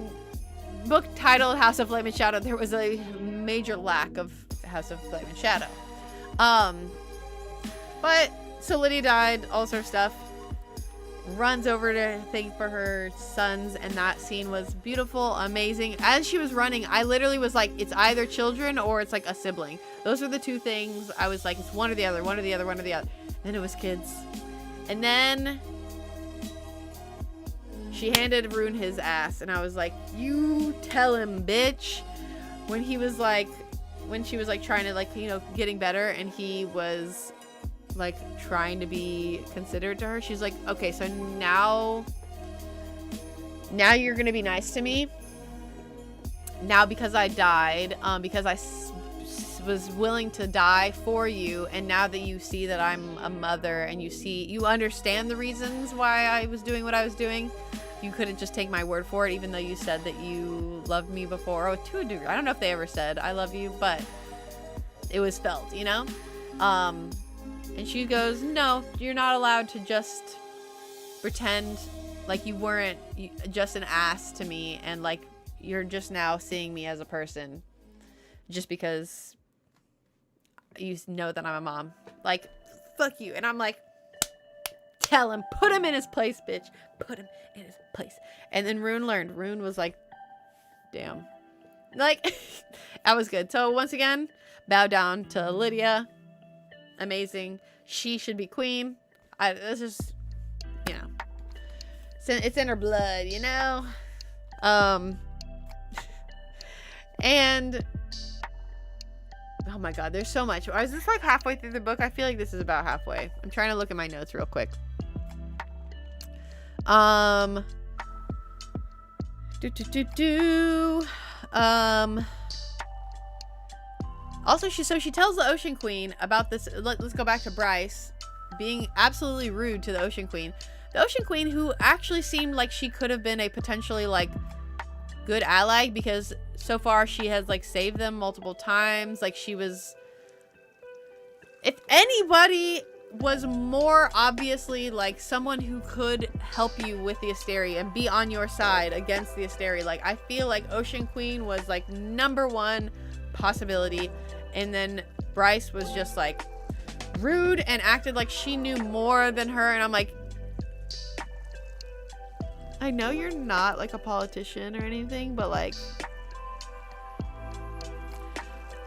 book titled House of Flame and Shadow, there was a major lack of House of Flame and Shadow. But so Lydia died, all sort of stuff. Runs over to thank for her sons, and that scene was beautiful, amazing. As she was running, I literally was like, it's either children or it's like a sibling. Those are the two things. I was like, it's one or the other, one or the other, one or the other. And it was kids. And then she handed Rune his ass, and I was like, you tell him, bitch. When he was like, when she was like trying to like, you know, getting better, and he was like trying to be considerate to her, she's like, okay, so now you're gonna be nice to me now because I died, because I was willing to die for you, and now that you see that I'm a mother and you understand the reasons why I was doing what I was doing, you couldn't just take my word for it, even though you said that you loved me before. Oh, to a degree. I don't know if they ever said I love you, but it was felt, you know. And she goes, no, you're not allowed to just pretend like you weren't just an ass to me, and like you're just now seeing me as a person just because you know that I'm a mom. Like, fuck you. And I'm like, tell him, put him in his place, bitch. Put him in his place. And then Rune learned. Rune was like, damn. Like, that was good. So once again, bow down to Lydia. Amazing. She should be queen. This is, you know, it's in her blood, you know. And oh my god, there's so much. Is this like halfway through the book? I feel like this is about halfway. I'm trying to look at my notes real quick. Also, she tells the Ocean Queen about this. Let's go back to Bryce being absolutely rude to the Ocean Queen. The Ocean Queen, who actually seemed like she could have been a potentially like good ally, because so far she has like saved them multiple times. Like, she was, if anybody was more obviously like someone who could help you with the Asteri and be on your side against the Asteri, like, I feel like Ocean Queen was like #1 possibility. And then Bryce was just like rude and acted like she knew more than her, and I'm like, I know you're not like a politician or anything, but like,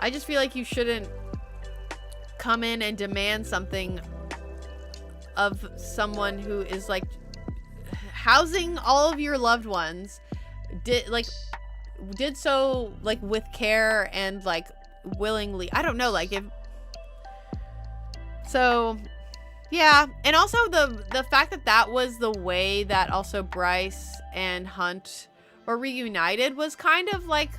I just feel like you shouldn't come in and demand something of someone who is like housing all of your loved ones, did so like with care and like willingly. I don't know, like, if so, yeah. And also the fact that was the way that also Bryce and Hunt were reunited was kind of like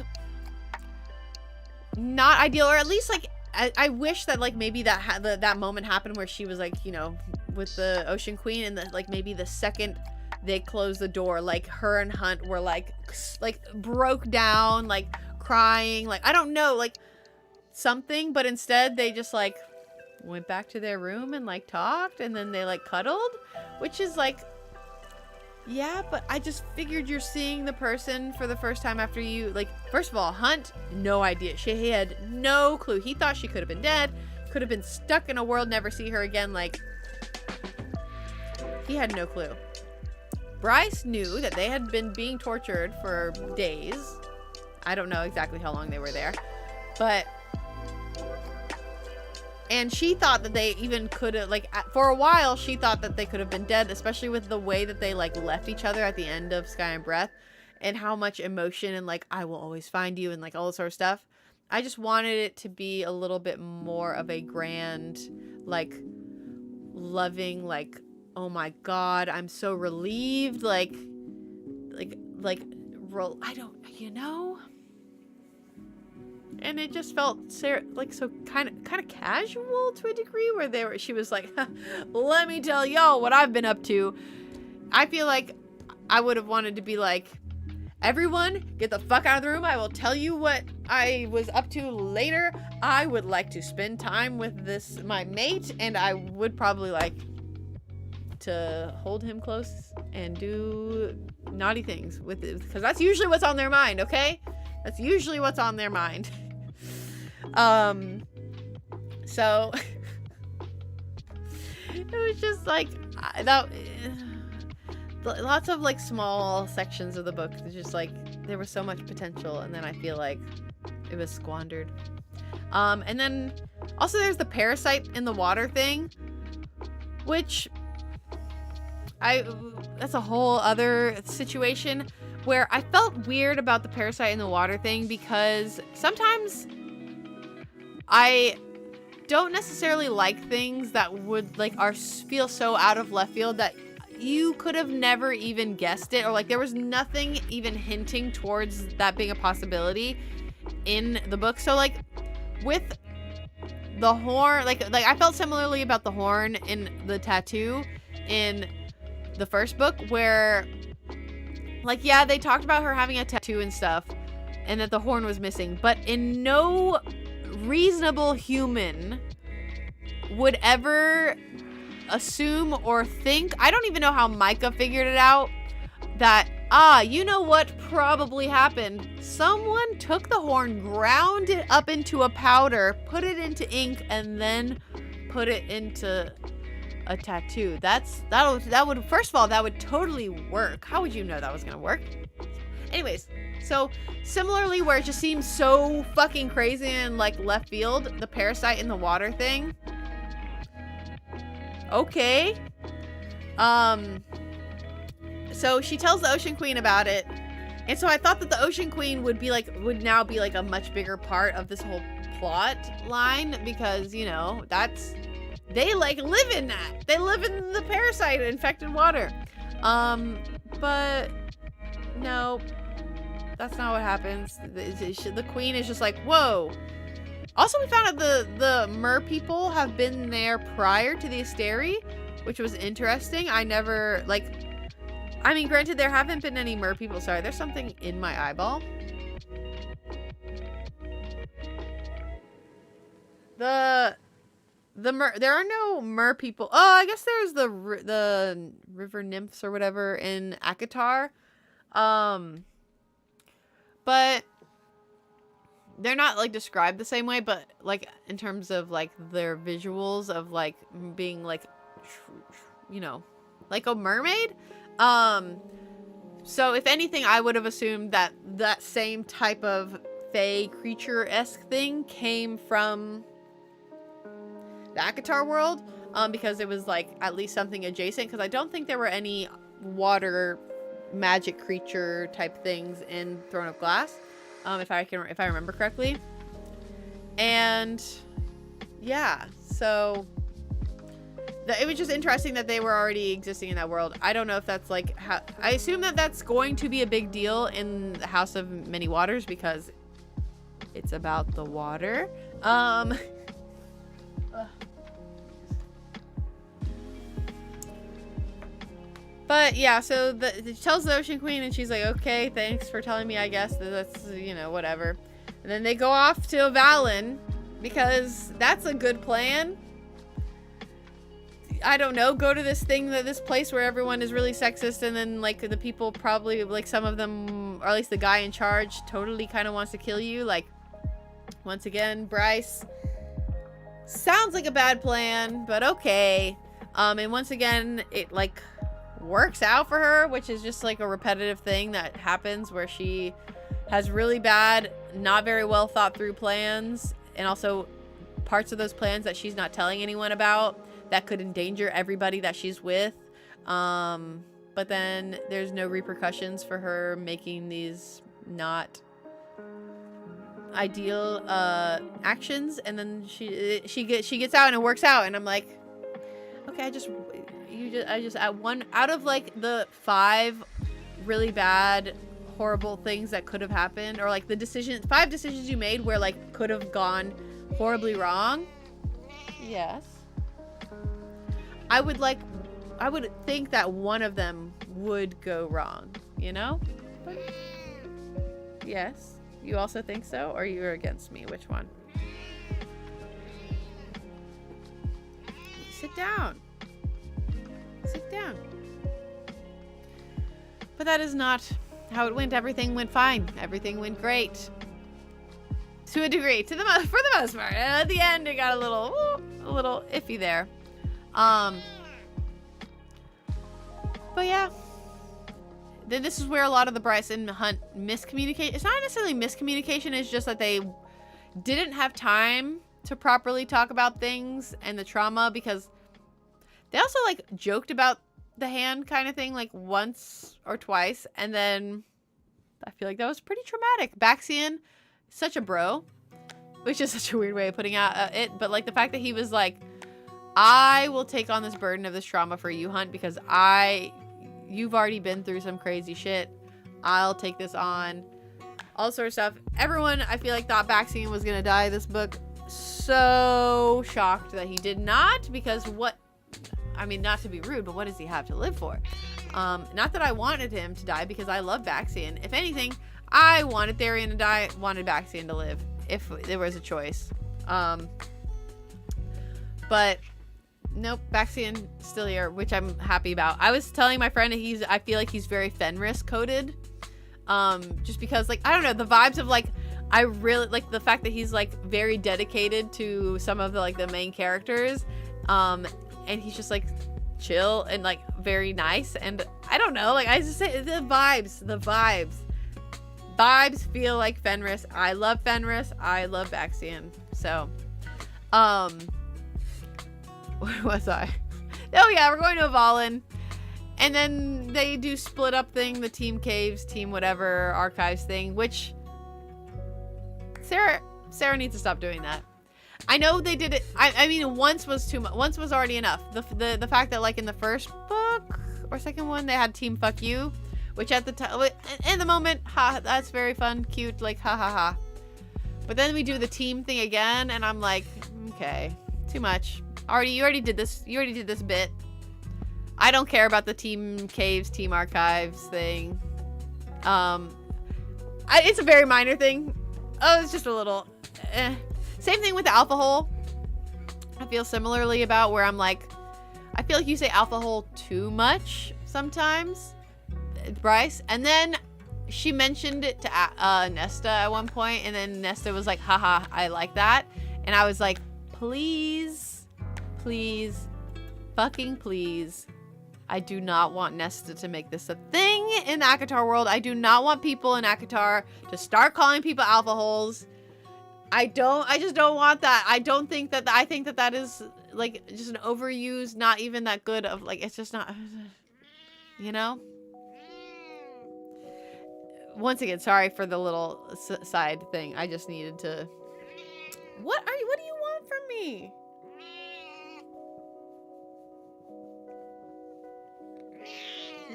not ideal, or at least like I wish that like maybe that moment happened where she was like, you know, with the Ocean Queen, and like maybe the second they closed the door, like her and Hunt were like broke down, like crying, like, I don't know, like something, but instead they just like went back to their room and like talked, and then they like cuddled, which is like, yeah, but I just figured you're seeing the person for the first time after you, like, first of all, Hunt, no idea. He had no clue. He thought she could have been dead, could have been stuck in a world, never see her again. Like, he had no clue. Bryce knew that they had been being tortured for days. I don't know exactly how long they were there, but, and she thought that they even could have, like, for a while, she thought that they could have been dead, especially with the way that they, like, left each other at the end of Sky and Breath, and how much emotion and, like, I will always find you, and, like, all this sort of stuff. I just wanted it to be a little bit more of a grand, like, loving, like, oh my god, I'm so relieved, I don't, you know? And it just felt like so kind of casual to a degree, where she was like, let me tell y'all what I've been up to. I feel like I would have wanted to be like, everyone get the fuck out of the room. I will tell you what I was up to later. I would like to spend time with my mate, and I would probably like to hold him close and do naughty things with it, because that's usually what's on their mind, okay? That's usually what's on their mind. So it was just like lots of like small sections of the book. It's just like there was so much potential, and then I feel like it was squandered. And then also there's the parasite in the water thing, which that's a whole other situation where I felt weird about the parasite in the water thing, because sometimes I don't necessarily like things that would like feel so out of left field that you could have never even guessed it, or like there was nothing even hinting towards that being a possibility in the book. So like with the horn, like I felt similarly about the horn in the tattoo in the first book, where like, yeah, they talked about her having a tattoo and stuff and that the horn was missing, but in no reasonable human would ever assume or think, I don't even know how Micah figured it out, that you know what probably happened? Someone took the horn, ground it up into a powder, put it into ink, and then put it into a tattoo. That would, first of all, that would totally work. How would you know that was gonna work? Anyways, so similarly, where it just seems so fucking crazy and like left field, the parasite in the water thing. Okay. So she tells the Ocean Queen about it. And so I thought that the Ocean Queen would now be like a much bigger part of this whole plot line, because, you know, they like live in that. They live in the parasite infected water. But no, that's not what happens. The queen is just like, whoa. Also, we found out the mer people have been there prior to the Asteri, which was interesting. I never, like, I mean, granted, there haven't been any mer people. Sorry, there's something in my eyeball. There are no mer people. Oh, I guess there's the river nymphs or whatever in Akatar. But they're not like described the same way, but like in terms of like their visuals of like being like, you know, like a mermaid. So if anything, I would have assumed that that same type of fae creature-esque thing came from the Akatar world, because it was like at least something adjacent, because I don't think there were any water magic creature type things in Throne of Glass, if I remember correctly. And yeah, so it was just interesting that they were already existing in that world. I don't know if that's like how, I assume that that's going to be a big deal in the House of Many Waters, because it's about the water. But yeah, so it tells the Ocean Queen, and she's like, okay, thanks for telling me, I guess. That's, you know, whatever. And then they go off to Avalon, because that's a good plan. I don't know, go to this place where everyone is really sexist, and then like the people probably, like some of them, or at least the guy in charge, totally kind of wants to kill you. Like, once again, Bryce, sounds like a bad plan, but okay. And once again, it like works out for her, which is just like a repetitive thing that happens where she has really bad, not very well thought through plans, and also parts of those plans that she's not telling anyone about that could endanger everybody that she's with. But then there's no repercussions for her making these not ideal actions, and then she gets out and it works out, and I'm like, okay, I just at one out of like the 5 really bad, horrible things that could have happened, or like the 5 decisions you made where like could have gone horribly wrong. Yes. I would think that one of them would go wrong, you know? But yes. You also think so? Or you're against me? Which one? Sit down. Sit down. But that is not how it went. Everything went fine. Everything went great. To a degree, for the most part. And at the end, it got a little iffy there. But yeah. Then this is where a lot of the Bryce and Hunt miscommunication. It's not necessarily miscommunication. It's just that they didn't have time to properly talk about things and the trauma, because they also like joked about the hand kind of thing like once or twice, and then I feel like that was pretty traumatic. Baxian, such a bro, which is such a weird way of putting out it, but like the fact that he was like, I will take on this burden of this trauma for you, Hunt, because you've already been through some crazy shit. I'll take this on. All sort of stuff. Everyone, I feel like, thought Baxian was gonna die this book. So shocked that he did not, because I mean, not to be rude, but what does he have to live for? Not that I wanted him to die, because I love Baxian. If anything, I wanted Therian to die, wanted Baxian to live, if there was a choice. But nope, Baxian still here, which I'm happy about. I was telling my friend that I feel like he's very Fenris coded. Just because, like, I don't know, the vibes of, like, I really like the fact that he's like very dedicated to some of the like the main characters, and he's just like chill and like very nice, and I don't know, like I just say the vibes feel like Fenris. I love Fenris. I love Baxian. So, where was I? Oh yeah, we're going to Avalon. And then they do split up thing, the team caves, team whatever, archives thing, which Sarah needs to stop doing that. I know they did it. I mean, once was too much. Once was already enough. The fact that like in the first book or second one they had team fuck you, which at the time, in the moment, that's very fun, cute, like ha ha ha. But then we do the team thing again, and I'm like, okay, too much. You already did this. You already did this bit. I don't care about the team caves, team archives thing. It's a very minor thing. Oh, it's just a little Same thing with the alpha hole. I feel similarly about where I'm like, I feel like you say alpha hole too much sometimes, Bryce. And then she mentioned it to Nesta at one point, and then Nesta was like, haha, I like that. And I was like, please, fucking please. I do not want Nesta to make this a thing in the ACOTAR world. I do not want people in ACOTAR to start calling people alpha holes. I just don't want that. I think that that is like just an overused, not even that good of like, it's just not, you know? Once again, sorry for the little side thing. I just needed to, what do you want from me?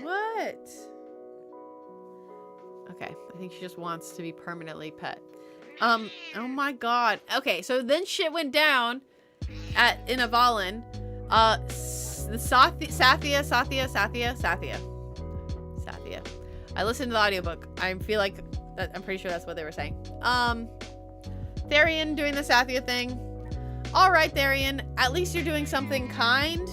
What? Okay, I think she just wants to be permanently pet. Oh my god. Okay, so then shit went down in Avalon. The Sathya. I listened to the audiobook. I feel like I'm pretty sure that's what they were saying. Therian doing the Sathya thing. All right, Therian, at least you're doing something kind.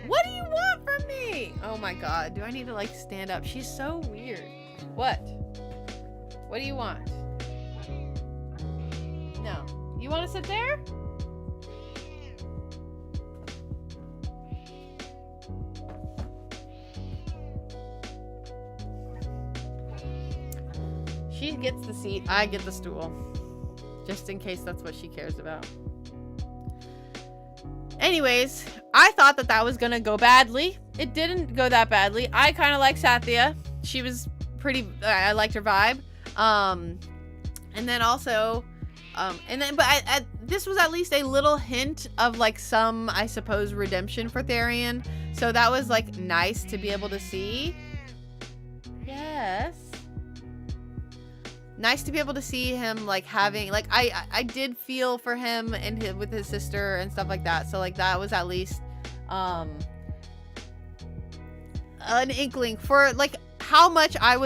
What do you want from me? Oh my god, do I need to like stand up? She's so weird. What do you want? No. You want to sit there? She gets the seat, I get the stool. Just in case that's what she cares about. Anyways, I thought that was gonna go badly. It didn't go that badly. I kind of like Sathya. She was pretty, I liked her vibe. And then also, but this was at least a little hint of like some, I suppose, redemption for Therian. So that was like nice to be able to see. Yes. Nice to be able to see him like having, like, I did feel for him and with his sister and stuff like that. So like that was at least, an inkling for like how much I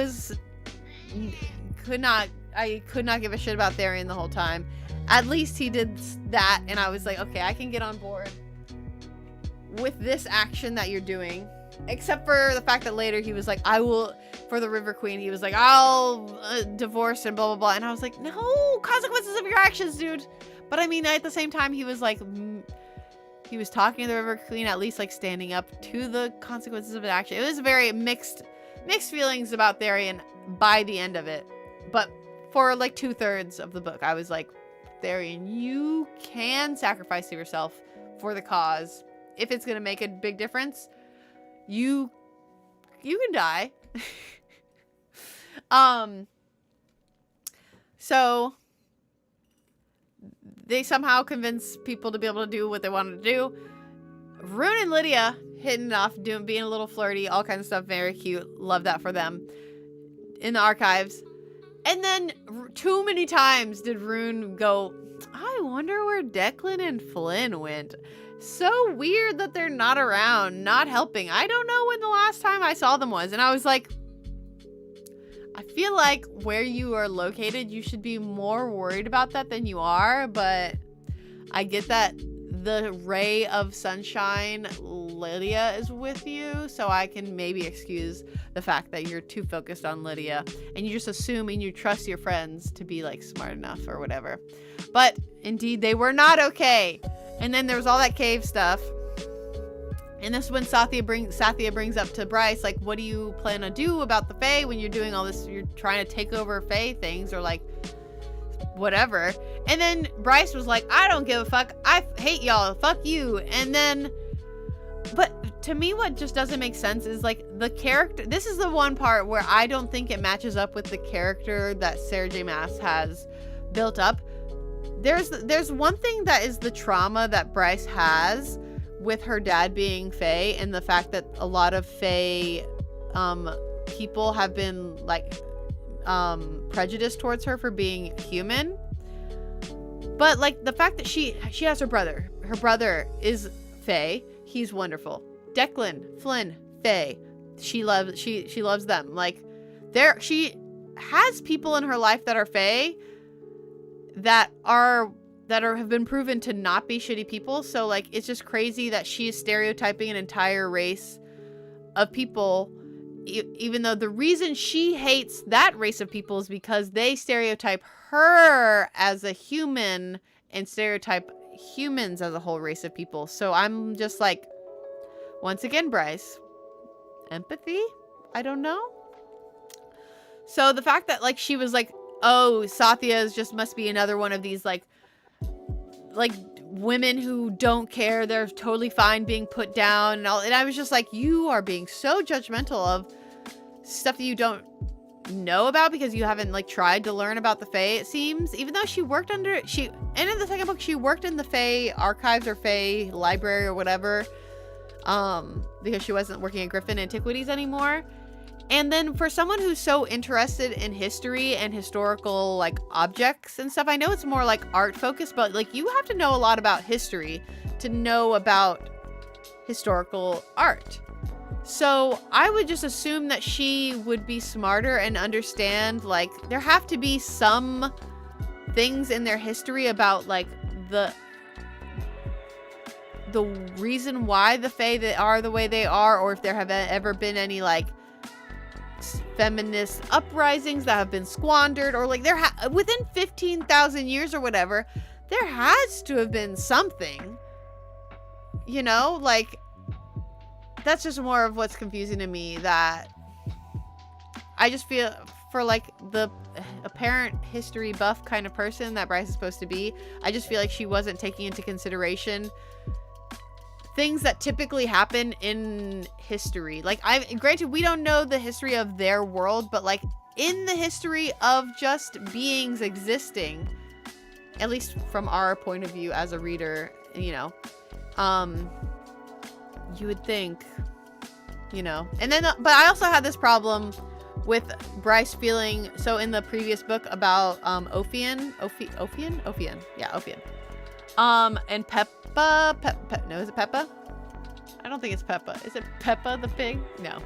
could not give a shit about Therian the whole time. At least he did that, and I was like, okay, I can get on board with this action that you're doing. Except for the fact that later he was like, I will, for the River Queen, he was like, I'll divorce and blah, blah, blah. And I was like, no, consequences of your actions, dude. But I mean, at the same time, he was like, he was talking to the River Queen, at least like standing up to the consequences of an action. It was very mixed feelings about Therian by the end of it. But for like 2/3 of the book, I was like, Therian, you can sacrifice yourself for the cause. If it's going to make a big difference, you can die. So they somehow convince people to be able to do what they wanted to do. Rune and Lydia hitting it off, being a little flirty, all kinds of stuff, very cute. Love that for them in the archives. And then too many times did Rune go, I wonder where Declan and Flynn went. So weird that they're not around, not helping. I don't know when the last time I saw them was. And I was like, I feel like where you are located, you should be more worried about that than you are. But I get that the ray of sunshine, Lydia, is with you. So I can maybe excuse the fact that you're too focused on Lydia. And you just assume and you trust your friends to be like smart enough or whatever. But indeed, they were not okay. And then there was all that cave stuff. And this is when Sathya brings up to Bryce, like, what do you plan to do about the Fae when you're doing all this? You're trying to take over Fae things or like whatever. And then Bryce was like, I don't give a fuck. I hate y'all. Fuck you. And then, but to me, what just doesn't make sense is like the character. This is the one part where I don't think it matches up with the character that Sarah J. Maas has built up. There's one thing that is the trauma that Bryce has with her dad being Fae, and the fact that a lot of Fae people have been like prejudiced towards her for being human. But like the fact that she has her brother. Her brother is Fae. He's wonderful. Declan, Flynn, Fae. She loves them. Like she has people in her life that are Fae that have been proven to not be shitty people. So like it's just crazy that she is stereotyping an entire race of people, even though the reason she hates that race of people is because they stereotype her as a human and stereotype humans as a whole race of people. So I'm just like, once again, Bryce, empathy? I don't know. So the fact that like she was like, oh, Sathya's just must be another one of these like women who don't care. They're totally fine being put down and all. And I was just like, you are being so judgmental of stuff that you don't know about because you haven't like tried to learn about the Fae, it seems. Even though she worked and in the second book, she worked in the Fae archives or Fae library or whatever, because she wasn't working at Griffin Antiquities anymore. And then for someone who's so interested in history and historical like objects and stuff, I know it's more like art focused, but like you have to know a lot about history to know about historical art. So I would just assume that she would be smarter and understand like there have to be some things in their history about like the reason why the Fae that are the way they are, or if there have ever been any like feminist uprisings that have been squandered, or like within 15,000 years or whatever, there has to have been something, you know, like that's just more of what's confusing to me, that I just feel for like the apparent history buff kind of person that Bryce is supposed to be, I just feel like she wasn't taking into consideration things that typically happen in history. Like granted, we don't know the history of their world, but like in the history of just beings existing, at least from our point of view as a reader, you know, you would think, you know. And then but I also had this problem with Bryce feeling, so in the previous book about Ophian, and Peppa, no, is it Peppa? I don't think it's Peppa. Is it Peppa the pig? No.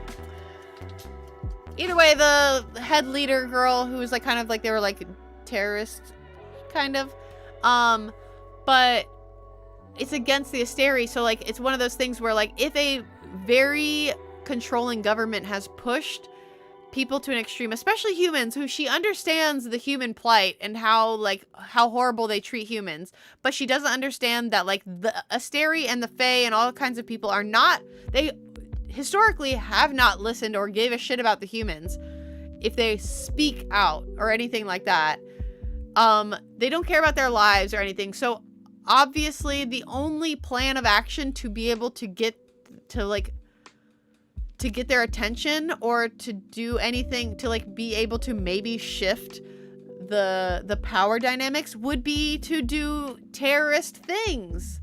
Either way, the head leader girl who was like kind of like, they were like terrorists, kind of. But it's against the Asteri, so like it's one of those things where like if a very controlling government has pushed people to an extreme, especially humans, who she understands the human plight and how horrible they treat humans, but she doesn't understand that like the Asteri and the Fae and all kinds of people are not, they historically have not listened or gave a shit about the humans if they speak out or anything like that. They don't care about their lives or anything. So obviously the only plan of action to be able to get their attention or to do anything to like be able to maybe shift the power dynamics would be to do terrorist things.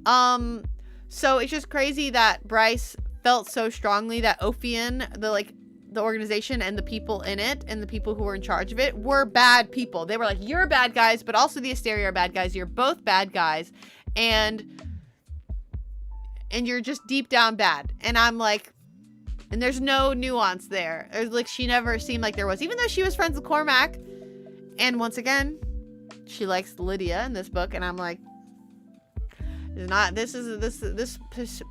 So it's just crazy that Bryce felt so strongly that Ophion, the organization and the people in it and the people who were in charge of it were bad people. They were like, you're bad guys, but also the Asteri are bad guys. You're both bad guys. And you're just deep down bad. And I'm like, and there's no nuance there. It was like, she never seemed like there was, even though she was friends with Cormac. And once again, she likes Lydia in this book. And I'm like, this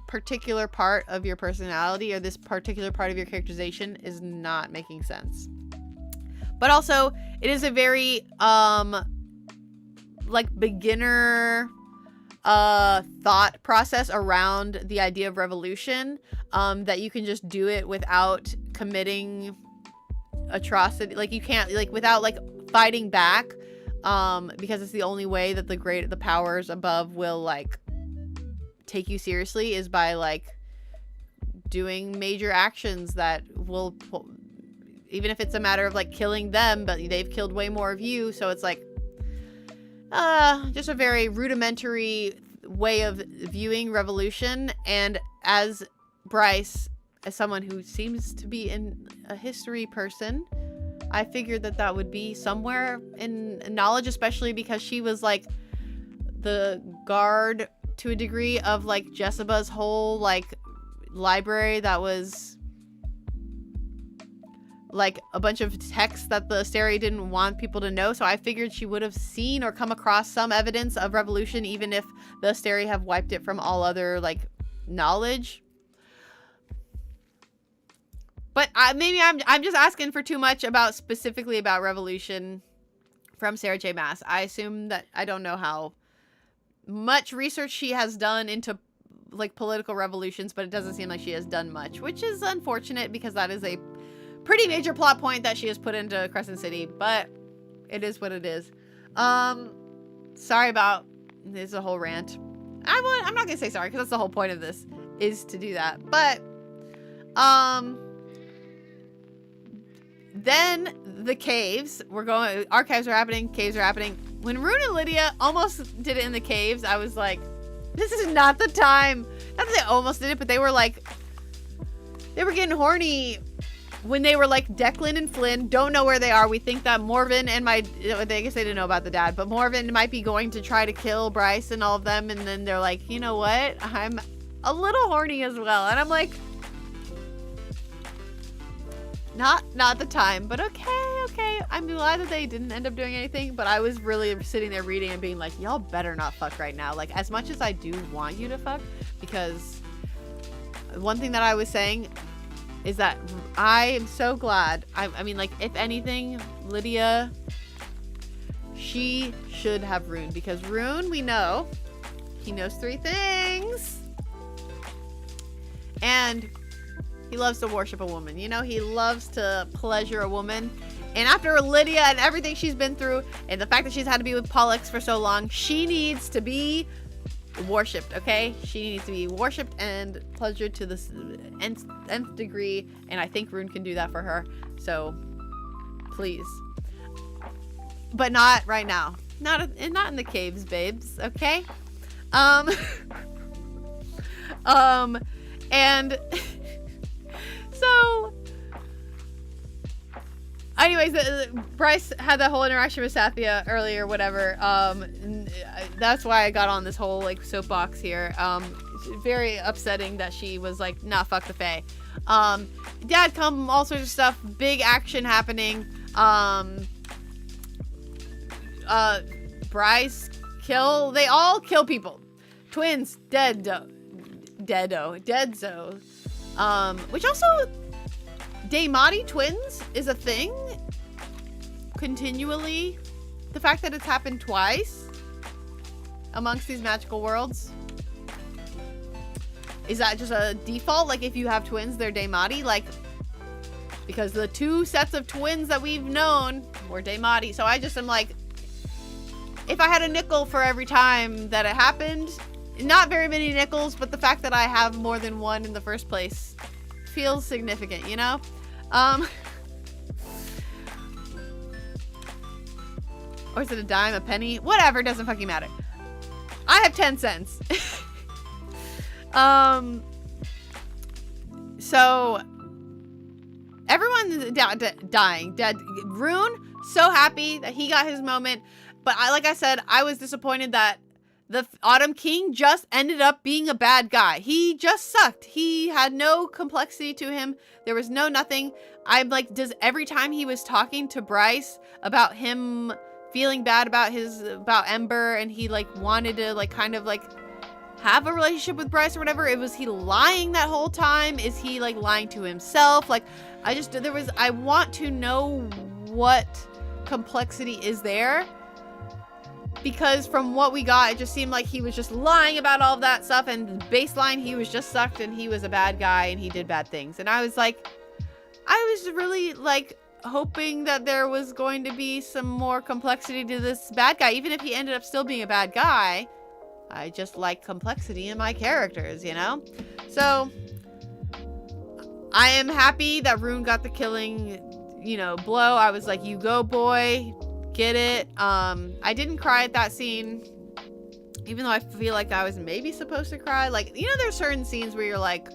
particular part of your personality or this particular part of your characterization is not making sense. But also, it is a very beginner thought process around the idea of revolution, that you can just do it without committing atrocity. Like you can't, like, without like fighting back, because it's the only way that the powers above will like take you seriously, is by like doing major actions that will, even if it's a matter of like killing them, but they've killed way more of you. So it's like just a very rudimentary way of viewing revolution. And as Bryce, as someone who seems to be a history person, I figured that would be somewhere in knowledge, especially because she was like the guard to a degree of like Jessiba's whole like library that was like a bunch of texts that the Asteri didn't want people to know. So I figured she would have seen or come across some evidence of revolution, even if the Asteri have wiped it from all other like knowledge. But maybe I'm just asking for too much specifically about revolution from Sarah J. Maas. I assume that I don't know how much research she has done into like political revolutions, but it doesn't seem like she has done much, which is unfortunate because that is a pretty major plot point that she has put into Crescent City, but it is what it is. Sorry about this is a whole rant. I'm not gonna say sorry because that's the whole point of this, is to do that. But then the caves, archives are happening, caves are happening. When Rune and Lydia almost did it in the caves, I was like, this is not the time. Not that they almost did it, but they were getting horny when they were like, Declan and Flynn don't know where they are. We think that Morven and I guess they didn't know about the dad, but Morven might be going to try to kill Bryce and all of them. And then they're like, you know what? I'm a little horny as well. And I'm like, not the time, but okay. I'm glad that they didn't end up doing anything, but I was really sitting there reading and being like, y'all better not fuck right now. Like, as much as I do want you to fuck, because one thing that I was saying is that I am so glad. I mean, like, if anything, Lydia, she should have Rune, because Rune, we know, he knows 3 things. And he loves to worship a woman. You know, he loves to pleasure a woman. And after Lydia and everything she's been through, and the fact that she's had to be with Pollux for so long, she needs to be worshipped, okay? She needs to be worshipped and pleasured to the nth degree. And I think Rune can do that for her. So, please. But not right now. Not in the caves, babes, okay? And so, anyways, Bryce had that whole interaction with Sathya earlier, whatever. That's why I got on this whole like soapbox here. Very upsetting that she was like, nah, fuck the Fae. Dad come, all sorts of stuff, big action happening. Bryce they all kill people. Twins, dead zo. Which also, Daimati twins is a thing. Continually. The fact that it's happened twice amongst these magical worlds. Is that just a default? Like, if you have twins, they're Daimati? Like, because the 2 sets of twins that we've known were Daimati. So I just am like, if I had a nickel for every time that it happened, not very many nickels, but the fact that I have more than one in the first place feels significant, you know? Or is it a dime, a penny? Whatever, doesn't fucking matter. I have 10 cents. So everyone's dying. Dead. Rune, so happy that he got his moment. But like I said, I was disappointed that the Autumn King just ended up being a bad guy. He just sucked. He had no complexity to him. There was no nothing. I'm like, every time he was talking to Bryce about him feeling bad about Ember, and he like wanted to like kind of like have a relationship with Bryce or whatever, was he lying that whole time? Is he like lying to himself? Like, I want to know what complexity is there, because from what we got, it just seemed like he was just lying about all of that stuff, and baseline, he was just sucked and he was a bad guy and he did bad things. And I was like, I was really like hoping that there was going to be some more complexity to this bad guy, even if he ended up still being a bad guy. I just like complexity in my characters, you know? So I am happy that Rune got the killing, you know, blow. I was like, you go, boy, get it. I didn't cry at that scene, even though I feel like I was maybe supposed to cry. Like, you know, there's certain scenes where you're like,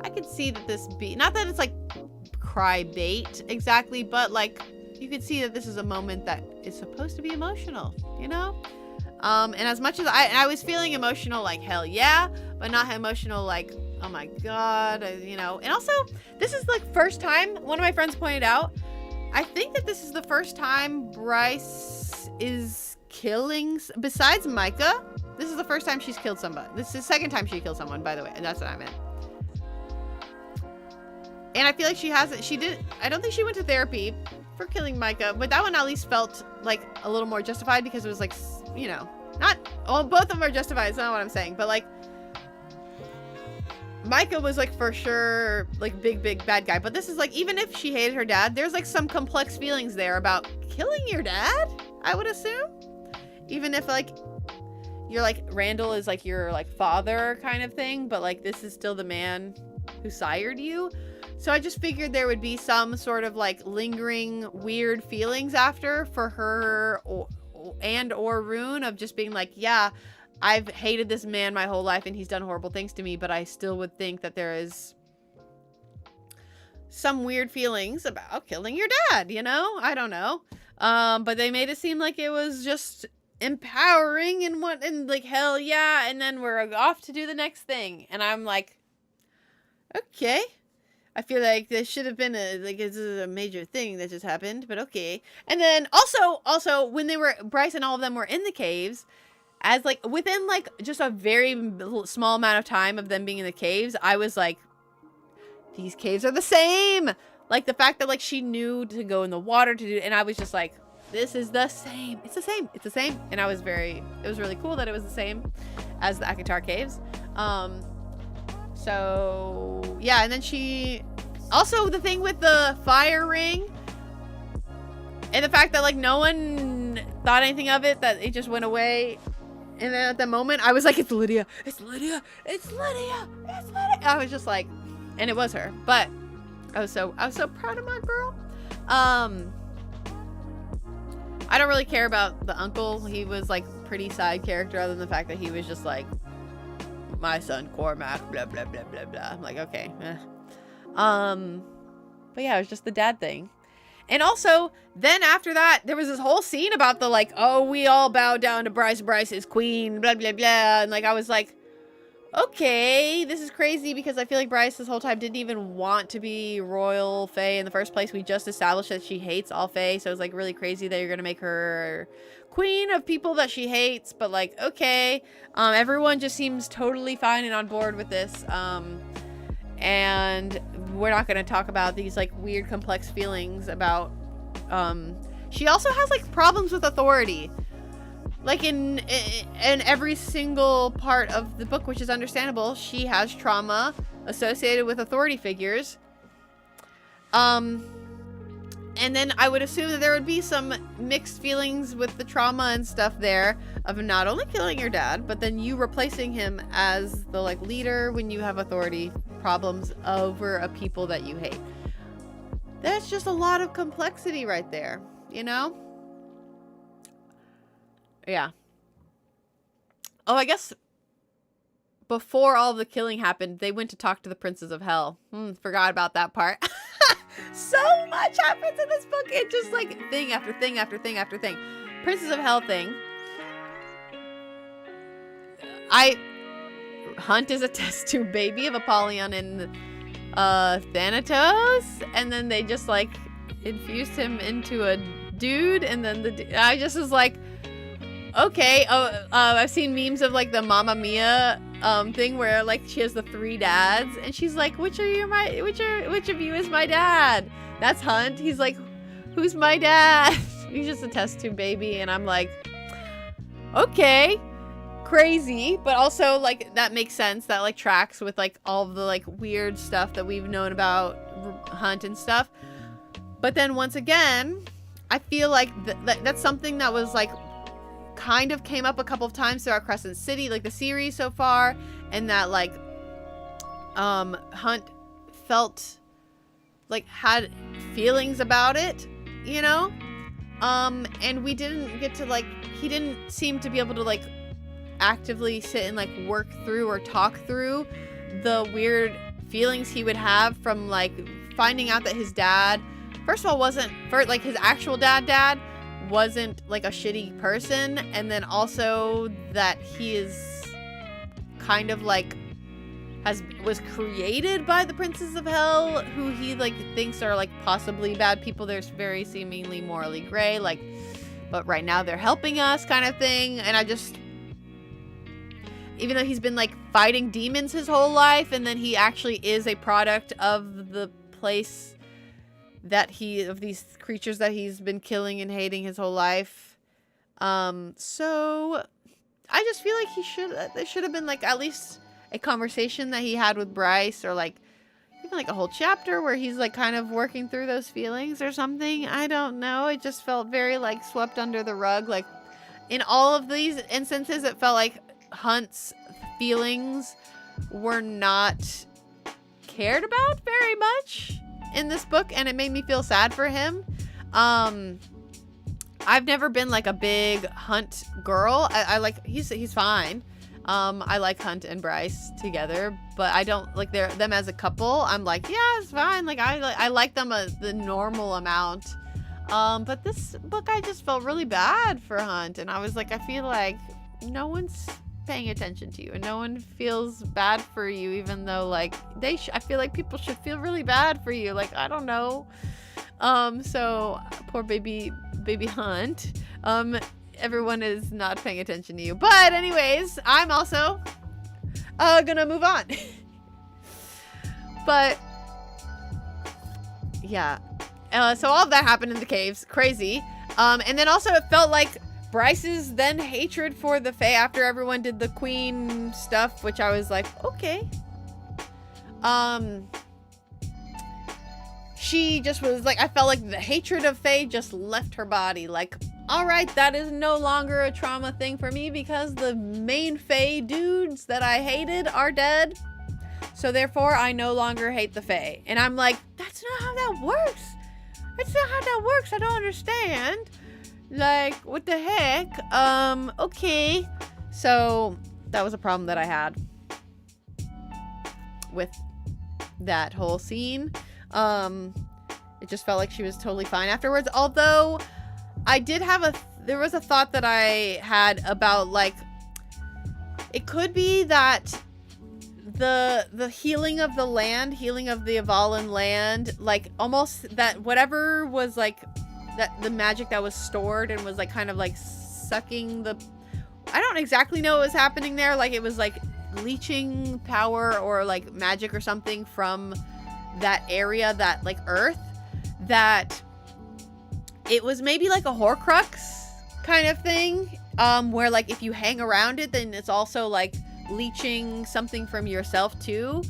I could see that this not that it's like cry bait exactly, but like you could see that this is a moment that is supposed to be emotional, you know? And as much as I was feeling emotional, like hell yeah, but not emotional like, oh my god, you know. And also, this is like first time, one of my friends pointed out, I think that this is the first time Bryce is killing, besides Micah, this is the first time she's killed somebody. This is the second time she killed someone, by the way, and that's what I meant. And I feel like I don't think she went to therapy for killing Micah, but that one at least felt like a little more justified, because it was like, you know, both of them are justified, it's not what I'm saying, but like, Micah was like for sure like big bad guy, but this is like, even if she hated her dad, there's like some complex feelings there about killing your dad, I would assume, even if like you're like Randall is like your like father kind of thing, but like this is still the man who sired you. So I just figured there would be some sort of like lingering weird feelings after for her or Rune, of just being like, yeah, I've hated this man my whole life and he's done horrible things to me, but I still would think that there is some weird feelings about killing your dad, you know? I don't know. But they made it seem like it was just empowering and like, hell yeah, and then we're off to do the next thing. And I'm like, okay. I feel like this should have been this is a major thing that just happened, but okay. And then also when Bryce and all of them were in the caves, as like within like just a very small amount of time of them being in the caves, I was like, these caves are the same. Like the fact that like she knew to go in the water to do, and I was just like, this is the same. It's the same. It's the same. And it was really cool that it was the same as the Akatar caves. So yeah, and then she also, the thing with the fire ring and the fact that like no one thought anything of it, that it just went away. And then at the moment I was like, it's Lydia, it's Lydia, it's Lydia, it's Lydia. I was just like, and it was her, but I was so proud of my girl. I don't really care about the uncle. He was like pretty side character, other than the fact that he was just like, my son Cormac, blah blah blah blah blah. I'm like, okay. But yeah, it was just the dad thing. And also, then after that, there was this whole scene about the like, oh, we all bow down to Bryce is queen, blah blah blah. And like, I was like, okay, this is crazy, because I feel like Bryce this whole time didn't even want to be royal Fae in the first place. We just established that she hates all Fae, so it's like really crazy that you're gonna make her queen of people that she hates. But like, okay, everyone just seems totally fine and on board with this. and we're not going to talk about these like weird complex feelings about she also has like problems with authority, like in every single part of the book, which is understandable. She has trauma associated with authority figures, and then I would assume that there would be some mixed feelings with the trauma and stuff there of not only killing your dad, but then you replacing him as the like leader when you have authority problems over a people that you hate. That's just a lot of complexity right there, you know? Yeah. Oh, I guess before all the killing happened, they went to talk to the princes of hell. Forgot about that part. So much happens in this book. It just like thing after thing after thing after thing. Princes of Hell thing. Hunt is a test tube baby of Apollyon and Thanatos, and then they just like infused him into a dude, and then I just was like, okay. I've seen memes of like the Mamma Mia thing where like she has the 3 dads, and she's like, which of you is my dad? That's Hunt. He's like, who's my dad? He's just a test tube baby, and I'm like, okay, crazy, but also like that makes sense. That like tracks with like all of the like weird stuff that we've known about Hunt and stuff. But then once again, I feel like that's something that was like kind of came up a couple of times throughout Crescent City, like the series so far, and that like Hunt felt like had feelings about it, you know, and we didn't get to like, he didn't seem to be able to like actively sit and like work through or talk through the weird feelings he would have from like finding out that his dad, first of all, wasn't like his actual dad wasn't like a shitty person, and then also that he is kind of like was created by the princes of hell, who he like thinks are like possibly bad people. They're very seemingly morally gray, like, but right now they're helping us kind of thing. And I just, even though he's been like fighting demons his whole life, and then he actually is a product of the place that of these creatures that he's been killing and hating his whole life. So I just feel like there should have been like at least a conversation that he had with Bryce, or like even like a whole chapter where he's like kind of working through those feelings or something. I don't know. It just felt very like swept under the rug. Like in all of these instances, it felt like Hunt's feelings were not cared about very much in this book, and it made me feel sad for him. I've never been like a big Hunt girl. I like, he's fine. I like Hunt and Bryce together, but I don't like them as a couple. I'm like, yeah, it's fine. Like I like them the normal amount. But this book, I just felt really bad for Hunt, and I was like, I feel like no one's paying attention to you, and no one feels bad for you, even though like I feel like people should feel really bad for you. Like, I don't know. So poor baby Hunt. Everyone is not paying attention to you. But anyways, I'm also gonna move on. But yeah. So all of that happened in the caves. Crazy. And then also it felt like Bryce's then hatred for the Fae after everyone did the queen stuff, which I was like, okay. She just was like, I felt like the hatred of Fae just left her body. Like, all right, that is no longer a trauma thing for me because the main Fae dudes that I hated are dead. So therefore, I no longer hate the Fae. And I'm like, that's not how that works. That's not how that works. I don't understand. Like, what the heck? Okay. So that was a problem that I had with that whole scene. It just felt like she was totally fine afterwards. Although I did have there was a thought that I had about like, it could be that the healing of the land, healing of the Avalan land, like almost that whatever was like that the magic that was stored and was like kind of like sucking I don't exactly know what was happening there. Like it was like leeching power or like magic or something from that area, that like earth, that it was maybe like a Horcrux kind of thing, where like if you hang around it, then it's also like leeching something from yourself too.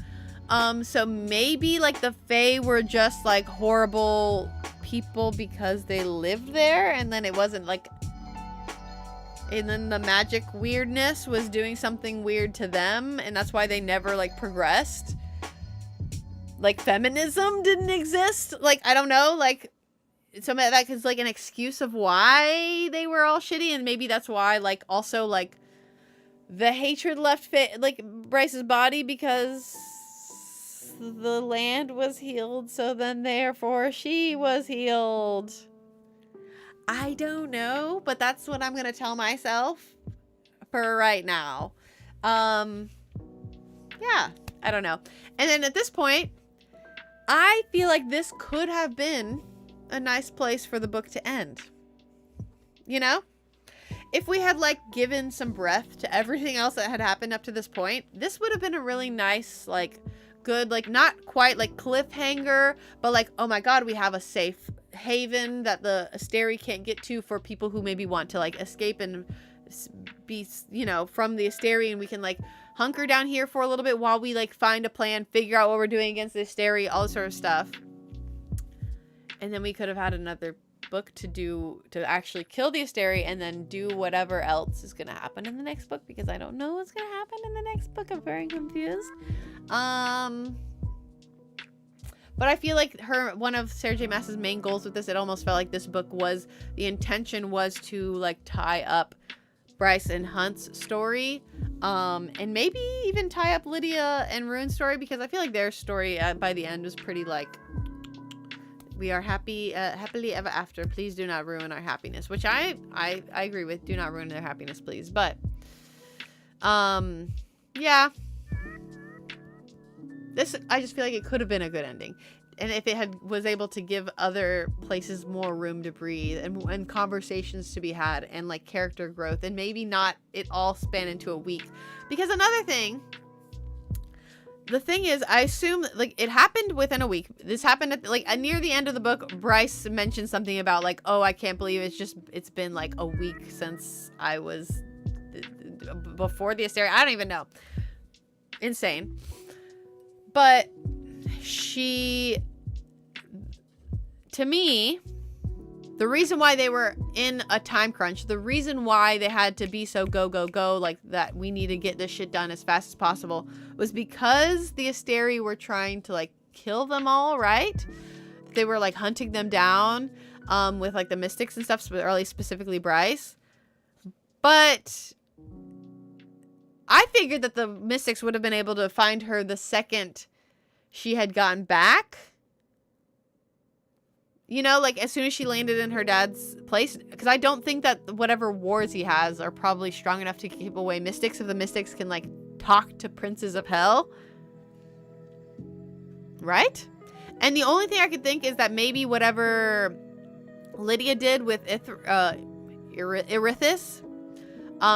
So maybe like the Fae were just like horrible people because they lived there, and then it wasn't like, and then the magic weirdness was doing something weird to them, and that's why they never like progressed. Like feminism didn't exist. Like, I don't know, like some of that is like an excuse of why they were all shitty, and maybe that's why like also like the hatred left like Bryce's body because the land was healed, so then therefore she was healed. I don't know, but that's what I'm gonna tell myself for right now. Yeah, I don't know. And then at this point, I feel like this could have been a nice place for the book to end. You know? If we had like given some breath to everything else that had happened up to this point, this would have been a really nice, like, good, like, not quite like cliffhanger, but like, oh my god, we have a safe haven that the Asteri can't get to for people who maybe want to like escape and be, you know, from the Asteri, and we can like hunker down here for a little bit while we like find a plan, figure out what we're doing against the Asteri, all this sort of stuff. And then we could have had another book to actually kill the Asteri and then do whatever else is going to happen in the next book, because I don't know what's going to happen in the next book. I'm very confused. But I feel like one of Sarah J. Maas's main goals with this, it almost felt like this book was, the intention was to like tie up Bryce and Hunt's story, and maybe even tie up Lydia and Rune's story, because I feel like their story by the end was pretty like, we are happily ever after. Please do not ruin our happiness, which I agree with. Do not ruin their happiness, please. But yeah, this, I just feel like it could have been a good ending, and if it was able to give other places more room to breathe and conversations to be had and like character growth, and maybe not it all span into a week. Because another thing, the thing is, I assume like it happened within a week. This happened at like near the end of the book. Bryce mentioned something about like, oh, I can't believe it's been like a week since I was before the Asteri. I don't even know. Insane. But to me, the reason why they were in a time crunch, the reason why they had to be so go, like that we need to get this shit done as fast as possible, was because the Asteri were trying to like kill them all, right? They were like hunting them down with like the mystics and stuff, or at least specifically Bryce. But I figured that the mystics would have been able to find her the second she had gotten back. You know, like as soon as she landed in her dad's place. Because I don't think that whatever wars he has are probably strong enough to keep away mystics, if the mystics can like talk to princes of hell. Right? And the only thing I could think is that maybe whatever Lydia did with Erithis,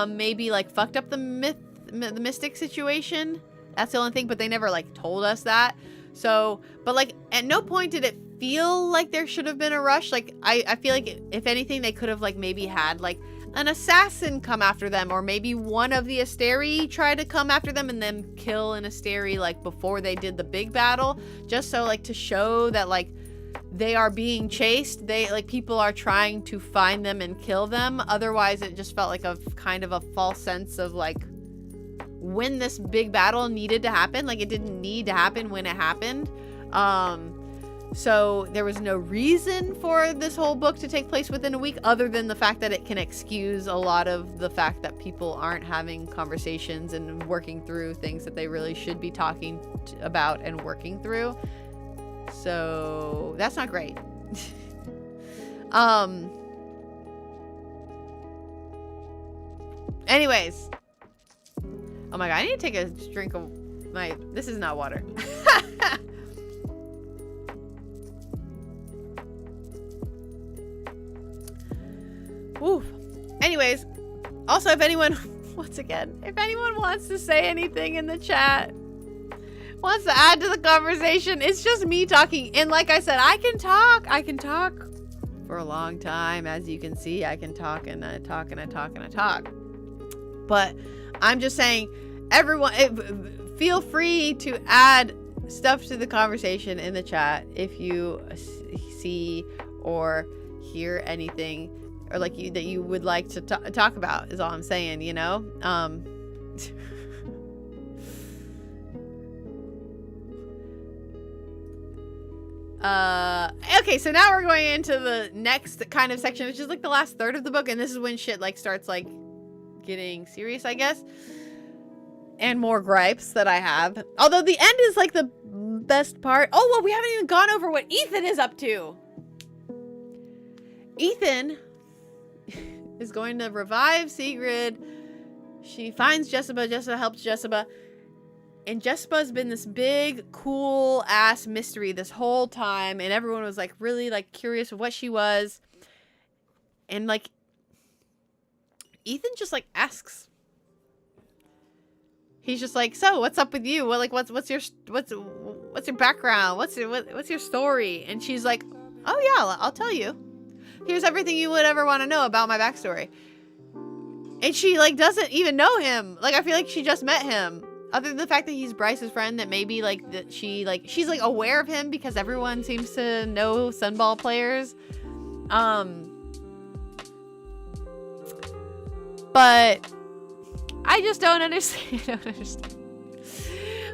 maybe like fucked up the mystic situation. That's the only thing, but they never like told us that. So, but like at no point did it feel like there should have been a rush. Like I feel like if anything, they could have like maybe had like an assassin come after them, or maybe one of the Asteri try to come after them and then kill an Asteri like before they did the big battle, just so like to show that like they are being chased. They like people are trying to find them and kill them. Otherwise, it just felt like a kind of a false sense of like when this big battle needed to happen. Like it didn't need to happen when it happened. So there was no reason for this whole book to take place within a week, other than the fact that it can excuse a lot of the fact that people aren't having conversations and working through things that they really should be talking about and working through. So that's not great. Anyways. Oh my god, I need to take a drink of my... This is not water. Ooh. Anyways, also if anyone once again, if anyone wants to say anything in the chat, wants to add to the conversation, it's just me talking. And like I said, I can talk for a long time. As you can see, I can talk and I talk and I talk and I talk. But I'm just saying, everyone, feel free to add stuff to the conversation in the chat if you see or hear anything, or like that you would like to talk about, is all I'm saying, you know? Okay, so now we're going into the next kind of section, which is like the last third of the book, and this is when shit like starts like getting serious, I guess. And more gripes that I have. Although the end is like the best part. Oh, well, we haven't even gone over what Ethan is up to. Ethan is going to revive Sigrid. She finds Jessica. Jessica helps Jessica. And Jessica's been this big, cool ass mystery this whole time. And everyone was like really like curious of what she was. And like Ethan just like asks. He's just like, so what's up with you? What like what's your background? What's your story? And she's like, oh yeah, I'll tell you. Here's everything you would ever want to know about my backstory. And she like doesn't even know him. Like I feel like she just met him. Other than the fact that he's Bryce's friend, that maybe like that she's like aware of him because everyone seems to know Sunball players. But I just don't understand.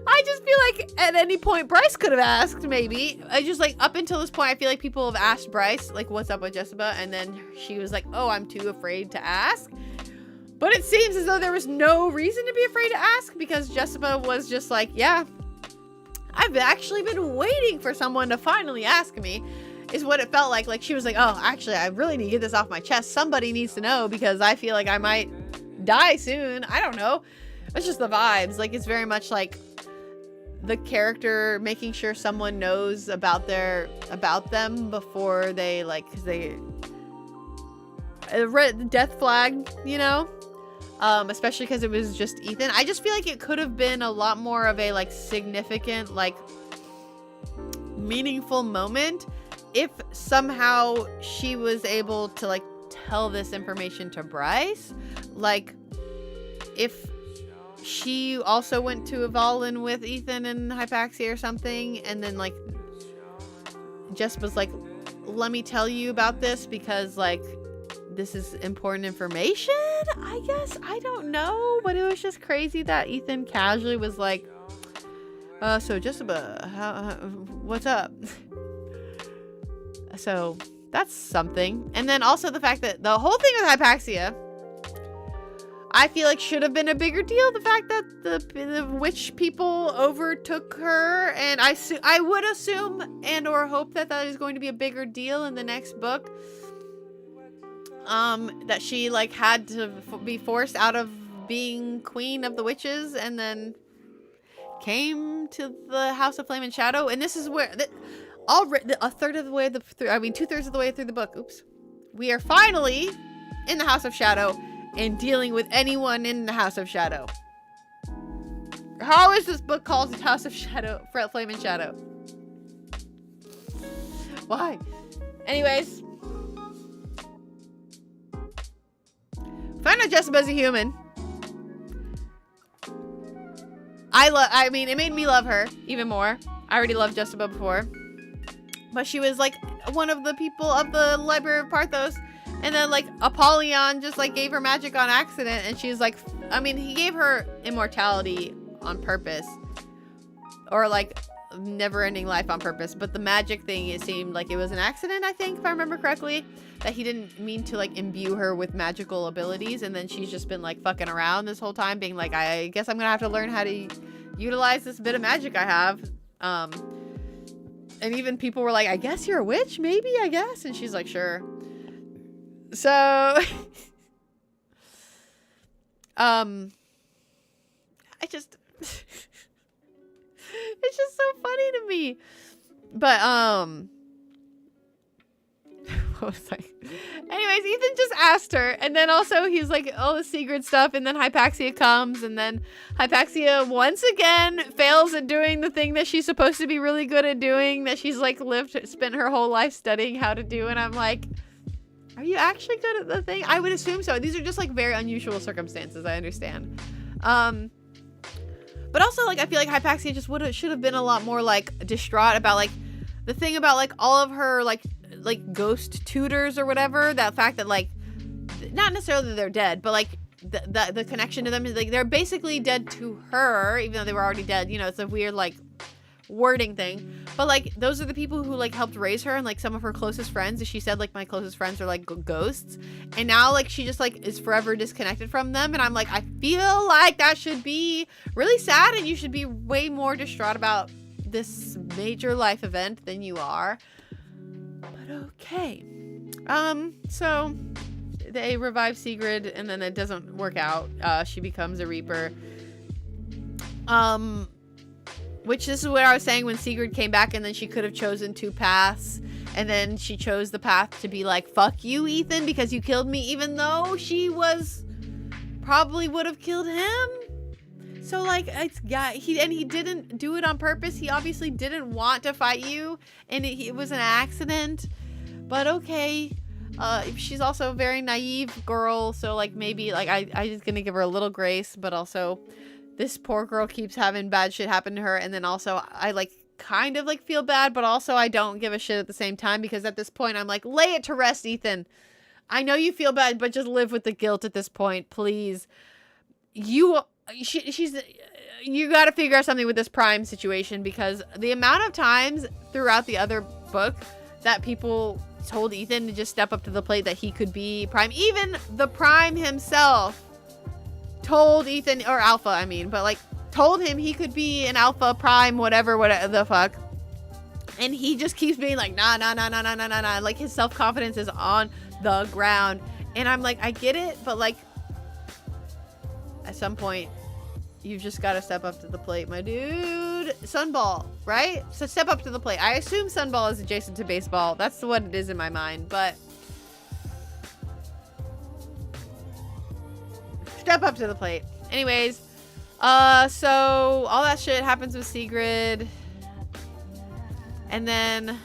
I just feel like at any point Bryce could have asked, maybe. I just like up until this point I feel like people have asked Bryce like what's up with Jessica, and then she was like, oh, I'm too afraid to ask. But it seems as though there was no reason to be afraid to ask, because Jessica was just like, yeah, I've actually been waiting for someone to finally ask me, is what it felt like. Like she was like, oh, actually I really need to get this off my chest. Somebody needs to know because I feel like I might die soon. I don't know. It's just the vibes. Like it's very much like the character making sure someone knows about them before they like, cause they read the death flag, you know? Especially because it was just Ethan. I just feel like it could have been a lot more of a like significant, like meaningful moment if somehow she was able to like tell this information to Bryce. Like if she also went to Avalon with Ethan and Hypaxia or something, and then like Jess was like, let me tell you about this because like this is important information, I guess. I don't know, but it was just crazy that Ethan casually was like, so Jessica, what's up? So that's something. And then also the fact that the whole thing with Hypaxia, I feel like should have been a bigger deal. The fact that the witch people overtook her, and I would assume and or hope that that is going to be a bigger deal in the next book. That she like had to be forced out of being queen of the witches and then came to the House of Flame and Shadow. And this is where a third of the way two-thirds of the way through the book. Oops. We are finally in the House of Shadow and dealing with anyone in the House of Shadow. How is this book called the House of Shadow, Flame and Shadow? Why? Anyways. Find out Jessica's a human. I mean, it made me love her even more. I already loved Jessica before. But she was like one of the people of the Library of Parthos. And then like Apollyon just like gave her magic on accident. And she's like, I mean, he gave her immortality on purpose. Or like never-ending life on purpose. But the magic thing, it seemed like it was an accident, I think, if I remember correctly. That he didn't mean to like imbue her with magical abilities. And then she's just been like fucking around this whole time, being like, I guess I'm gonna have to learn how to utilize this bit of magic I have. And even people were like, I guess you're a witch, maybe, I guess. And she's like, sure. So I just it's just so funny to me. But what was I? Anyways, Ethan just asked her, and then also he's like, all the secret stuff, and then Hypaxia comes, and then Hypaxia once again fails at doing the thing that she's supposed to be really good at doing, that she's like spent her whole life studying how to do, and I'm like, are you actually good at the thing? I would assume so. These are just like very unusual circumstances, I understand. But also, like, I feel like Hypaxia just should have been a lot more like distraught about like the thing about like all of her like ghost tutors or whatever. That fact that like, not necessarily that they're dead, but like the connection to them is like they're basically dead to her, even though they were already dead. You know, it's a weird like wording thing, but like those are the people who like helped raise her, and like some of her closest friends, as she said, like my closest friends are like ghosts, and now like she just like is forever disconnected from them, and I'm like, I feel like that should be really sad, and you should be way more distraught about this major life event than you are. But okay, so they revive Sigrid, and then it doesn't work out. She becomes a Reaper. Which this is what I was saying when Sigrid came back, and then she could have chosen two paths, and then she chose the path to be like, fuck you, Ethan, because you killed me, even though she probably would have killed him. So like, he didn't do it on purpose. He obviously didn't want to fight you, and it was an accident. But okay, she's also a very naive girl, so like maybe like I just gonna give her a little grace, but also, this poor girl keeps having bad shit happen to her, and then also I like kind of like feel bad, but also I don't give a shit at the same time, because at this point I'm like, lay it to rest, Ethan. I know you feel bad, but just live with the guilt at this point, please. You got to figure out something with this Prime situation, because the amount of times throughout the other book that people told Ethan to just step up to the plate that he could be Prime, even the Prime himself told Ethan, or Alpha, I mean, but like told him he could be an Alpha, Prime, whatever the fuck, and he just keeps being like, nah, like his self-confidence is on the ground, and I'm like, I get it, but like at some point you've just got to step up to the plate, my dude. Sunball, right? So step up to the plate. I assume Sunball is adjacent to baseball. That's what it is in my mind, but step up to the plate. Anyways, so all that shit happens with Sigrid, and then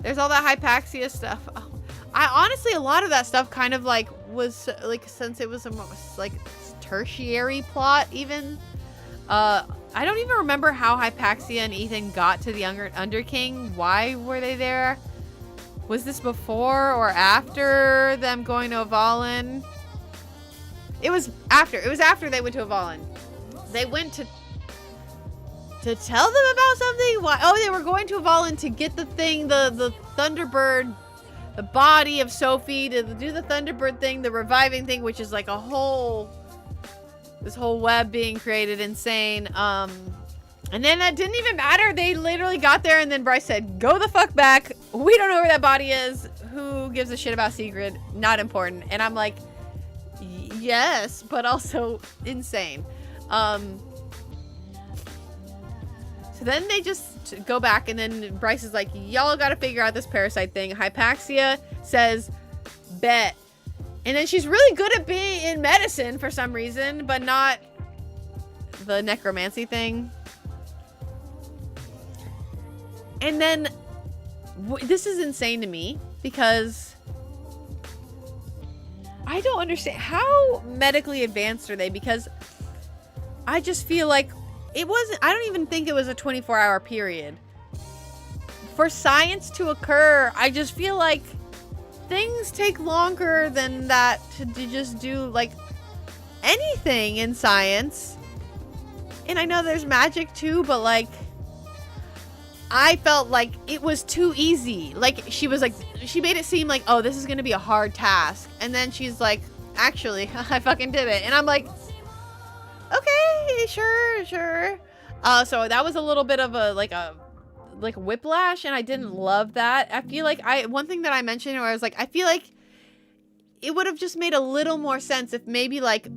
there's all that Hypaxia stuff. Oh, I honestly, a lot of that stuff kind of like was like, since it was a like tertiary plot even, I don't even remember how Hypaxia and Ethan got to the Underking. Why were they there? Was this before or after them going to Avalon? It was after. It was after they went to Avalon. They went to tell them about something? Why? Oh, they were going to Avalon to get the thing, the Thunderbird, the body of Sophie, to do the Thunderbird thing, the reviving thing, which is like a whole, this whole web being created, insane. And then that didn't even matter. They literally got there, and then Bryce said, go the fuck back. We don't know where that body is. Who gives a shit about Sigrid? Not important. And I'm like, yes, but also insane. So then they just go back, and then Bryce is like, y'all gotta figure out this parasite thing. Hypaxia says, bet. And then she's really good at being in medicine for some reason, but not the necromancy thing. And then this is insane to me, because I don't understand how medically advanced are they, because I just feel like it wasn't, I don't even think it was a 24-hour period. For science to occur, I just feel like things take longer than that to just do like anything in science. And I know there's magic too, but like, I felt like it was too easy. Like, she was like, she made it seem like, oh, this is gonna be a hard task, and then she's like, actually, I fucking did it. And I'm like, okay, sure. So that was a little bit of a whiplash, and I didn't love that. I feel like one thing that I mentioned where I was like, I feel like it would have just made a little more sense if maybe like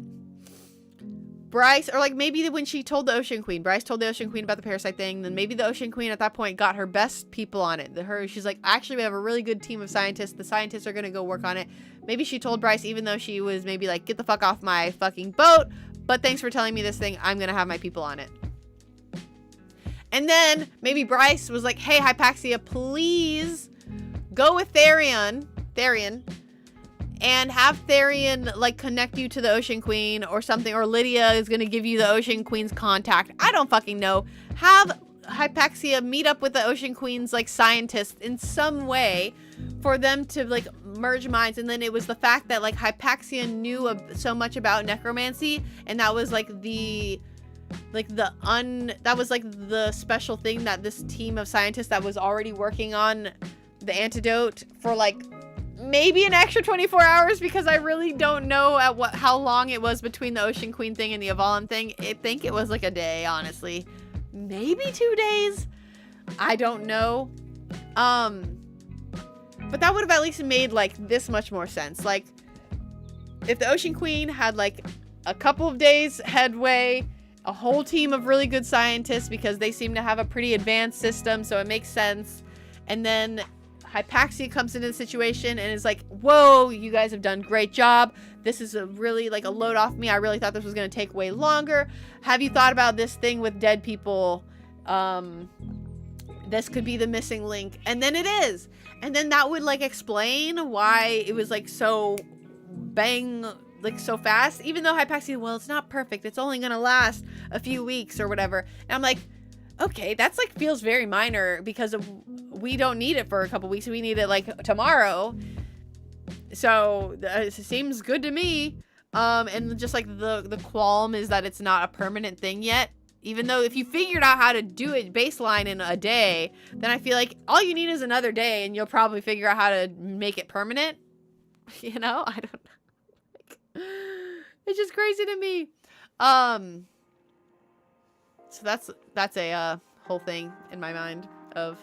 Bryce, or like maybe when she told the Ocean Queen, Bryce told the Ocean Queen about the parasite thing, then maybe the Ocean Queen at that point got her best people on it. She's like, actually, we have a really good team of scientists. The scientists are going to go work on it. Maybe she told Bryce, even though she was maybe like, get the fuck off my fucking boat, but thanks for telling me this thing. I'm going to have my people on it. And then maybe Bryce was like, hey, Hypaxia, please go with Therian, and have Therian like connect you to the Ocean Queen or something, or Lydia is gonna give you the Ocean Queen's contact. I don't fucking know. Have Hypaxia meet up with the Ocean Queen's like scientists in some way for them to like merge minds. And then it was the fact that like Hypaxia knew so much about necromancy, and that was like the special thing that this team of scientists that was already working on the antidote for like maybe an extra 24 hours, because I really don't know how long it was between the Ocean Queen thing and the Avalon thing. I think it was like a day, honestly. Maybe 2 days. I don't know. But that would have at least made like this much more sense. Like if the Ocean Queen had like a couple of days headway, a whole team of really good scientists, because they seem to have a pretty advanced system, so it makes sense. And then Hypaxia comes into the situation and is like, whoa, you guys have done a great job. This is a really like a load off me. I really thought this was going to take way longer. Have you thought about this thing with dead people? This could be the missing link. And then it is. And then that would like explain why it was like so so fast. Even though Hypaxia, well, it's not perfect. It's only going to last a few weeks or whatever. And I'm like, okay, that's like feels very minor, because we don't need it for a couple weeks. We need it like tomorrow. So it seems good to me. And just like the qualm is that it's not a permanent thing yet. Even though if you figured out how to do it baseline in a day, then I feel like all you need is another day and you'll probably figure out how to make it permanent. You know, I don't know. It's just crazy to me. So that's a whole thing in my mind of,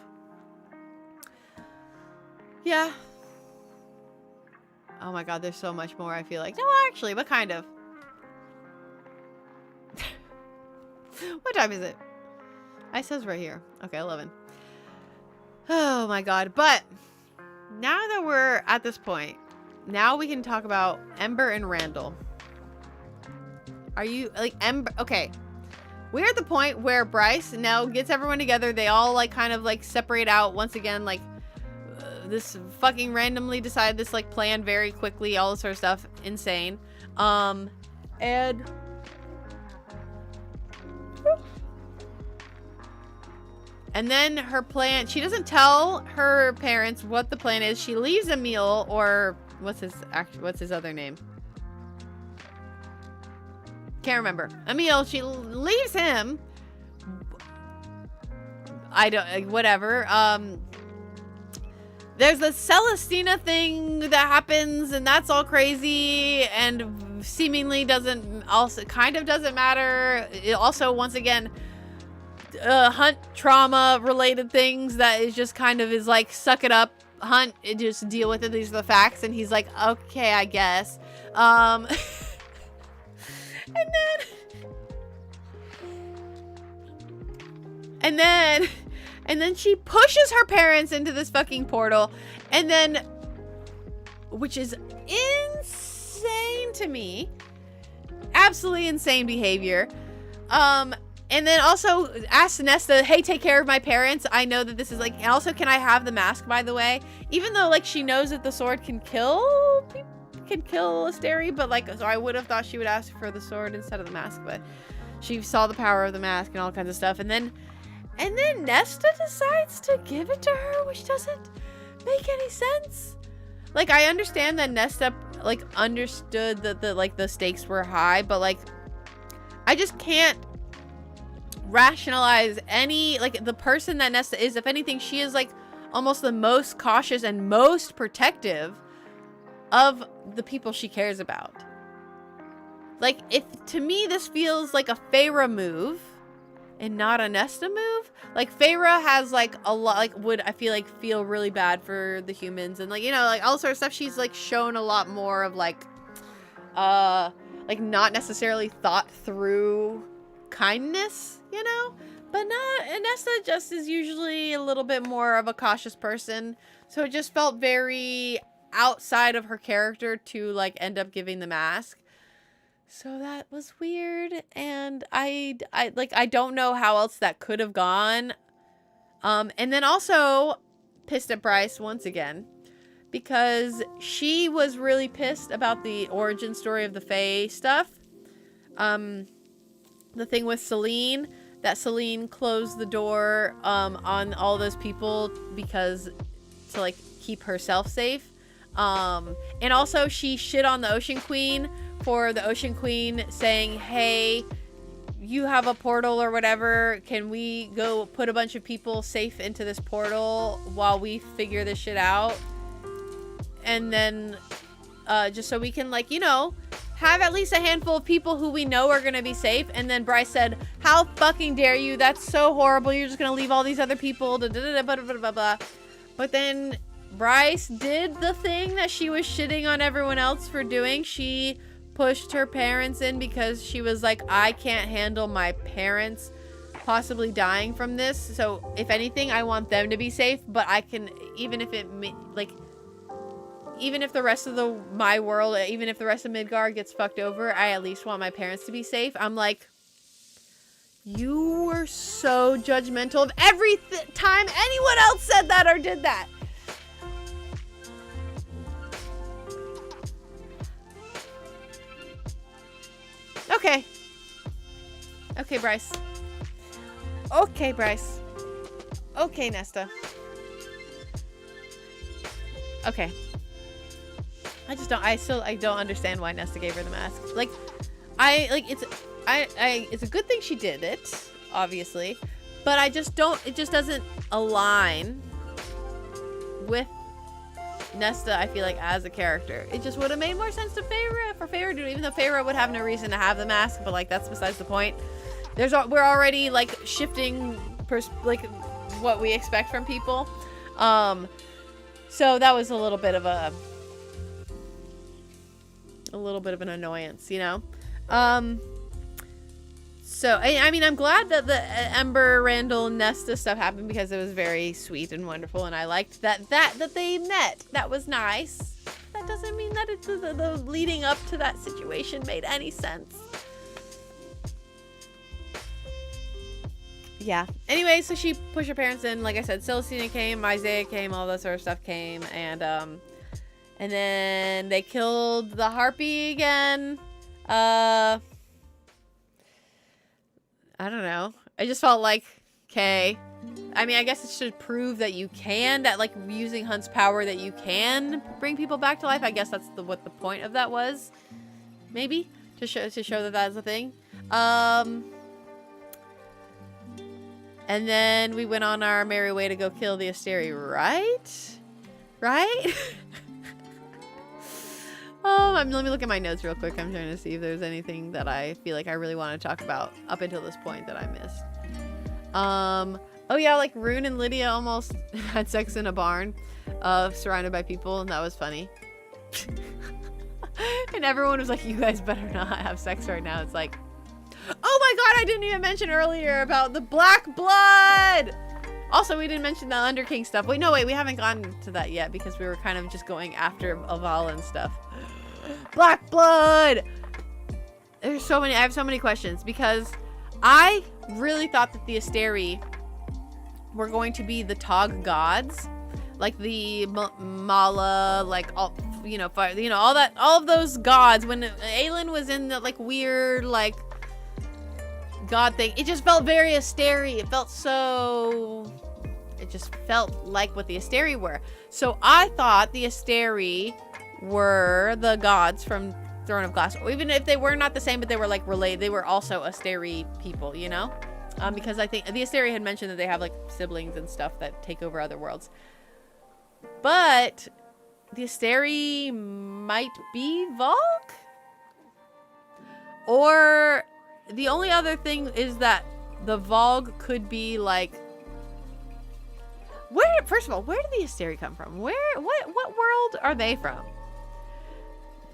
yeah. Oh my god, there's so much more. I feel like, no, actually, what kind of? What time is it? It says right here. Okay, 11. Oh my god. But now that we're at this point, now we can talk about Ember and Randall. Are you like Ember? Okay. We're at the point where Bryce now gets everyone together. They all like kind of like separate out once again, like this fucking randomly decided this like plan very quickly, all this sort of stuff. Insane. And then her plan, she doesn't tell her parents what the plan is. She leaves Emil, or what's his other name? Can't remember. Emil, she leaves him. I don't, whatever. There's the Celestina thing that happens, and that's all crazy, and seemingly kind of doesn't matter. It also, once again, Hunt trauma related things that is just kind of is like, suck it up, Hunt, just deal with it. These are the facts. And he's like, okay, I guess. And then she pushes her parents into this fucking portal, and then, which is insane to me, absolutely insane behavior. And then also asks Nesta, hey, take care of my parents. I know that this is like, and also, can I have the mask, by the way? Even though like she knows that the sword can kill people, can kill Asteri, but like, so I would have thought she would ask for the sword instead of the mask, but she saw the power of the mask and all kinds of stuff. And then Nesta decides to give it to her, which doesn't make any sense. Like, I understand that Nesta like understood that the stakes were high, but like, I just can't rationalize any, like, the person that Nesta is. If anything, she is like almost the most cautious and most protective of the people she cares about. Like, if to me this feels like a Feyre move and not a Nesta move. Like, Feyre has like a lot, like, would I feel really bad for the humans and like, you know, like all sorts of stuff. She's like shown a lot more of like like not necessarily thought through kindness, you know? But not, Nesta just is usually a little bit more of a cautious person. So it just felt very outside of her character to like end up giving the mask. So that was weird. And I don't know how else that could have gone. And then also pissed at Bryce once again, because she was really pissed about the origin story of the Fae stuff. The thing with Celine, that Celine closed the door on all those people because to like keep herself safe. And also she shit on the Ocean Queen for the Ocean Queen saying, hey, you have a portal or whatever. Can we go put a bunch of people safe into this portal while we figure this shit out? And then just so we can, like, you know, have at least a handful of people who we know are going to be safe. And then Bryce said, how fucking dare you? That's so horrible. You're just going to leave all these other people. Blah, blah, blah, blah, blah, blah. But then Bryce did the thing that she was shitting on everyone else for doing. She pushed her parents in because she was like, I can't handle my parents possibly dying from this. So if anything, I want them to be safe. But I can, even if it, like, even if the rest of my world, even if the rest of Midgard gets fucked over, I at least want my parents to be safe. I'm like, you were so judgmental of every time anyone else said that or did that. Okay. Okay, Bryce. Okay, Bryce. Okay, Nesta. Okay. I don't understand why Nesta gave her the mask. Like, it's a good thing she did it, obviously, but it just doesn't align with Nesta, I feel like, as a character. It just would have made more sense to for Feyre to do it, even though Feyre would have no reason to have the mask, but like, that's besides the point. We're already like shifting like what we expect from people. So that was a little bit of an annoyance, you know? So, I mean, I'm glad that the Ember, Randall, Nesta stuff happened because it was very sweet and wonderful, and I liked that they met. That was nice. That doesn't mean that it's the leading up to that situation made any sense. Yeah. Anyway, so she pushed her parents in. Like I said, Celestina came, Isaiah came, all that sort of stuff came, and then they killed the Harpy again. I don't know. I just felt like, okay. I mean, I guess it should prove that you can, that like using Hunt's power, that you can bring people back to life. I guess that's what the point of that was. Maybe to show that that's a thing. And then we went on our merry way to go kill the Asteri, right? Right? Let me look at my notes real quick. I'm trying to see if there's anything that I feel like I really want to talk about up until this point that I missed. Oh yeah, like Rune and Lydia almost had sex in a barn, surrounded by people, and that was funny. And everyone was like, you guys better not have sex right now. It's like, oh my god, I didn't even mention earlier about the black blood! Also, we didn't mention the Underking stuff. Wait, we haven't gotten to that yet because we were kind of just going after Aval and stuff. Black blood! I have so many questions because I really thought that the Asteri were going to be the Tog gods. Like the Mala, like all, fire, all of those gods. When Aelin was in the like weird, like, god thing, it just felt very Asteri. It just felt like what the Asteri were. So I thought the Asteri were the gods from Throne of Glass, or even if they were not the same, but they were like related. They were also Asteri people, you know, because I think the Asteri had mentioned that they have like siblings and stuff that take over other worlds. But the Asteri might be Volk, or the only other thing is that the Vogue could be like, first of all, where did the Asteri come from? What world are they from?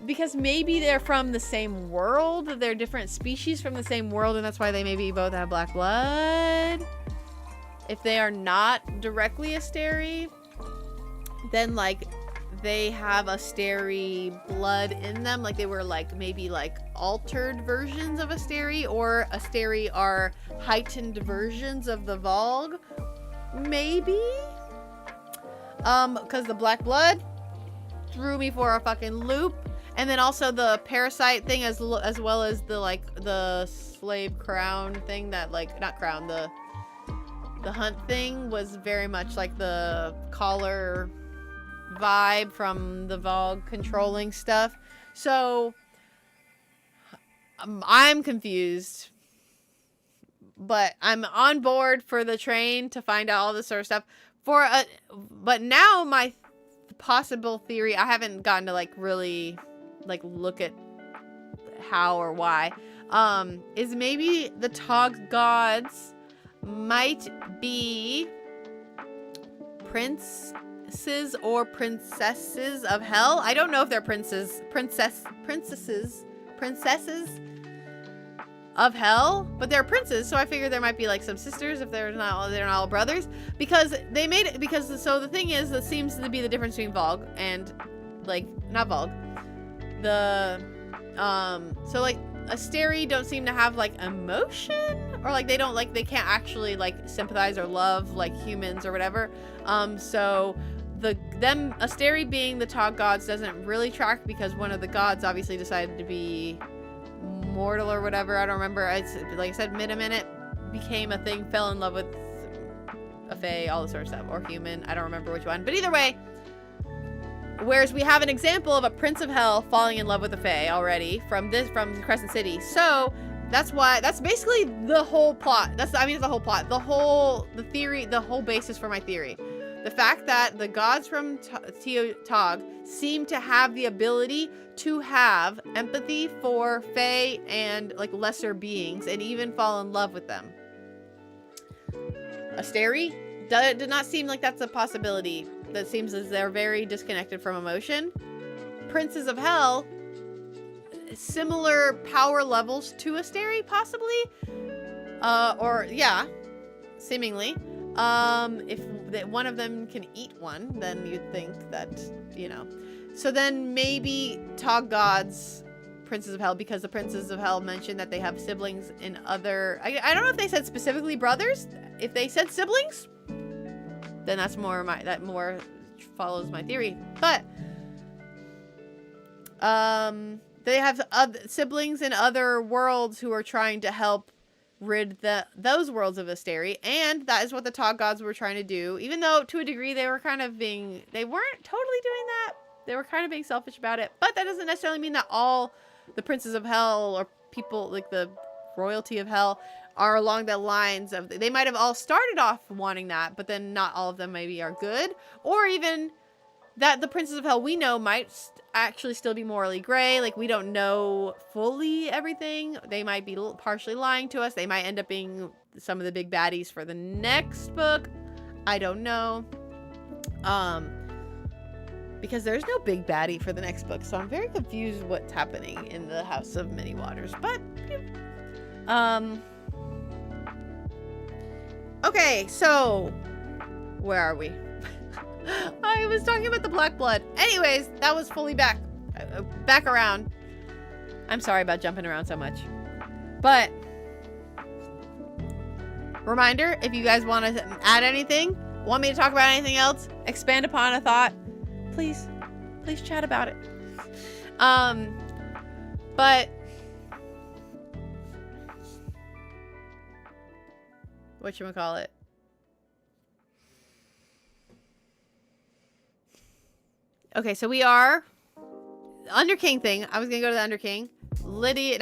because maybe they're from the same world. They're different species from the same world, and that's why they maybe both have black blood. If they are not directly Asteri, then like they have Asteri blood in them. Like they were like maybe like altered versions of Asteri, or Asteri are heightened versions of the Vogue. Maybe. Because the black blood threw me for a fucking loop. And then also the parasite thing as well as the like the slave crown thing that like not crown the hunt thing was very much like the collar vibe from the Vogue controlling stuff. So I'm confused, but I'm on board for the train to find out all this sort of stuff. But now my possible theory, I haven't gotten to like really like look at how or why, is maybe the Tog gods might be princes or princesses of hell. I don't know if they're princesses of hell, but they're princes, so I figured there might be like some sisters if they're not all brothers, because they made it so the thing is that seems to be the difference between Vogue and like not Vogue. So like Asteri don't seem to have like emotion, or like they can't actually like sympathize or love like humans or whatever. So them Asteri being the Tog gods doesn't really track, because one of the gods obviously decided to be mortal or whatever. I don't remember. It's like I said, minute became a thing, fell in love with a fae, all this sort of stuff, or human. I don't remember which one, but either way. Whereas we have an example of a prince of hell falling in love with a fae already from Crescent City. So that's basically the whole plot. The whole plot. The theory, the whole basis for my theory. The fact that the gods from Tog seem to have the ability to have empathy for fae and like lesser beings, and even fall in love with them. Asteri did not seem like that's a possibility. That seems as they're very disconnected from emotion. Princes of Hell, similar power levels to Asteri, possibly. Seemingly. If one of them can eat one, then you'd think that, you know. So then maybe Tog gods, Princes of Hell, because the Princes of Hell mentioned that they have siblings in other... I don't know if they said specifically brothers. If they said siblings, then that's more follows my theory. But they have siblings in other worlds who are trying to help rid those worlds of Asteri, and that is what the Tog gods were trying to do. Even though to a degree they weren't totally doing that. They were kind of being selfish about it, but that doesn't necessarily mean that all the Princes of Hell or people like the royalty of Hell are along the lines of, they might have all started off wanting that, but then not all of them maybe are good, or even that the Princes of Hell we know might actually still be morally gray. Like, we don't know fully everything. They might be partially lying to us. They might end up being some of the big baddies for the next book. I don't know. Because there's no big baddie for the next book, so I'm very confused what's happening in the House of Many Waters. But okay, so where are we? I was talking about the black blood. Anyways, that was fully back around. I'm sorry about jumping around so much. But reminder, if you guys want to add anything, want me to talk about anything else, expand upon a thought, please chat about it. But whatchamacallit? Okay, so we are Underking thing. I was gonna go to the Underking. Lydia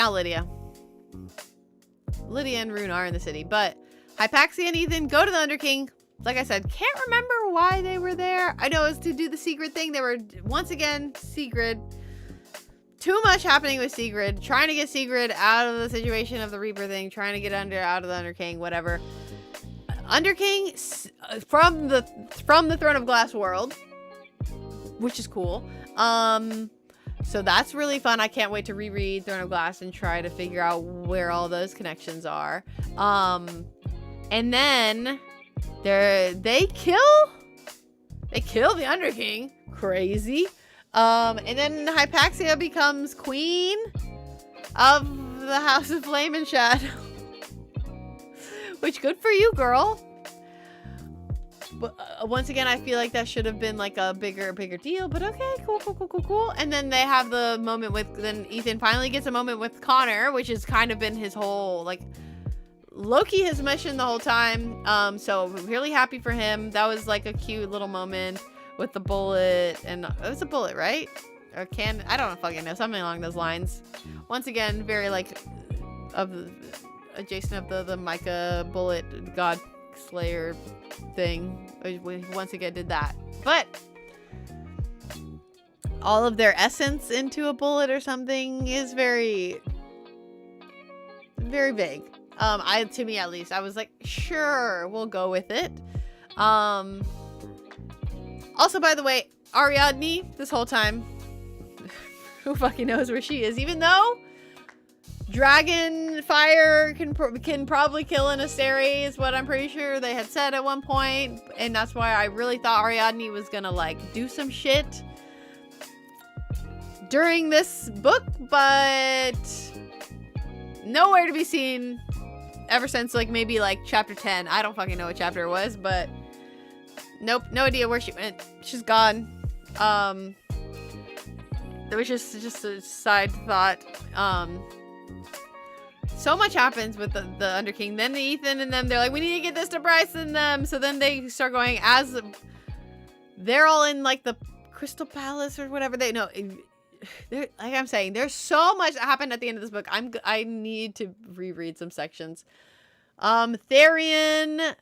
and Rune are in the city, but Hypaxia and Ethan go to the Underking. Like I said, can't remember why they were there. I know it was to do the Sigrid thing. They were, once again, Sigrid. Too much happening with Sigrid. Trying to get Sigrid out of the situation of the Reaper thing. Trying to get out of the Underking, whatever. Underking from the Throne of Glass world, which is cool. So that's really fun. I can't wait to reread Throne of Glass and try to figure out where all those connections are. And then they kill the Underking. Crazy. And then Hypaxia becomes queen of the House of Flame and Shadow. Which, good for you, girl. But once again, I feel like that should have been like a bigger deal. But okay, cool. And then they have the moment then Ethan finally gets a moment with Connor, which has kind of been his whole, like, Loki his mission the whole time. So really happy for him. That was like a cute little moment with the bullet, and it was a bullet, right? Or I don't fucking know, something along those lines. Once again, very like adjacent of the Micah bullet god slayer thing. We once again did that, but all of their essence into a bullet or something is very, very vague. To me at least, I was like, sure, we'll go with it. Also, by the way, Ariadne, this whole time, who fucking knows where she is, even though dragon fire can probably kill an Asteri is what I'm pretty sure they had said at one point, and that's why I really thought Ariadne was gonna like do some shit during this book, but nowhere to be seen ever since like maybe like chapter 10. I don't fucking know what chapter it was, but nope, no idea where she went. She's gone. It was just a side thought. So much happens with the Underking. Then Ethan and them, they're like, we need to get this to Bryce and them. So then they start going as they're all in like the Crystal Palace or whatever. Like I'm saying, there's so much that happened at the end of this book. I need to reread some sections. Therian,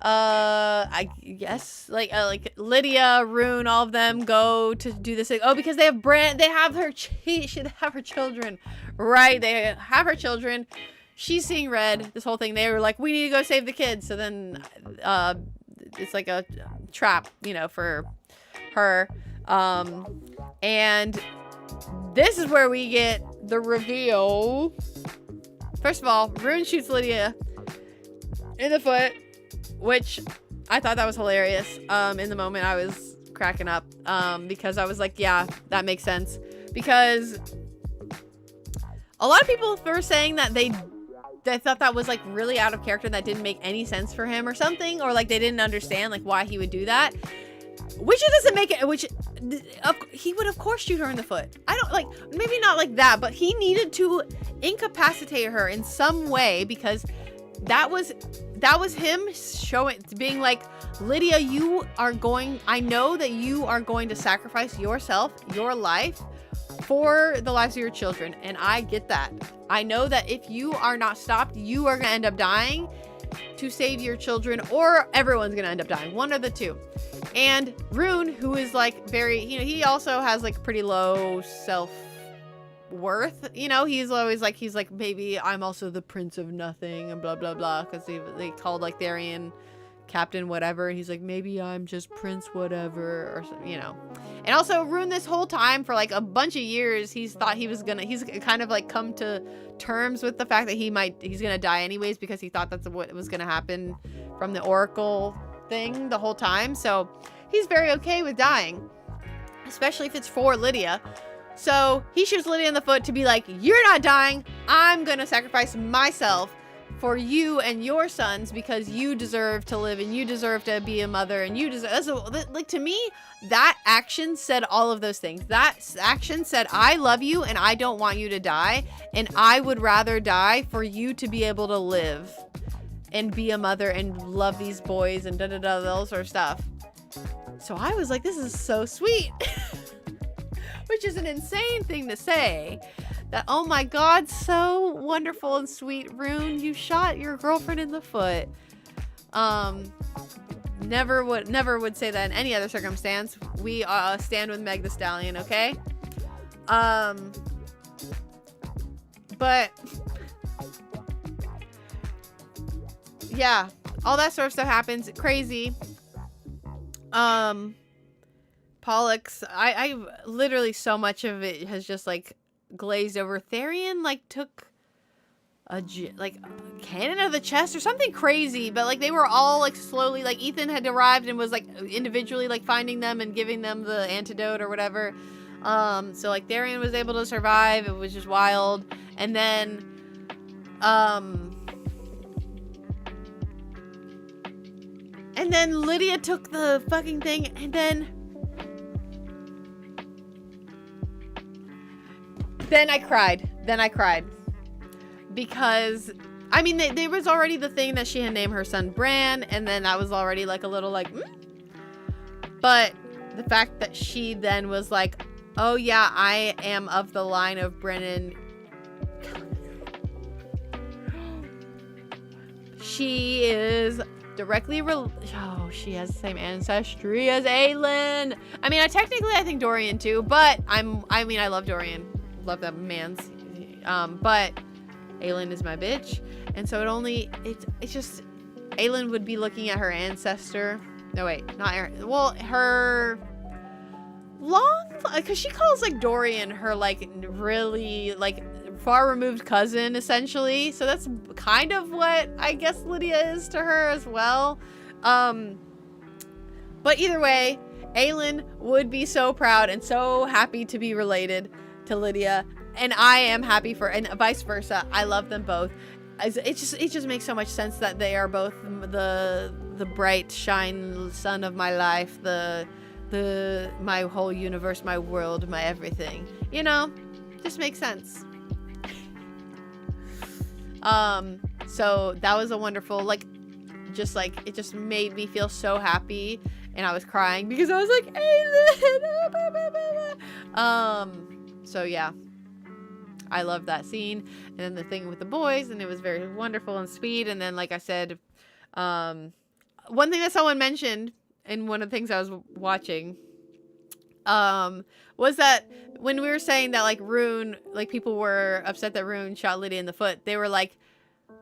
I guess like Lydia, Rune, all of them go to do this thing. Oh, because they have her children, right? They have her children. She's seeing red. This whole thing. They were like, we need to go save the kids. So then, it's like a trap, for her. And this is where we get the reveal. First of all, Rune shoots Lydia in the foot, which I thought that was hilarious. In the moment, I was cracking up because I was like, yeah, that makes sense. Because a lot of people were saying that they thought that was like really out of character, that didn't make any sense for him or something, or like they didn't understand like why he would do that. Which it doesn't make it, he would of course shoot her in the foot. I don't like, maybe not like that, but he needed to incapacitate her in some way, because that was him being like, Lydia, I know that you are going to sacrifice yourself, your life, for the lives of your children. And I get that. I know that if you are not stopped, you are going to end up dying to save your children, or everyone's going to end up dying. One of the two. And Rune, who is like very, he also has like pretty low self-worth. He's always like, maybe I'm also the prince of nothing and blah, blah, blah. Because they called like Therian captain whatever. And he's like, maybe I'm just prince whatever, or And also Rune, this whole time for like a bunch of years, he's kind of like come to terms with the fact that he's gonna die anyways, because he thought that's what was gonna happen from the Oracle thing the whole time. So he's very okay with dying, especially if it's for Lydia. So he shoots Lydia in the foot to be like, you're not dying, I'm gonna sacrifice myself for you and your sons, because you deserve to live and you deserve to be a mother, and you deserve, like, to me, that action said all of those things. That action said, I love you and I don't want you to die, and I would rather die for you to be able to live and be a mother and love these boys and all sort of stuff. So I was like, this is so sweet. Which is an insane thing to say. That, oh my God, so wonderful and sweet. Rune, you shot your girlfriend in the foot. Never would say that in any other circumstance. We stand with Meg the Stallion, okay? But yeah, all that sort of stuff happens. Crazy. Pause Pollux, I literally so much of it has just like glazed over. Therian like took a cannon out of the chest or something crazy, but like they were all like slowly, like Ethan had arrived and was like individually like finding them and giving them the antidote or whatever. So like Therian was able to survive. It was just wild. And then Lydia took the fucking thing, and then I cried. Because, I mean, there was already the thing that she had named her son Bran, and then that was already like a little like, But the fact that she then was like, oh yeah, I am of the line of Brennan. She is directly she has the same ancestry as Aelin. I mean, I think Dorian too, but I love Dorian. Love that man's. But Aelin is my bitch. And so it's just Aelin would be looking at her ancestor. No, wait, not Aaron. Well, her because she calls like Dorian her like really like far removed cousin essentially. So that's kind of what I guess Lydia is to her as well. But either way, Aelin would be so proud and so happy to be related to Lydia, and I am happy and vice versa. I love them both. It just makes so much sense that they are both the bright shine sun of my life, my whole universe, my world, my everything. You know, just makes sense. So that was a wonderful, it just made me feel so happy, and I was crying because I was like, Aelin. So yeah, I love that scene. And then the thing with the boys, and it was very wonderful and sweet. And then, like I said, one thing that someone mentioned in one of the things I was watching, was that when we were saying that Rune, people were upset that Rune shot Lydia in the foot, they were like,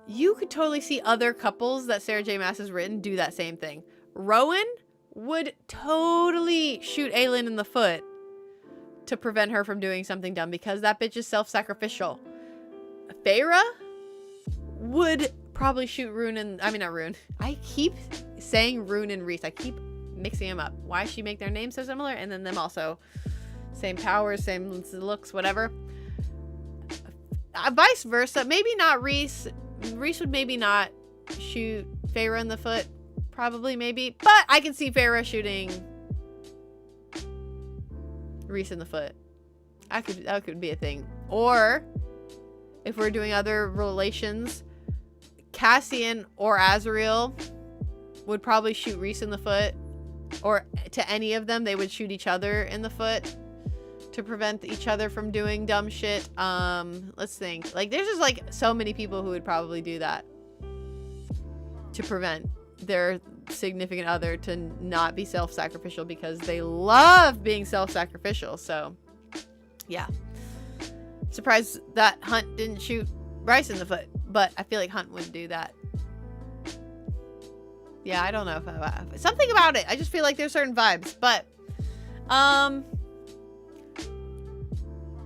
you could totally see other couples that Sarah J. Maas has written do that same thing. Rowan would totally shoot Aelin in the foot to prevent her from doing something dumb because that bitch is self-sacrificial. Feyre would probably shoot not Rune. I keep saying Rune and Rhys. I keep mixing them up. Why she make their names so similar? And then them also. Same powers, same looks, whatever. Vice versa. Maybe not Rhys. Rhys would maybe not shoot Feyre in the foot. Probably, maybe. But I can see Feyre shooting Rhys in the foot. That could be a thing. Or, if we're doing other relations, Cassian or Azriel would probably shoot Rhys in the foot. Or to any of them, they would shoot each other in the foot to prevent each other from doing dumb shit. Let's think. There's just so many people who would probably do that to prevent their significant other to not be self-sacrificial because they love being self-sacrificial. So yeah, surprised that Hunt didn't shoot Bryce in the foot, but I feel like Hunt would do that. Yeah, I don't know if something about it. I just feel like there's certain vibes, but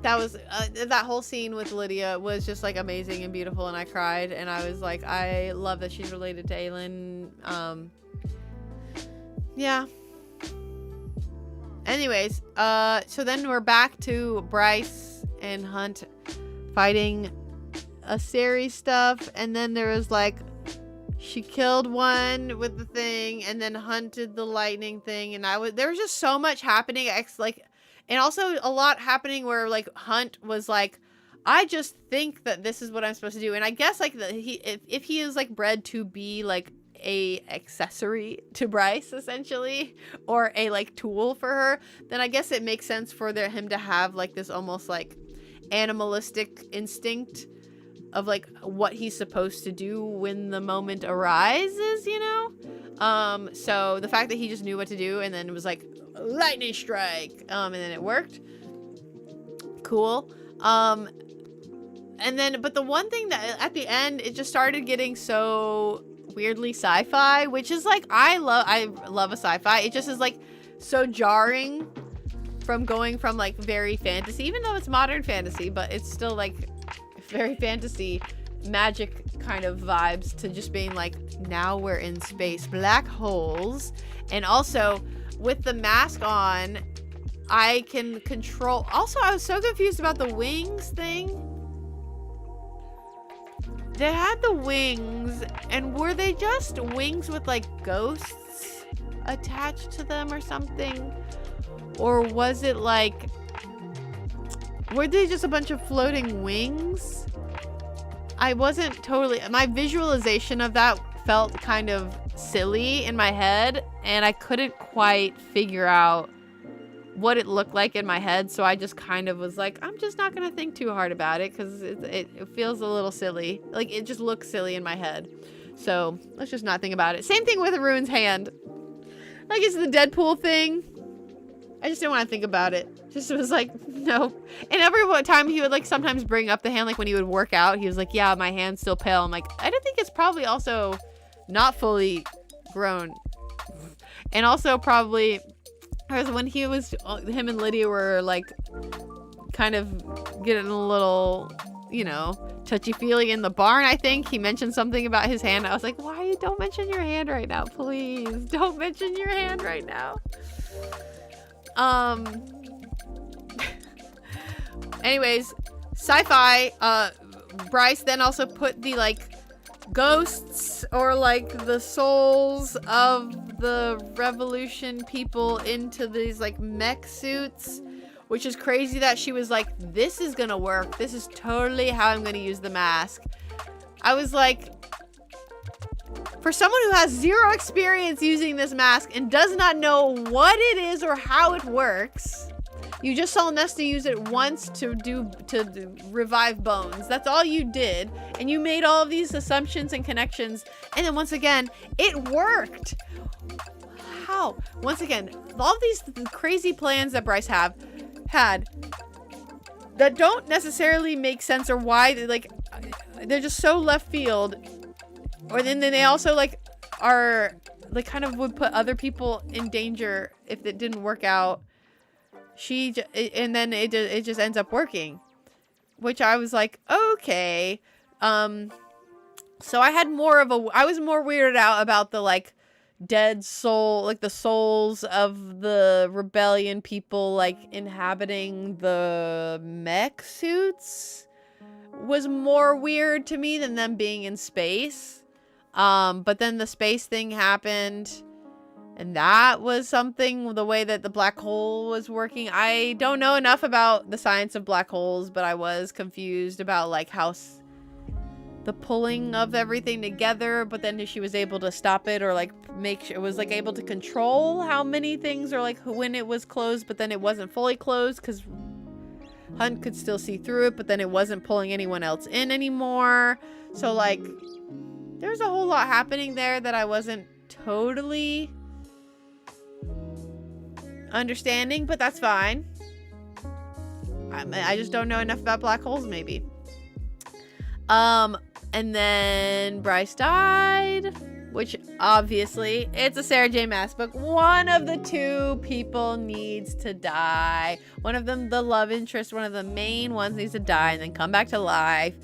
that was that whole scene with Lydia was just amazing and beautiful, and I cried, and I was like, I love that she's related to Aelin. Yeah. Anyways, so then we're back to Bryce and Hunt fighting Acerys stuff, and then there was she killed one with the thing, and then hunted the lightning thing, and there was just so much happening, and also a lot happening where Hunt was I just think that this is what I'm supposed to do, and I guess if he is bred to be a accessory to Bryce essentially, or a tool for her, then I guess it makes sense for him to have this almost animalistic instinct of what he's supposed to do when the moment arises, you know? So the fact that he just knew what to do and then it was lightning strike, and then it worked. Cool. And then, but the one thing that at the end, it just started getting so weirdly sci-fi, which is I love a sci-fi. It just is so jarring from going from like very fantasy, even though it's modern fantasy, but it's still like very fantasy magic kind of vibes, to just being like, now we're in space, black holes. And also with the mask on, I can control. Also, I was so confused about the wings thing. They had the wings, and were they just wings with like ghosts attached to them or something? Or was it like, were they just a bunch of floating wings? I wasn't totally, my visualization of that felt kind of silly in my head, and I couldn't quite figure out what it looked like in my head, so I just kind of was like, I'm just not gonna think too hard about it, because it feels a little silly. Like, it just looks silly in my head. So let's just not think about it. Same thing with Ruin's hand. Like, it's the Deadpool thing. I just didn't want to think about it. Just was like, no. And every time he would like sometimes bring up the hand, like when he would work out, he was like, yeah, my hand's still pale. I'm like, I don't think it's probably also not fully grown. And also probably, when he was, him and Lydia were like kind of getting a little, you know, touchy-feely in the barn, I think. He mentioned something about his hand. I was like, why? Don't mention your hand right now, please. Don't mention your hand right now. Anyways, sci-fi, Bryce then also put the like ghosts or like the souls of the revolution people into these like mech suits, which is crazy that she was like, this is gonna work. This is totally how I'm gonna use the mask. I was like, for someone who has zero experience using this mask and does not know what it is or how it works, you just saw Nesta use it once to revive Bones. That's all you did. And you made all of these assumptions and connections. And then once again, it worked. How? Once again, all of these crazy plans that Bryce had that don't necessarily make sense, or why they're just so left field. Or then they also like are like kind of would put other people in danger if it didn't work out. And then it just ends up working, which I was like, okay. So I was more weirded out about the like dead soul, like the souls of the rebellion people like inhabiting the mech suits was more weird to me than them being in space. But then the space thing happened, and that was something, the way that the black hole was working. I don't know enough about the science of black holes, but I was confused about like how the pulling of everything together, but then she was able to stop it, or like make sure it was like able to control how many things, or like when it was closed, but then it wasn't fully closed because Hunt could still see through it, but then it wasn't pulling anyone else in anymore. So like there's a whole lot happening there that I wasn't totally understanding, but that's fine. I just don't know enough about black holes, maybe. And then Bryce died, which obviously it's a Sarah J. Maas book. One of the two people needs to die. One of them, the love interest, one of the main ones, needs to die and then come back to life.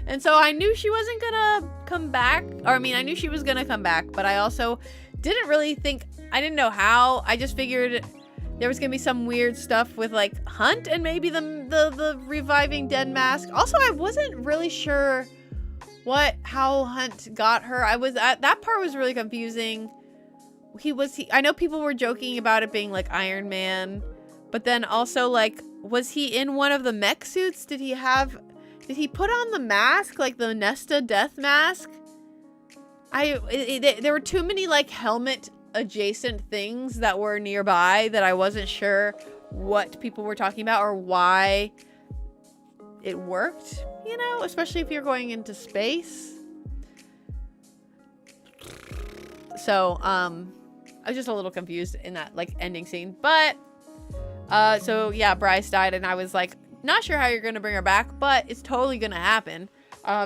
And so I knew she wasn't gonna come back. Or I mean, I knew she was gonna come back, but I also didn't really think, I didn't know how. I just figured there was gonna be some weird stuff with like Hunt and maybe the reviving dead mask. Also, I wasn't really sure how Hunt got her. That part was really confusing. I know people were joking about it being like Iron Man, but then also like, was he in one of the mech suits? Did he put on the mask, like the Nesta death mask? There were too many like helmet adjacent things that were nearby that I wasn't sure what people were talking about or why it worked, you know, especially if you're going into space. So, I was just a little confused in that like ending scene, but, so yeah, Bryce died and I was like, not sure how you're going to bring her back, but it's totally going to happen.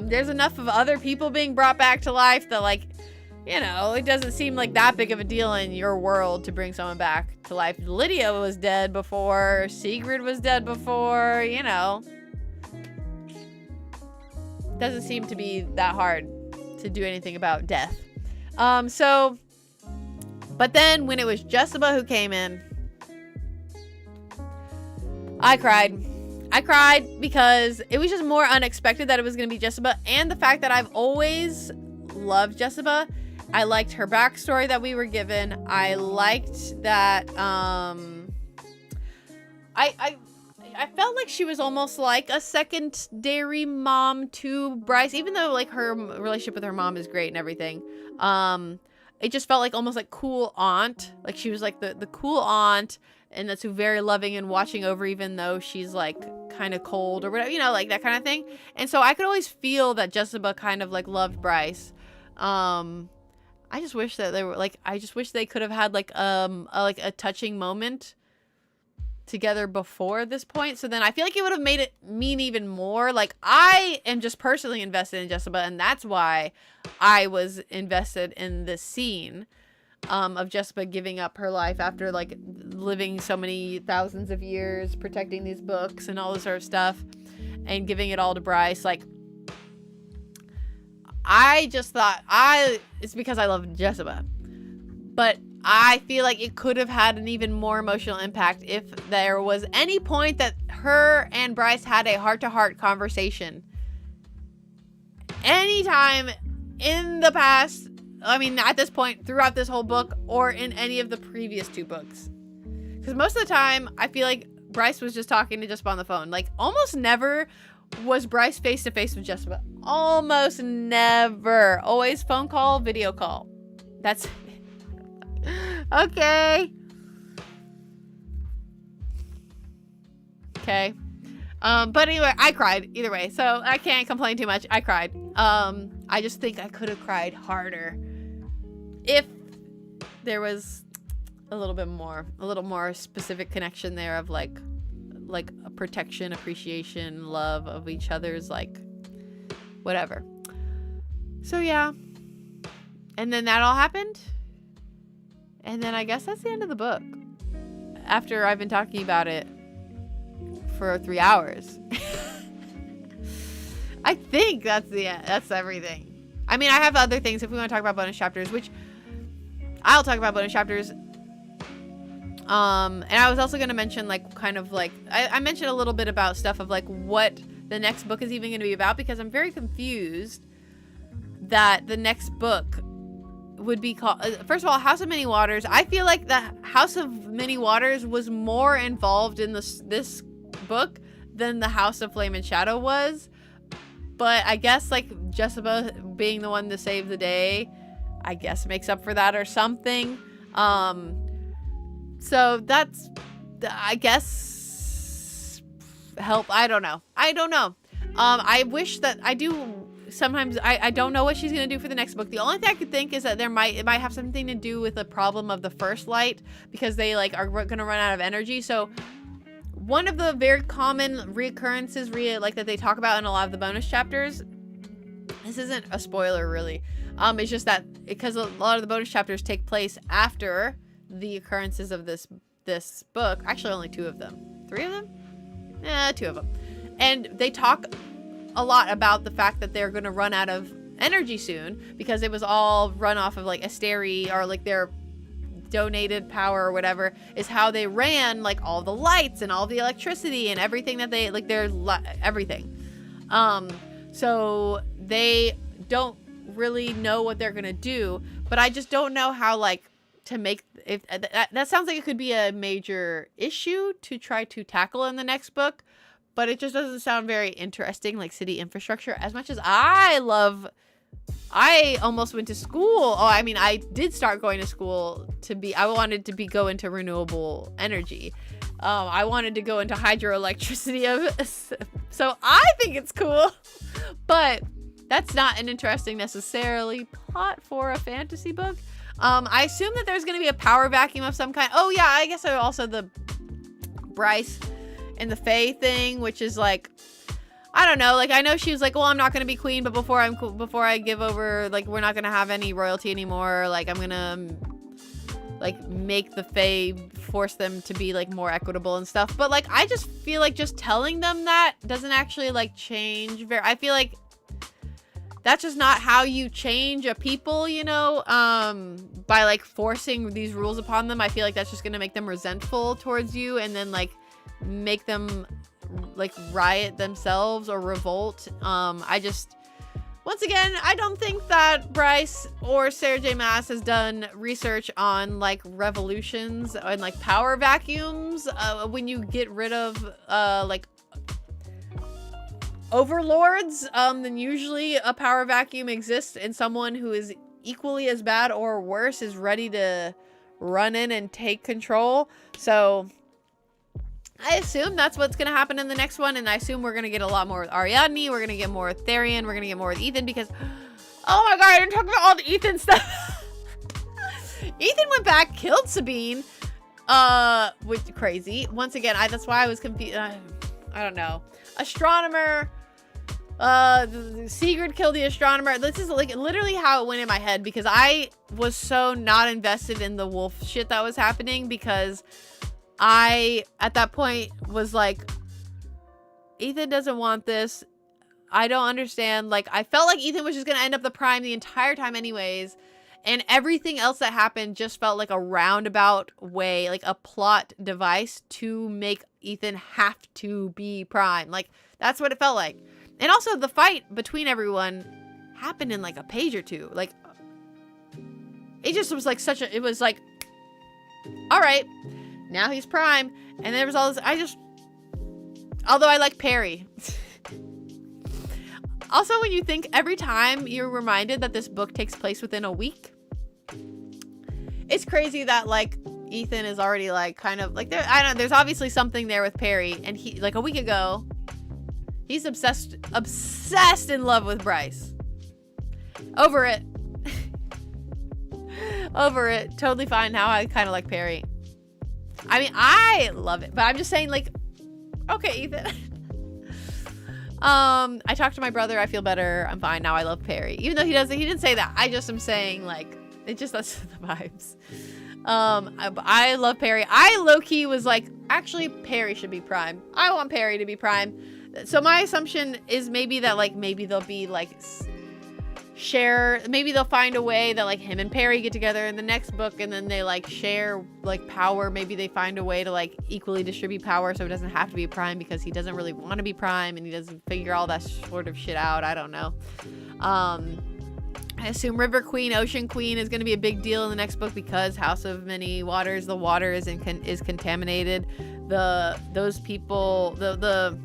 There's enough of other people being brought back to life that like, you know, it doesn't seem like that big of a deal in your world to bring someone back to life. Lydia was dead before. Sigrid was dead before, you know. Doesn't seem to be that hard to do anything about death. But then when it was Jessica who came in, I cried. I cried because it was just more unexpected that it was going to be Jessica, and the fact that I've always loved Jessica. I liked her backstory that we were given. I liked that I felt like she was almost like a secondary mom to Bryce, even though like her relationship with her mom is great and everything. It just felt like almost like cool aunt. Like she was like the cool aunt, and that's very loving and watching over, even though she's like kind of cold or whatever, you know, like that kind of thing. And so I could always feel that Jessica kind of like loved Bryce. I just wish that they were like, I just wish they could have had like a touching moment together before this point. So then I feel like it would have made it mean even more. Like I am just personally invested in Jessica, and that's why I was invested in this scene of Jessica giving up her life after like living so many thousands of years, protecting these books and all this sort of stuff, and giving it all to Bryce. Like I just thought it's because I love Jessica, but I feel like it could have had an even more emotional impact if there was any point that her and Bryce had a heart-to-heart conversation. Anytime in the past, I mean, at this point, throughout this whole book, or in any of the previous two books. Because most of the time, I feel like Bryce was just talking to Jessica on the phone. Like, almost never was Bryce face-to-face with Jessica. Almost never. Always phone call, video call. That's... Okay. But anyway, I cried either way, so I can't complain too much. I cried. I just think I could have cried harder if there was a little more specific connection there of like a protection, appreciation, love of each other's, like whatever. So yeah. And then that all happened. And then I guess that's the end of the book. After I've been talking about it for 3 hours. I think that's everything. I mean, I have other things if we want to talk about bonus chapters, which I'll talk about bonus chapters. And I was also going to mention like kind of like I mentioned a little bit about stuff of like what the next book is even going to be about, because I'm very confused that the next book would be called, first of all, House of Many Waters. I feel like the House of Many Waters was more involved in this book than the House of Flame and Shadow was, but I guess like Jessica being the one to save the day, I guess makes up for that or something. So that's, I guess, help. I don't know. I wish that I do. Sometimes I don't know what she's going to do for the next book. The only thing I could think is that it might have something to do with the problem of the first light, because they like are going to run out of energy. So one of the very common reoccurrences like that they talk about in a lot of the bonus chapters, this isn't a spoiler really, it's just that because a lot of the bonus chapters take place after the occurrences of this book. Actually only 2 of them. 3 of them? 2 of them. And they talk a lot about the fact that they're going to run out of energy soon, because it was all run off of like Asteri, or like their donated power or whatever is how they ran like all the lights and all the electricity and everything that they like everything. So they don't really know what they're going to do, but I just don't know how like to make if that sounds like it could be a major issue to try to tackle in the next book. But it just doesn't sound very interesting, like city infrastructure. As much as I almost went to school. Oh, I mean, I did start going to school I wanted to go into renewable energy. I wanted to go into hydroelectricity. So I think it's cool. But that's not an interesting necessarily plot for a fantasy book. I assume that there's going to be a power vacuum of some kind. Oh, yeah, I guess also the Bryce and the Fae thing, which is like, I don't know. Like, I know she was like, well, I'm not going to be queen, but before I give over, like, we're not going to have any royalty anymore. Like, I'm going to, like, make the Fae force them to be, like, more equitable and stuff. But, like, I just feel like just telling them that doesn't actually, like, change. I feel like that's just not how you change a people, you know, by, like, forcing these rules upon them. I feel like that's just going to make them resentful towards you and then, like, make them, like, riot themselves or revolt. Once again, I don't think that Bryce or Sarah J. Maas has done research on, like, revolutions and, like, power vacuums. When you get rid of, like, overlords, then usually a power vacuum exists and someone who is equally as bad or worse is ready to run in and take control. So I assume that's what's going to happen in the next one, and I assume we're going to get a lot more with Ariadne, we're going to get more with Therian, we're going to get more with Ethan, because, oh my god, I didn't talk about all the Ethan stuff. Ethan went back, killed Sabine, which crazy. Once again, that's why I was confused. I don't know. Astronomer, Sigurd killed the astronomer. This is, like, literally how it went in my head, because I was so not invested in the wolf shit that was happening, because I, at that point, was like, Ethan doesn't want this. I don't understand. Like, I felt like Ethan was just going to end up the prime the entire time anyways. And everything else that happened just felt like a roundabout way, like a plot device to make Ethan have to be prime. Like, that's what it felt like. And also, the fight between everyone happened in, like, a page or two. Like, it just was, like, it was, like, all right. Now he's prime. And there was all this, although I like Perry. Also, when you think every time you're reminded that this book takes place within a week, it's crazy that, like, Ethan is already, like, kind of, like, I don't know, there's obviously something there with Perry, and he, like, a week ago, he's obsessed in love with Bryce. Over it. Over it. Totally fine now. I kind of like Perry. I mean, I love it, but I'm just saying, like, okay, Ethan. I talked to my brother. I feel better. I'm fine now. I love Perry, even though he didn't say that. I just am saying, like, it just, that's the vibes. I love Perry. I low-key was like, actually, Perry should be prime. I want Perry to be prime. So my assumption is maybe that, like, maybe they'll be, like, maybe they'll find a way that, like, him and Perry get together in the next book and then they, like, share, like, power. Maybe they find a way to, like, equally distribute power so it doesn't have to be prime because he doesn't really want to be prime and he doesn't figure all that sort of shit out. I don't know. I assume River Queen, Ocean Queen is going to be a big deal in the next book because House of Many Waters, the water is contaminated. Those people, the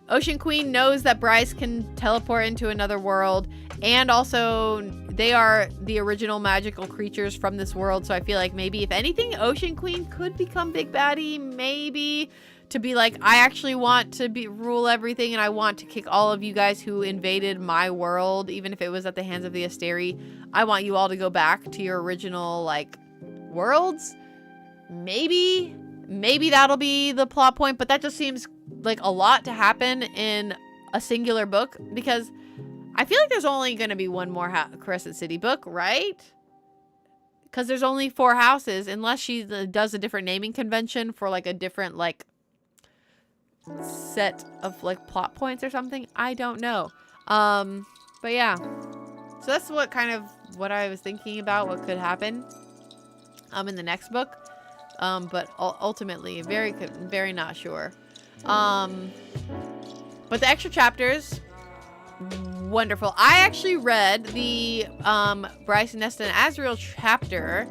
Ocean Queen knows that Bryce can teleport into another world, and also they are the original magical creatures from this world, so I feel like maybe, if anything, Ocean Queen could become big baddie, maybe, to be like, I actually want to rule everything, and I want to kick all of you guys who invaded my world, even if it was at the hands of the Asteri. I want you all to go back to your original, like, worlds. Maybe that'll be the plot point, but that just seems like a lot to happen in a singular book, because I feel like there's only going to be one more Crescent City book, right? Because there's only 4 houses, unless she does a different naming convention for, like, a different, like, set of, like, plot points or something. I don't know. But yeah. So that's what I was thinking about what could happen in the next book. But ultimately, very, very not sure. But the extra chapters, wonderful. I actually read the Bryce, Nesta, and Azriel chapter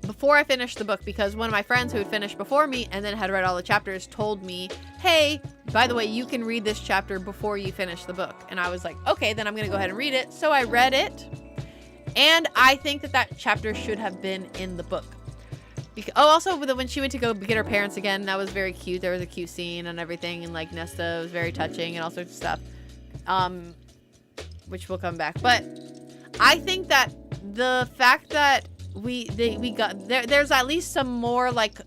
before I finished the book, because one of my friends who had finished before me and then had read all the chapters told me, hey, by the way, you can read this chapter before you finish the book. And I was like, okay, then I'm going to go ahead and read it. So I read it, and I think that chapter should have been in the book. Also, when she went to go get her parents again, that was very cute. There was a cute scene and everything, and, like, Nesta was very touching and all sorts of stuff, which will come back. But I think that the fact that we got there's at least some more, like,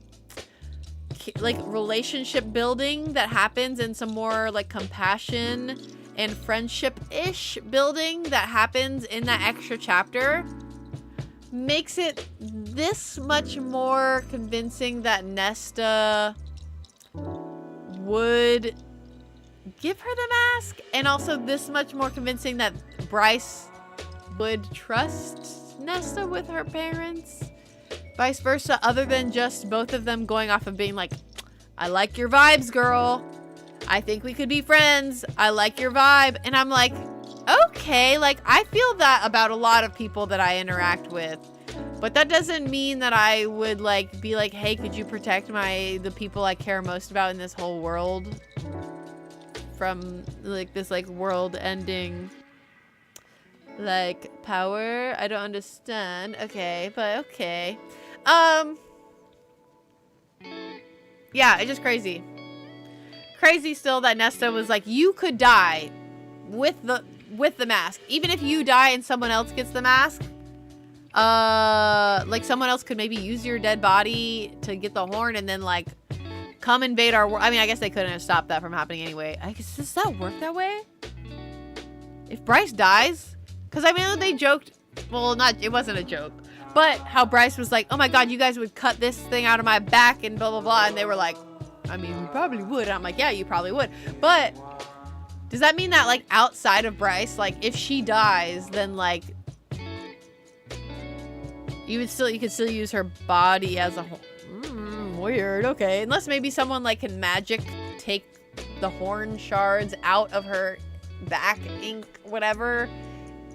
like relationship building that happens and some more like compassion and friendship-ish building that happens in that extra chapter makes it this much more convincing that Nesta would give her the mask, and also this much more convincing that Bryce would trust Nesta with her parents, vice versa, other than just both of them going off of being like, I like your vibes, girl. I think we could be friends. I like your vibe. And I'm like, okay, like I feel that about a lot of people that I interact with. But that doesn't mean that I would like be like, hey, could you protect the people I care most about in this whole world from like this like world ending like power? I don't understand. Okay, but okay. Yeah, it's just crazy. Crazy still that Nesta was like, you could die with the mask. Even if you die and someone else gets the mask, like someone else could maybe use your dead body to get the horn and then like come invade our world. I mean, I guess they couldn't have stopped that from happening anyway. I guess, does that work that way? If Bryce dies? Because I mean, they joked, well, it wasn't a joke, but how Bryce was like, oh my God, you guys would cut this thing out of my back and blah, blah, blah. And they were like, I mean, we probably would. And I'm like, yeah, you probably would. But does that mean that like outside of Bryce, like if she dies, then like you could still use her body as a whole? Weird. Okay. Unless maybe someone like can magic take the horn shards out of her back, ink, whatever,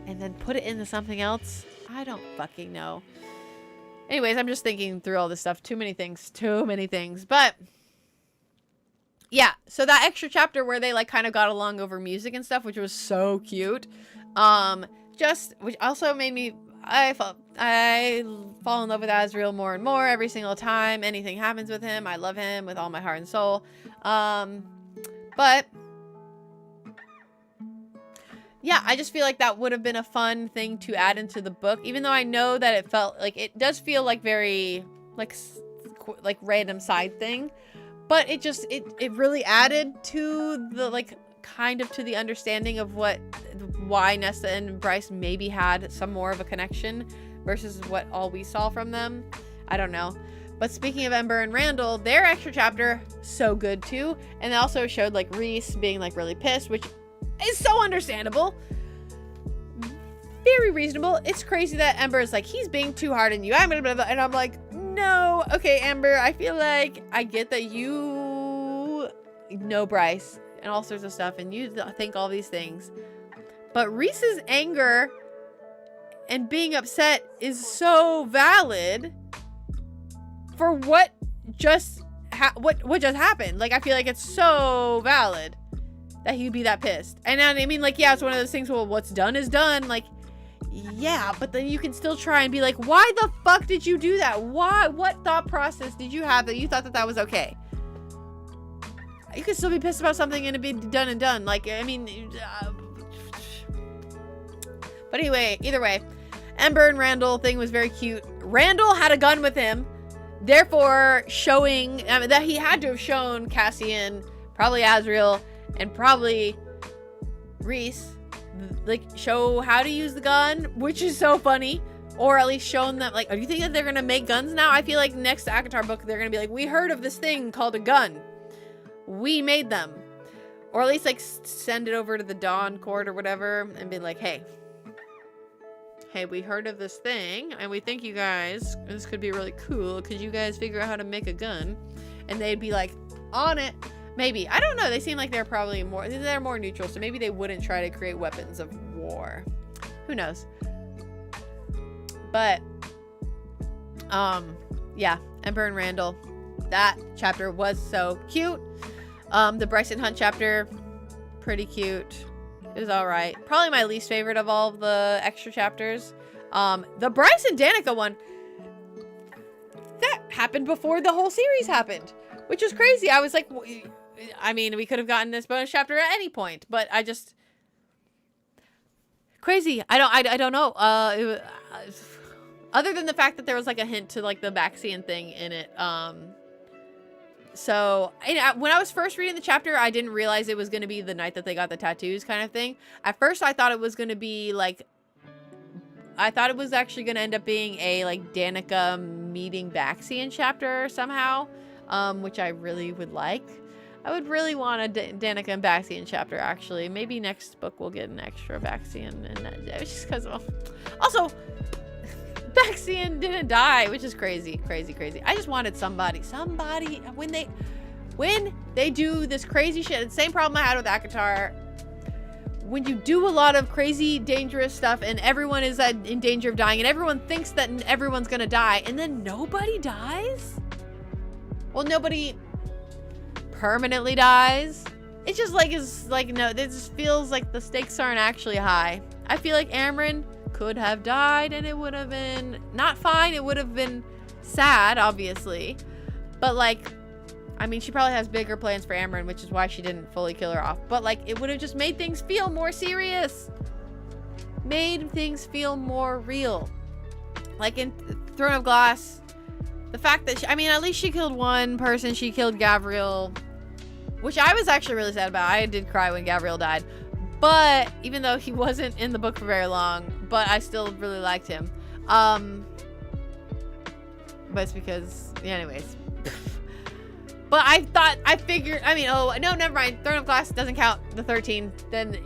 and then put it into something else. I don't fucking know. Anyways, I'm just thinking through all this stuff. Too many things. But yeah, so that extra chapter where they like kind of got along over music and stuff, which was so cute. Which also made me, I fall in love with Azriel more and more every single time anything happens with him. I love him with all my heart and soul. But yeah, I just feel like that would have been a fun thing to add into the book, even though I know that it felt like, it does feel like very like random side thing, but it just, it really added to the like kind of to the understanding of why Nesta and Bryce maybe had some more of a connection versus what all we saw from them. I don't know. But speaking of Ember and Randall, their extra chapter, so good too. And they also showed like Reese being like really pissed, which is so understandable. Very reasonable. It's crazy that Ember is like, he's being too hard on you. And I'm like, no. Okay, Ember, I feel like I get that you know Bryce and all sorts of stuff, and you think all these things. But Reese's anger and being upset is so valid for what just happened. Like, I feel like it's so valid that he'd be that pissed. And I mean, like, yeah, it's one of those things, well, what's done is done. Like, yeah, but then you can still try and be like, why the fuck did you do that? Why? What thought process did you have that you thought that that was okay? You could still be pissed about something and it be done and done. Like, I mean, but anyway, either way, Ember and Randall thing was very cute. Randall had a gun with him, therefore showing that he had to have shown Cassian, probably Azriel, and probably Reese, like, show how to use the gun, which is so funny. Or at least shown them, like, do you think that they're gonna make guns now? I feel like next ACOTAR book, they're gonna be like, we heard of this thing called a gun. We made them. Or at least, like, send it over to the Dawn Court or whatever and be like, hey, we heard of this thing, and we think you guys, this could be really cool. Could you guys figure out how to make a gun? And they'd be like, on it. Maybe. I don't know. They seem like they're probably they're more neutral, so maybe they wouldn't try to create weapons of war. Who knows? But, yeah, Ember and Randall. That chapter was so cute. The Bryson Hunt chapter, pretty cute. It was all right. Probably my least favorite of all of the extra chapters. The Bryce and Danica one, that happened before the whole series happened, which was crazy. I was like, I mean, we could have gotten this bonus chapter at any point, but I just, crazy. I don't know. Other than the fact that there was like a hint to like the Baxian thing in it. So, and when I was first reading the chapter, I didn't realize it was going to be the night that they got the tattoos kind of thing. At first, I thought it was going to be like, I thought it was actually going to end up being a like Danica meeting Baxian chapter somehow, which I really would like. I would really want a Danica and Baxian chapter, actually. Maybe next book we'll get an extra Baxian, and that just because of... Also, Baxian didn't die, which is crazy. I just wanted somebody, when they do this crazy shit, the same problem I had with ACOTAR, when you do a lot of crazy, dangerous stuff, and everyone is in danger of dying, and everyone thinks that everyone's gonna die, and then nobody dies? Well, nobody permanently dies. It's just like, no, it just feels like the stakes aren't actually high. I feel like Amryn could have died, and it would have been not fine. It would have been sad, obviously, but like, I mean, she probably has bigger plans for Amryn, which is why she didn't fully kill her off. But like, it would have just made things feel more serious, made things feel more real. Like in Throne of Glass, the fact that I mean, at least she killed one person. She killed Gavriel, which I was actually really sad about. I did cry when Gavriel died, but even though he wasn't in the book for very long, but I still really liked him. But it's because, yeah, anyways. But I figured, I mean, oh, no, never mind. Throne of Glass doesn't count the 13. Then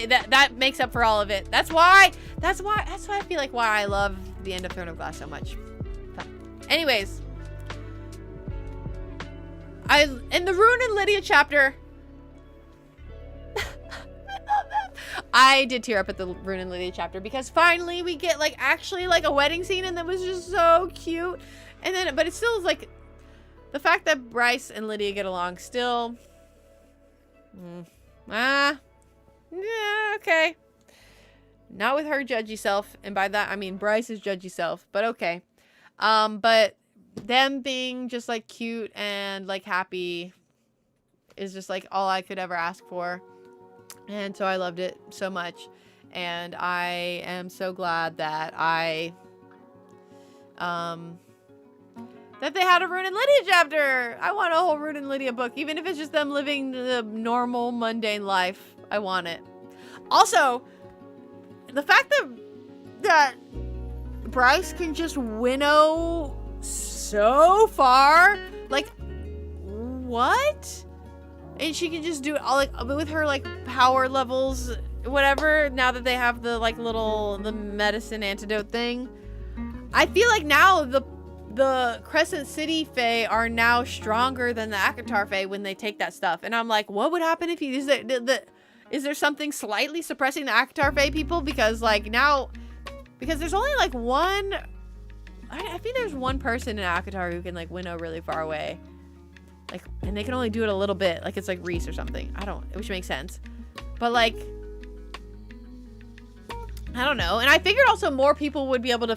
that makes up for all of it. That's why I feel like why I love the end of Throne of Glass so much. But anyways. In the Rune and Lydia chapter, I did tear up at the Rune and Lydia chapter because finally we get like actually like a wedding scene, and that was just so cute. And then, but it still is like the fact that Bryce and Lydia get along still. Yeah, okay. Not with her judgy self, and by that I mean Bryce's judgy self, but okay. But them being just like cute and like happy is just like all I could ever ask for. And so I loved it so much, and I am so glad that that they had a Rune and Lydia chapter. I want a whole Rune and Lydia book, even if it's just them living the normal mundane life. I want it. Also, the fact that Bryce can just winnow so far, like, what? And she can just do it all, like, with her, like, power levels, whatever, now that they have the, like, the medicine antidote thing. I feel like now the Crescent City Fae are now stronger than the ACOTAR Fae when they take that stuff. And I'm like, what would happen if is there something slightly suppressing the ACOTAR Fae people? Because, like, now, because there's only, like, one, I think there's one person in ACOTAR who can, like, winnow really far away. Like, and they can only do it a little bit. Like, it's like Reese or something. Which makes sense. But, like, I don't know. And I figured also more people would be able to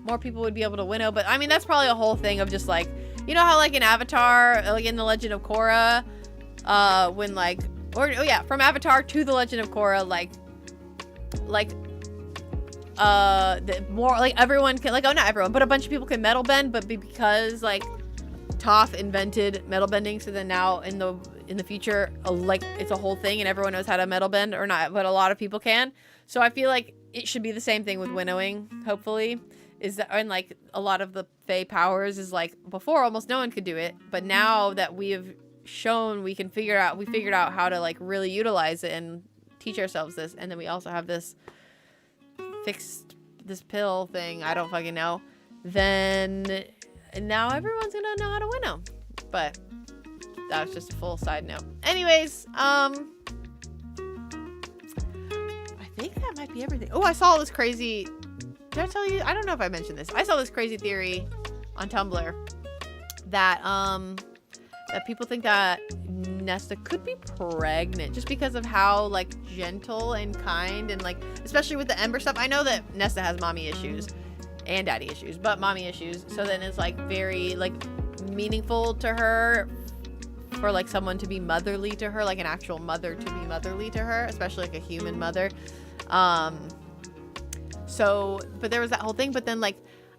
more people would be able to winnow. But, I mean, that's probably a whole thing of just, like, you know how, like, in Avatar, like, in The Legend of Korra, when, like, from Avatar to The Legend of Korra, more, like, everyone can, like, oh, not everyone, but a bunch of people can metal bend, but because, like, Toph invented metal bending, so then now in the future, like, it's a whole thing and everyone knows how to metal bend, or not, but a lot of people can. So I feel like it should be the same thing with winnowing, hopefully, and like a lot of the Fae powers is like before almost no one could do it, but now that we have shown we figured out how to like really utilize it and teach ourselves this, and then we also have this pill thing, I don't fucking know, then now everyone's gonna know how to winnow. But that was just a full side note. Anyways, I think that might be everything. Oh, I saw this crazy, did I tell you? I don't know if I mentioned this. I saw this crazy theory on Tumblr that that people think that Nesta could be pregnant just because of how like gentle and kind, and like especially with the Ember stuff. I know that Nesta has mommy issues and daddy issues, but mommy issues, so then it's like very like meaningful to her for like someone to be motherly to her, like an actual mother to be motherly to her, especially like a human mother. So but there was that whole thing, but then like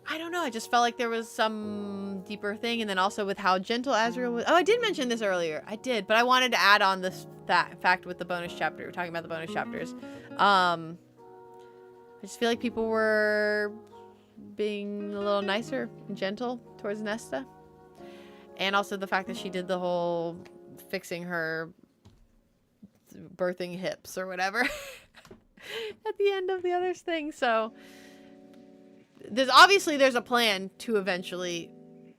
I don't know. I just felt like there was some deeper thing. And then also with how gentle Azrael was. Oh, I did mention this earlier. I did. But I wanted to add on that fact with the bonus chapter. We're talking about the bonus chapters. I just feel like people were being a little nicer and gentle towards Nesta. And also the fact that she did the whole fixing her birthing hips or whatever at the end of the other thing. So there's a plan to eventually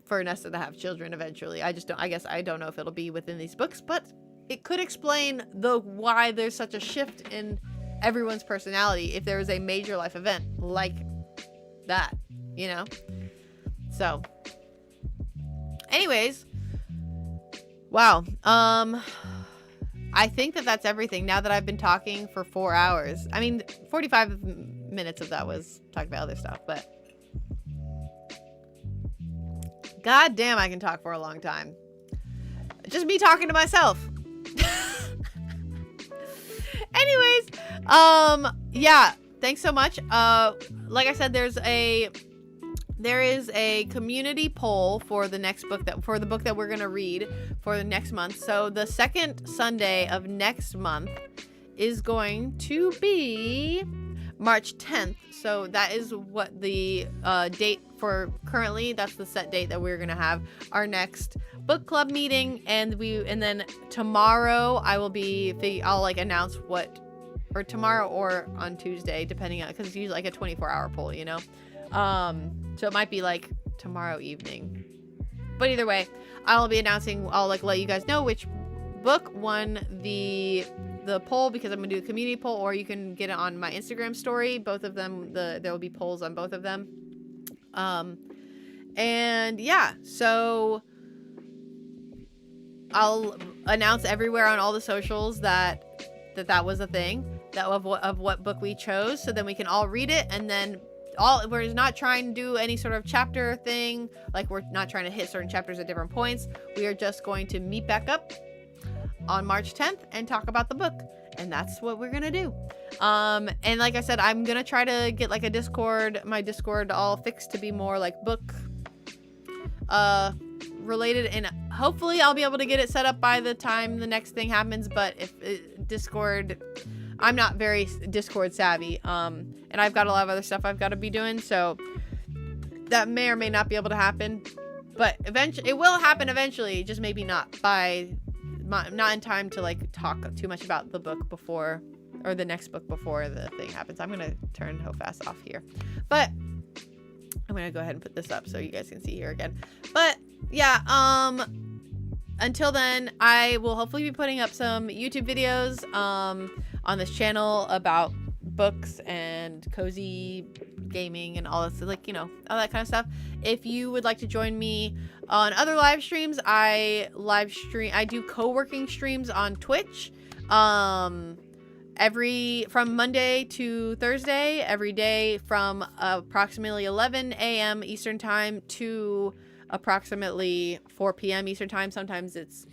for Nesta to have children eventually. I guess I don't know if it'll be within these books, but it could explain why there's such a shift in everyone's personality if there was a major life event like that, you know? So anyways, wow. I think that's everything now that I've been talking for 4 hours. I mean, 45 minutes of that was talking about other stuff, but god damn, I can talk for a long time. Just me talking to myself. Anyways, yeah, thanks so much. Like I said, there is a community poll for the next book for the book that we're going to read for the next month. So the second Sunday of next month is going to be March 10th. So that is what the date for currently, that's the set date that we're going to have our next book club meeting. And then tomorrow I'll like announce or tomorrow or on Tuesday, depending on, because it's usually like a 24-hour poll, you know? So it might be like tomorrow evening, but either way, I'll like let you guys know which book won the poll, because I'm gonna do a community poll, or you can get it on my Instagram story. Both of them, there will be polls on both of them. And yeah, so I'll announce everywhere on all the socials that was a thing, of what book we chose, so then we can all read it. And then we're not trying to do any sort of chapter thing, like we're not trying to hit certain chapters at different points. We are just going to meet back up on March 10th and talk about the book, and that's what we're gonna do. And like I said, I'm gonna try to get like my Discord all fixed to be more like book related, and hopefully I'll be able to get it set up by the time the next thing happens. But if Discord, I'm not very Discord savvy, and I've got a lot of other stuff I've got to be doing, so that may or may not be able to happen. But eventually, it will happen eventually, just maybe not in time to like talk too much about the book before, or the next book before the thing happens. I'm gonna turn HOFAS off here, but I'm gonna go ahead and put this up so you guys can see here again. But yeah, until then, I will hopefully be putting up some YouTube videos on this channel about books and cozy gaming and all this, like, you know, all that kind of stuff. If you would like to join me on other live streams, I do co-working streams on Twitch from Monday to Thursday, every day from approximately 11 a.m. Eastern time to approximately 4 p.m. Eastern time. Sometimes it's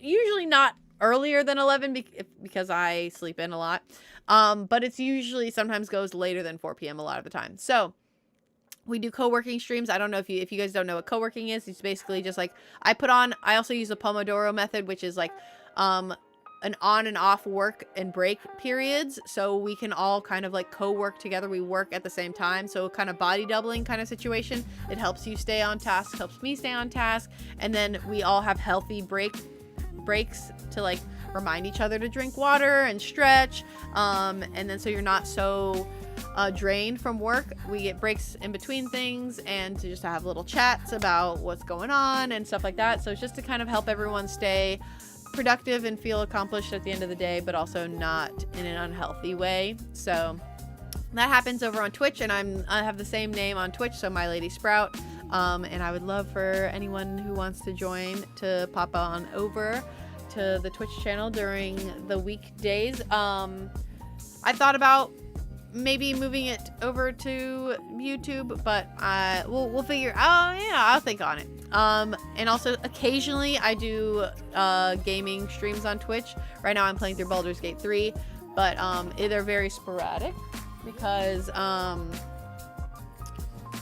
usually not earlier than 11 because I sleep in a lot. But it's usually sometimes goes later than 4 p.m. a lot of the time. So we do co-working streams. I don't know if you guys don't know what co-working is. It's basically just like I also use the Pomodoro method, which is like an on and off work and break periods, so we can all kind of like co-work together. We work at the same time, so kind of body doubling kind of situation. It helps you stay on task, helps me stay on task, and then we all have healthy breaks to like remind each other to drink water and stretch, and then so you're not so drained from work. We get breaks in between things and to just have little chats about what's going on and stuff like that. So it's just to kind of help everyone stay productive and feel accomplished at the end of the day, but also not in an unhealthy way. So that happens over on Twitch, and I have the same name on Twitch, so My Lady Sprout. And I would love for anyone who wants to join to pop on over to the Twitch channel during the weekdays. I thought about maybe moving it over to YouTube, but we'll figure. Oh yeah, I'll think on it. And also occasionally I do gaming streams on Twitch. Right now I'm playing through Baldur's Gate 3, but they're very sporadic because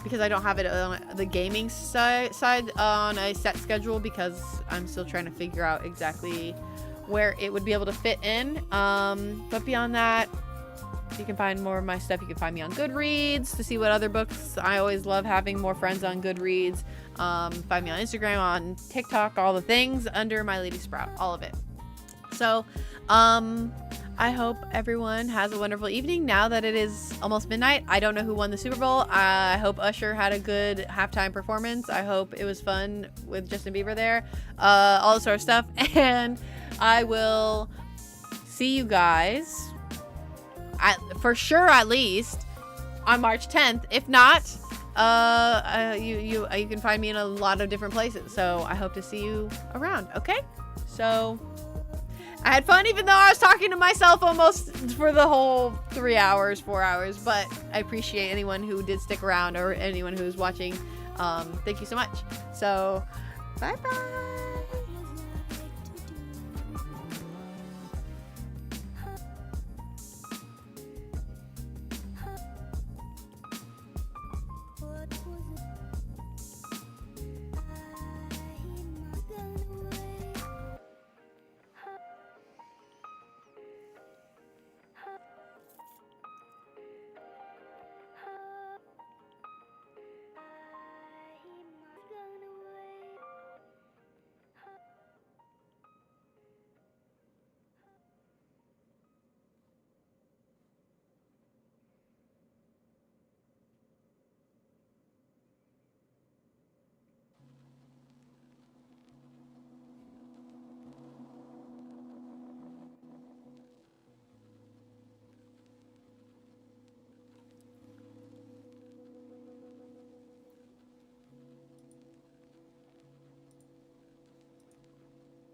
because I don't have it on the gaming side on a set schedule, because I'm still trying to figure out exactly where it would be able to fit in. But beyond that, you can find more of my stuff. You can find me on Goodreads to see what other books. I always love having more friends on Goodreads. Find me on Instagram, on TikTok, all the things under My Lady Sprout, all of it. So, I hope everyone has a wonderful evening now that it is almost midnight. I don't know who won the Super Bowl. I hope Usher had a good halftime performance. I hope it was fun with Justin Bieber there. All this sort of stuff. And I will see you guys, for sure, at least, on March 10th. If not, you can find me in a lot of different places. So I hope to see you around. Okay? So I had fun, even though I was talking to myself almost for the whole 3 hours, 4 hours, but I appreciate anyone who did stick around, or anyone who's watching. Thank you so much. So, bye-bye.